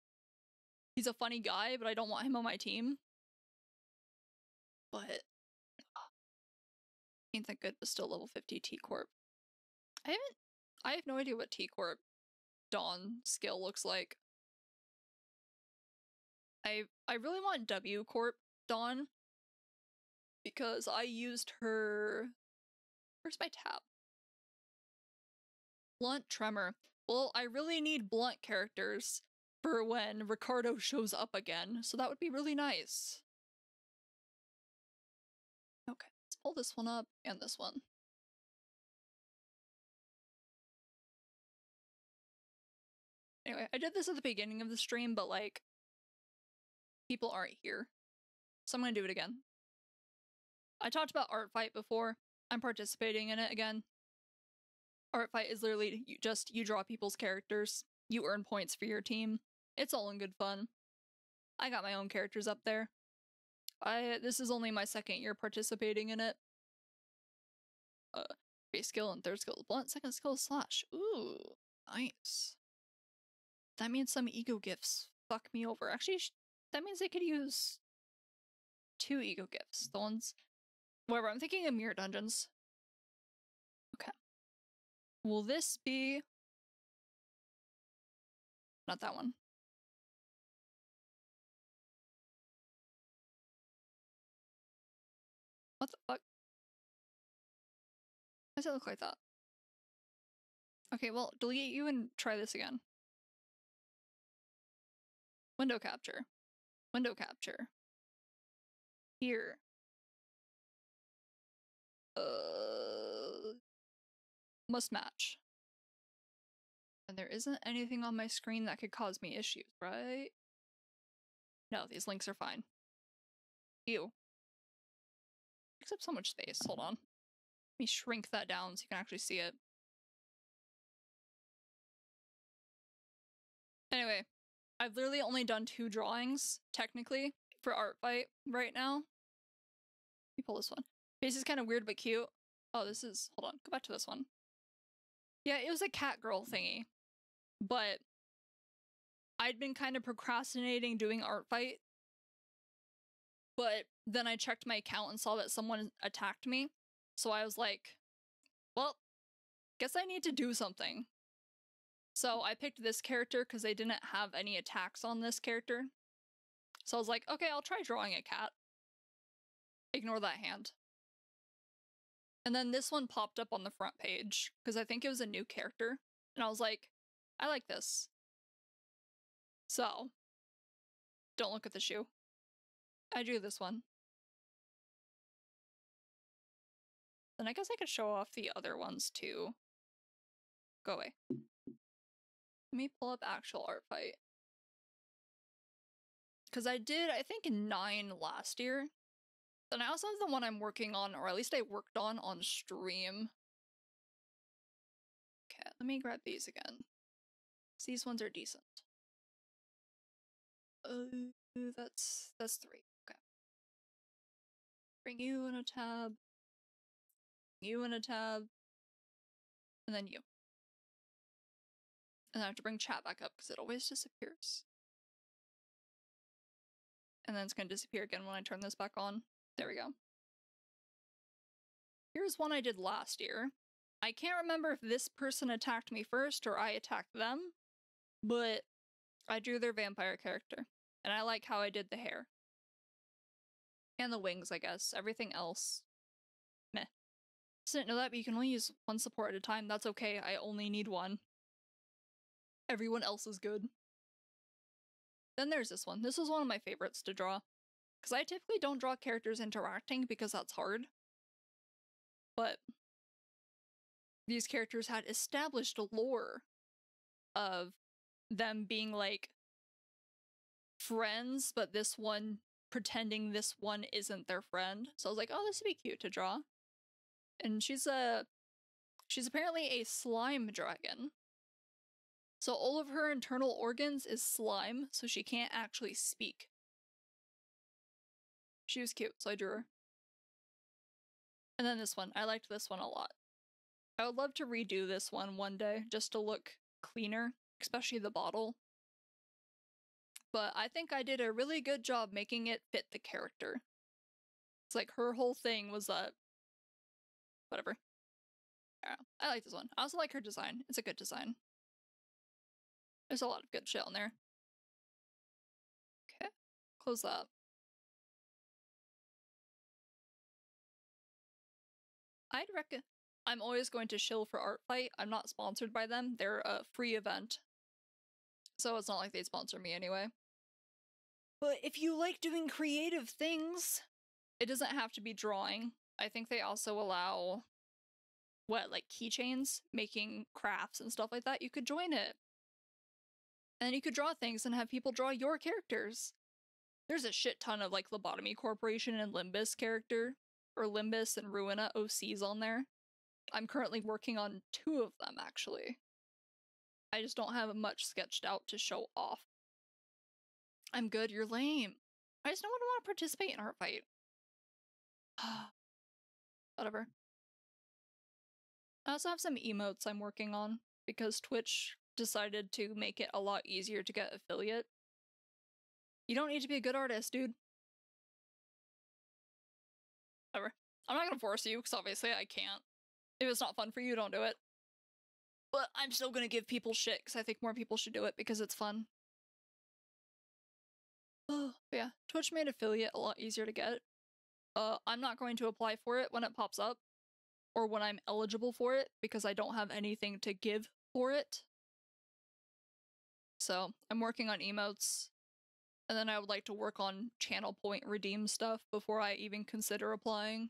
He's a funny guy, but I don't want him on my team. But... ain't that good, but still level 50 T-Corp. I have no idea what T-Corp Dawn skill looks like. I really want W-Corp Dawn, because I used her... Where's my tab? Blunt Tremor. Well, I really need blunt characters for when Ricardo shows up again, so that would be really nice. Okay, let's pull this one up and this one. Anyway, I did this at the beginning of the stream, but like, people aren't here. So I'm gonna do it again. I talked about Art Fight before. I'm participating in it again. Art Fight is literally just you draw people's characters. You earn points for your team. It's all in good fun. I got my own characters up there. This is only my second year participating in it. Base skill and third skill is blunt, second skill is slash. Ooh, nice. That means some ego gifts fuck me over. Actually, that means I could use 2 ego gifts. The ones... Whatever, I'm thinking of mirror dungeons. Okay. Will this be... Not that one. What the fuck? Why does it look like that? Okay, well, delete you and try this again. Window capture. Window capture. Here. Must match. And there isn't anything on my screen that could cause me issues, right? No, these links are fine. Ew. Takes up so much space. Hold on. Let me shrink that down so you can actually see it. Anyway, I've literally only done 2 drawings, technically, for Art Fight right now. Let me pull this one. Face is kind of weird but cute. Oh, this is... Hold on, go back to this one. Yeah, it was a cat girl thingy. But I'd been kind of procrastinating doing Art Fight But then I checked my account and saw that someone attacked me. So I was like, well, guess I need to do something. So I picked this character because they didn't have any attacks on this character. So I was like, okay, I'll try drawing a cat. Ignore that hand. And then this one popped up on the front page because I think it was a new character. And I was like, I like this. So, don't look at the shoe. I drew this one. Then I guess I could show off the other ones too. Go away. Let me pull up actual art fight. Because I did, I think, 9 last year. Then I also have the one I'm working on, or at least I worked on stream. Okay, let me grab these again. These ones are decent. That's 3. Okay. Bring you in a tab. You in a tab. And then you. And I have to bring chat back up because it always disappears. And then it's going to disappear again when I turn this back on. There we go. Here's one I did last year. I can't remember if this person attacked me first or I attacked them, but I drew their vampire character. And I like how I did the hair. And the wings, I guess. Everything else, meh. Didn't know that, but you can only use one support at a time. That's okay, I only need one. Everyone else is good. Then there's this one. This was one of my favorites to draw. Because I typically don't draw characters interacting because that's hard. But these characters had established a lore of them being like friends, but this one pretending this one isn't their friend. So I was like, oh, this would be cute to draw. And she's apparently a slime dragon. So all of her internal organs is slime, so she can't actually speak. She was cute, so I drew her. And then this one. I liked this one a lot. I would love to redo this one day, just to look cleaner, especially the bottle. But I think I did a really good job making it fit the character. It's like her whole thing was that... whatever. I like this one. I also like her design. It's a good design. There's a lot of good shit on there. Okay. Close that. I'm always going to shill for Art Fight. I'm not sponsored by them. They're a free event. So it's not like they sponsor me anyway. But if you like doing creative things, it doesn't have to be drawing. I think they also allow, like keychains, making crafts and stuff like that. You could join it. And then you could draw things and have people draw your characters. There's a shit ton of like Lobotomy Corporation and Limbus character, or Limbus and Ruina OCs on there. I'm currently working on 2 of them, actually. I just don't have much sketched out to show off. I'm good, you're lame. I just don't want to participate in Art Fight. Whatever. I also have some emotes I'm working on, because Twitch decided to make it a lot easier to get affiliate. You don't need to be a good artist, dude. Whatever. I'm not gonna force you, because obviously I can't. If it's not fun for you, don't do it. But I'm still gonna give people shit, because I think more people should do it, because it's fun. Oh, yeah. Twitch made affiliate a lot easier to get. I'm not going to apply for it when it pops up, or when I'm eligible for it, because I don't have anything to give for it. So, I'm working on emotes, and then I would like to work on channel point redeem stuff before I even consider applying.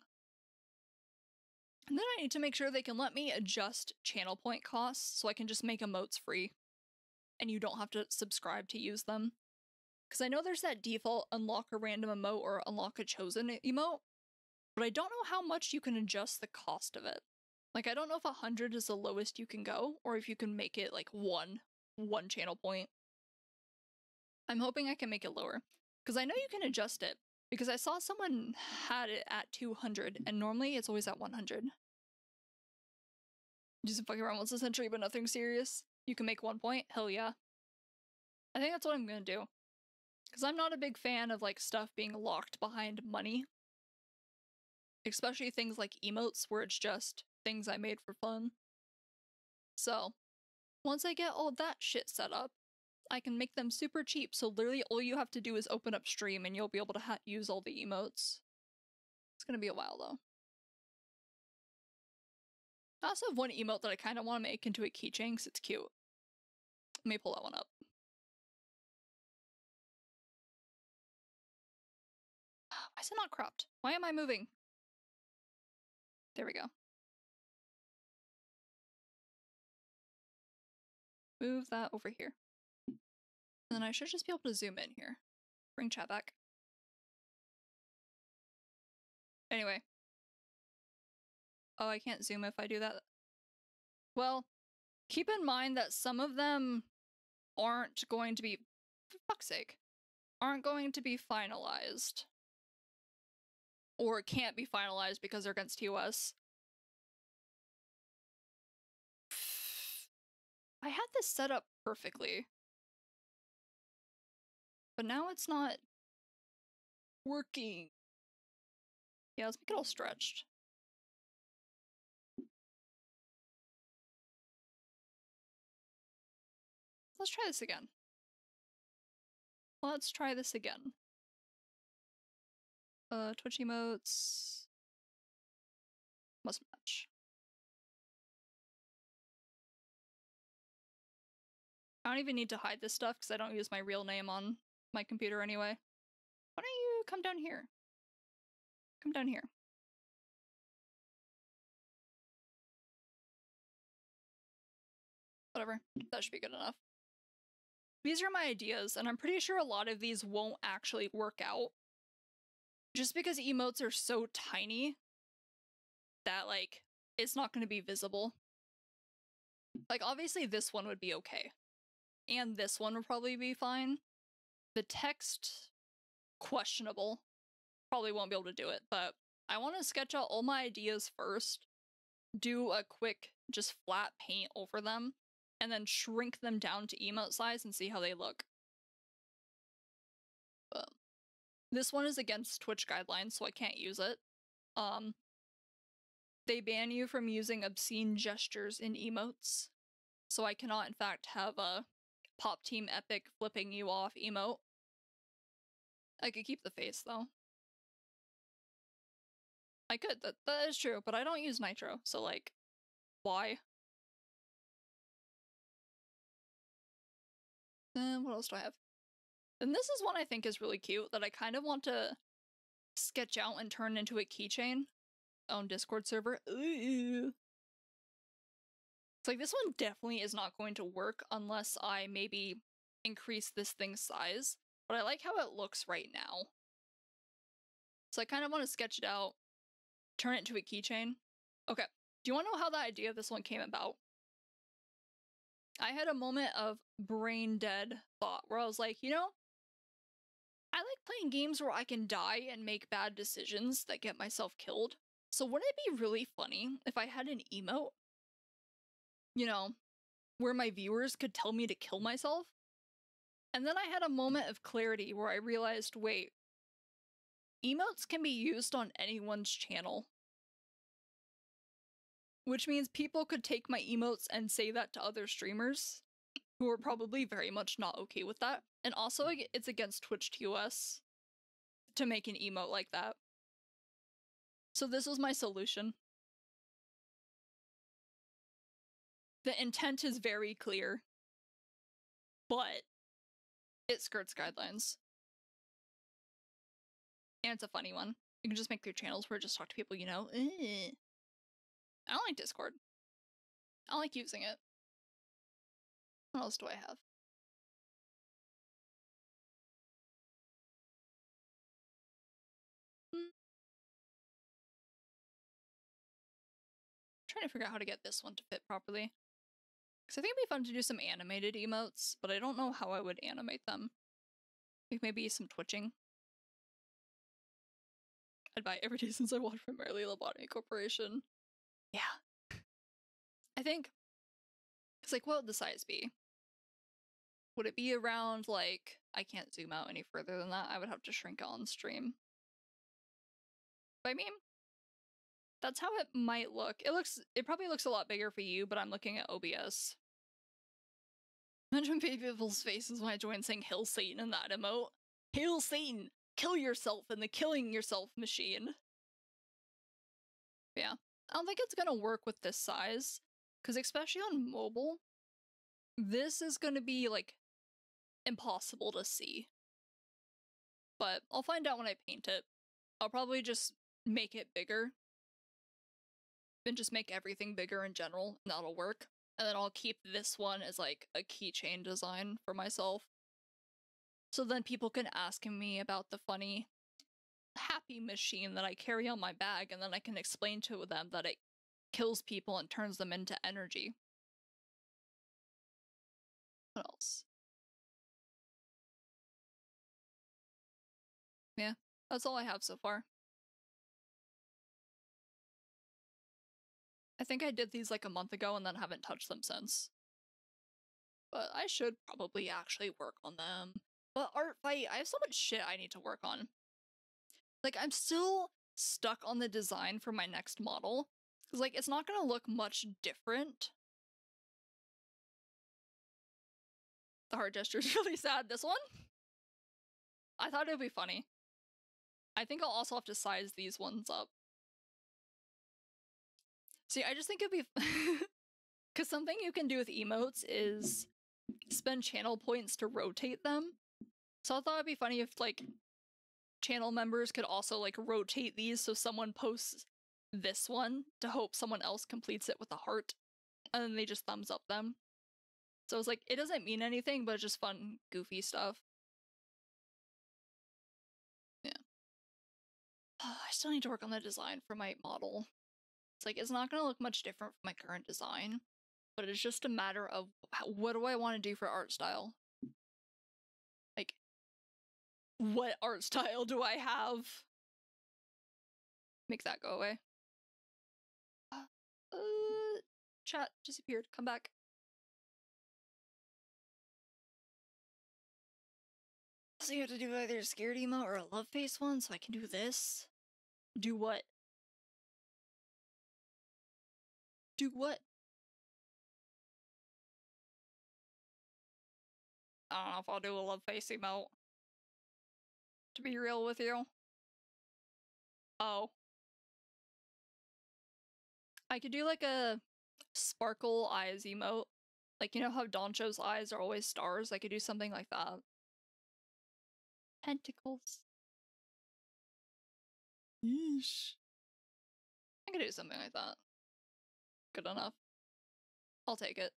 And then I need to make sure they can let me adjust channel point costs so I can just make emotes free. And you don't have to subscribe to use them. Because I know there's that default unlock a random emote or unlock a chosen emote, but I don't know how much you can adjust the cost of it. Like, I don't know if 100 is the lowest you can go, or if you can make it like one channel point. I'm hoping I can make it lower, because I know you can adjust it, because I saw someone had it at 200, and normally it's always at 100. Do some fucking around once a century, but nothing serious. You can make 1 point? Hell yeah. I think that's what I'm gonna do. Because I'm not a big fan of like stuff being locked behind money. Especially things like emotes where it's just things I made for fun. So, once I get all that shit set up, I can make them super cheap, so literally all you have to do is open up stream and you'll be able to use all the emotes. It's gonna be a while though. I also have one emote that I kind of want to make into a keychain because it's cute. Let me pull that one up. Why is it not cropped? Why am I moving? There we go. Move that over here. And then I should just be able to zoom in here. Bring chat back. Anyway. Oh, I can't zoom if I do that. Well, keep in mind that some of them aren't going to be, for fuck's sake, aren't going to be finalized. Or can't be finalized because they're against TOS. I had this set up perfectly. But now it's not working. Yeah, let's make it all stretched. Let's try this again. Let's try this again. Twitch emotes. Must match. I don't even need to hide this stuff because I don't use my real name on my computer anyway. Why don't you come down here? Come down here. Whatever. That should be good enough. These are my ideas, and I'm pretty sure a lot of these won't actually work out. Just because emotes are so tiny that, like, it's not going to be visible. Like, obviously this one would be okay. And this one would probably be fine. The text, questionable. Probably won't be able to do it, but I want to sketch out all my ideas first, do a quick, just flat paint over them, and then shrink them down to emote size and see how they look. But this one is against Twitch guidelines, so I can't use it. They ban you from using obscene gestures in emotes, so I cannot, in fact, have a Pop Team Epic flipping you off emote. I could keep the face, though. I could, that is true, but I don't use Nitro, so, like, why? What else do I have? And this is one I think is really cute that I kind of want to sketch out and turn into a keychain on Discord server. Ooh. It's like, this one definitely is not going to work unless I maybe increase this thing's size, but I like how it looks right now. So I kind of want to sketch it out, turn it into a keychain. Okay, do you want to know how the idea of this one came about? I had a moment of brain dead thought where I was like, you know, I like playing games where I can die and make bad decisions that get myself killed. So wouldn't it be really funny if I had an emote, you know, where my viewers could tell me to kill myself? And then I had a moment of clarity where I realized, wait, emotes can be used on anyone's channel. Which means people could take my emotes and say that to other streamers who are probably very much not okay with that. And also, it's against Twitch TOS to make an emote like that. So this was my solution. The intent is very clear, but it skirts guidelines. And it's a funny one. You can just make 3 channels where I just talk to people, you know. I don't like Discord. I don't like using it. What else do I have? Trying to figure out how to get this one to fit properly. Because I think it'd be fun to do some animated emotes, but I don't know how I would animate them. Like maybe some twitching. I'd buy every day since I watched primarily Lobotomy Corporation. Yeah. I think, it's like, what would the size be? Would it be around, like, I can't zoom out any further than that. I would have to shrink on stream. But I mean, that's how it might look. It probably looks a lot bigger for you, but I'm looking at OBS. Imagine people's faces when I join saying Hail Satan in that emote. Hail Satan! Kill yourself in the killing yourself machine. Yeah. I don't think it's gonna work with this size, because especially on mobile, this is gonna be, like, impossible to see. But I'll find out when I paint it. I'll probably just make it bigger. And just make everything bigger in general, and that'll work. And then I'll keep this one as, like, a keychain design for myself. So then people can ask me about the funny happy machine that I carry on my bag, and then I can explain to them that it kills people and turns them into energy. What else? Yeah, that's all I have so far. I think I did these like a month ago and then haven't touched them since. But I should probably actually work on them. But art fight, I have so much shit I need to work on. Like, I'm still stuck on the design for my next model. Because, like, it's not gonna look much different. The heart gesture is really sad. This one? I thought it would be funny. I think I'll also have to size these ones up. See, I just think it'd be... Because something you can do with emotes is spend channel points to rotate them. So I thought it'd be funny if, like, channel members could also, like, rotate these so someone posts this one to hope someone else completes it with a heart, and then they just thumbs up them. So it's like, it doesn't mean anything, but it's just fun, goofy stuff. Yeah. I still need to work on the design for my model. It's like, it's not gonna look much different from my current design, but it's just a matter of what do I want to do for art style? Like, what art style do I have? Make that go away. Chat disappeared. Come back. So you have to do either a scared emote or a love face one, so I can do this? Do what? Do what? I don't know if I'll do a love face emote. To be real with you. Oh. I could do like a sparkle eyes emote. Like, you know how Doncho's eyes are always stars? I could do something like that. Pentacles. Yeesh. I could do something like that. Good enough. I'll take it.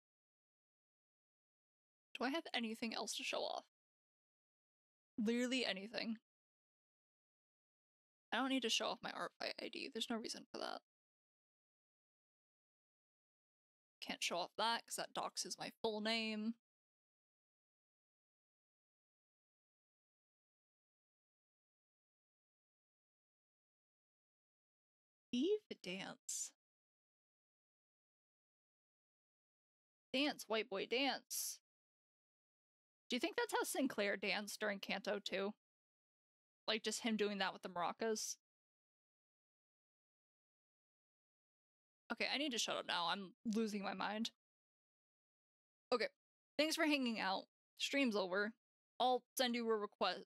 Do I have anything else to show off? Literally anything. I don't need to show off my art fight ID. There's no reason for that. Can't show off that because that doxes my full name. Eve dance. Dance, white boy, dance. Do you think that's how Sinclair danced during Canto 2? Like, just him doing that with the maracas? Okay, I need to shut up now. I'm losing my mind. Okay, thanks for hanging out. Stream's over. I'll send you a request.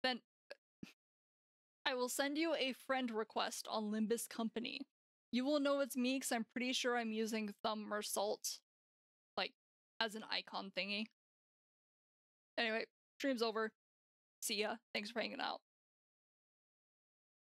Then I will send you a friend request on Limbus Company. You will know it's me because I'm pretty sure I'm using thumb or salt, like, as an icon thingy. Anyway, stream's over. See ya. Thanks for hanging out.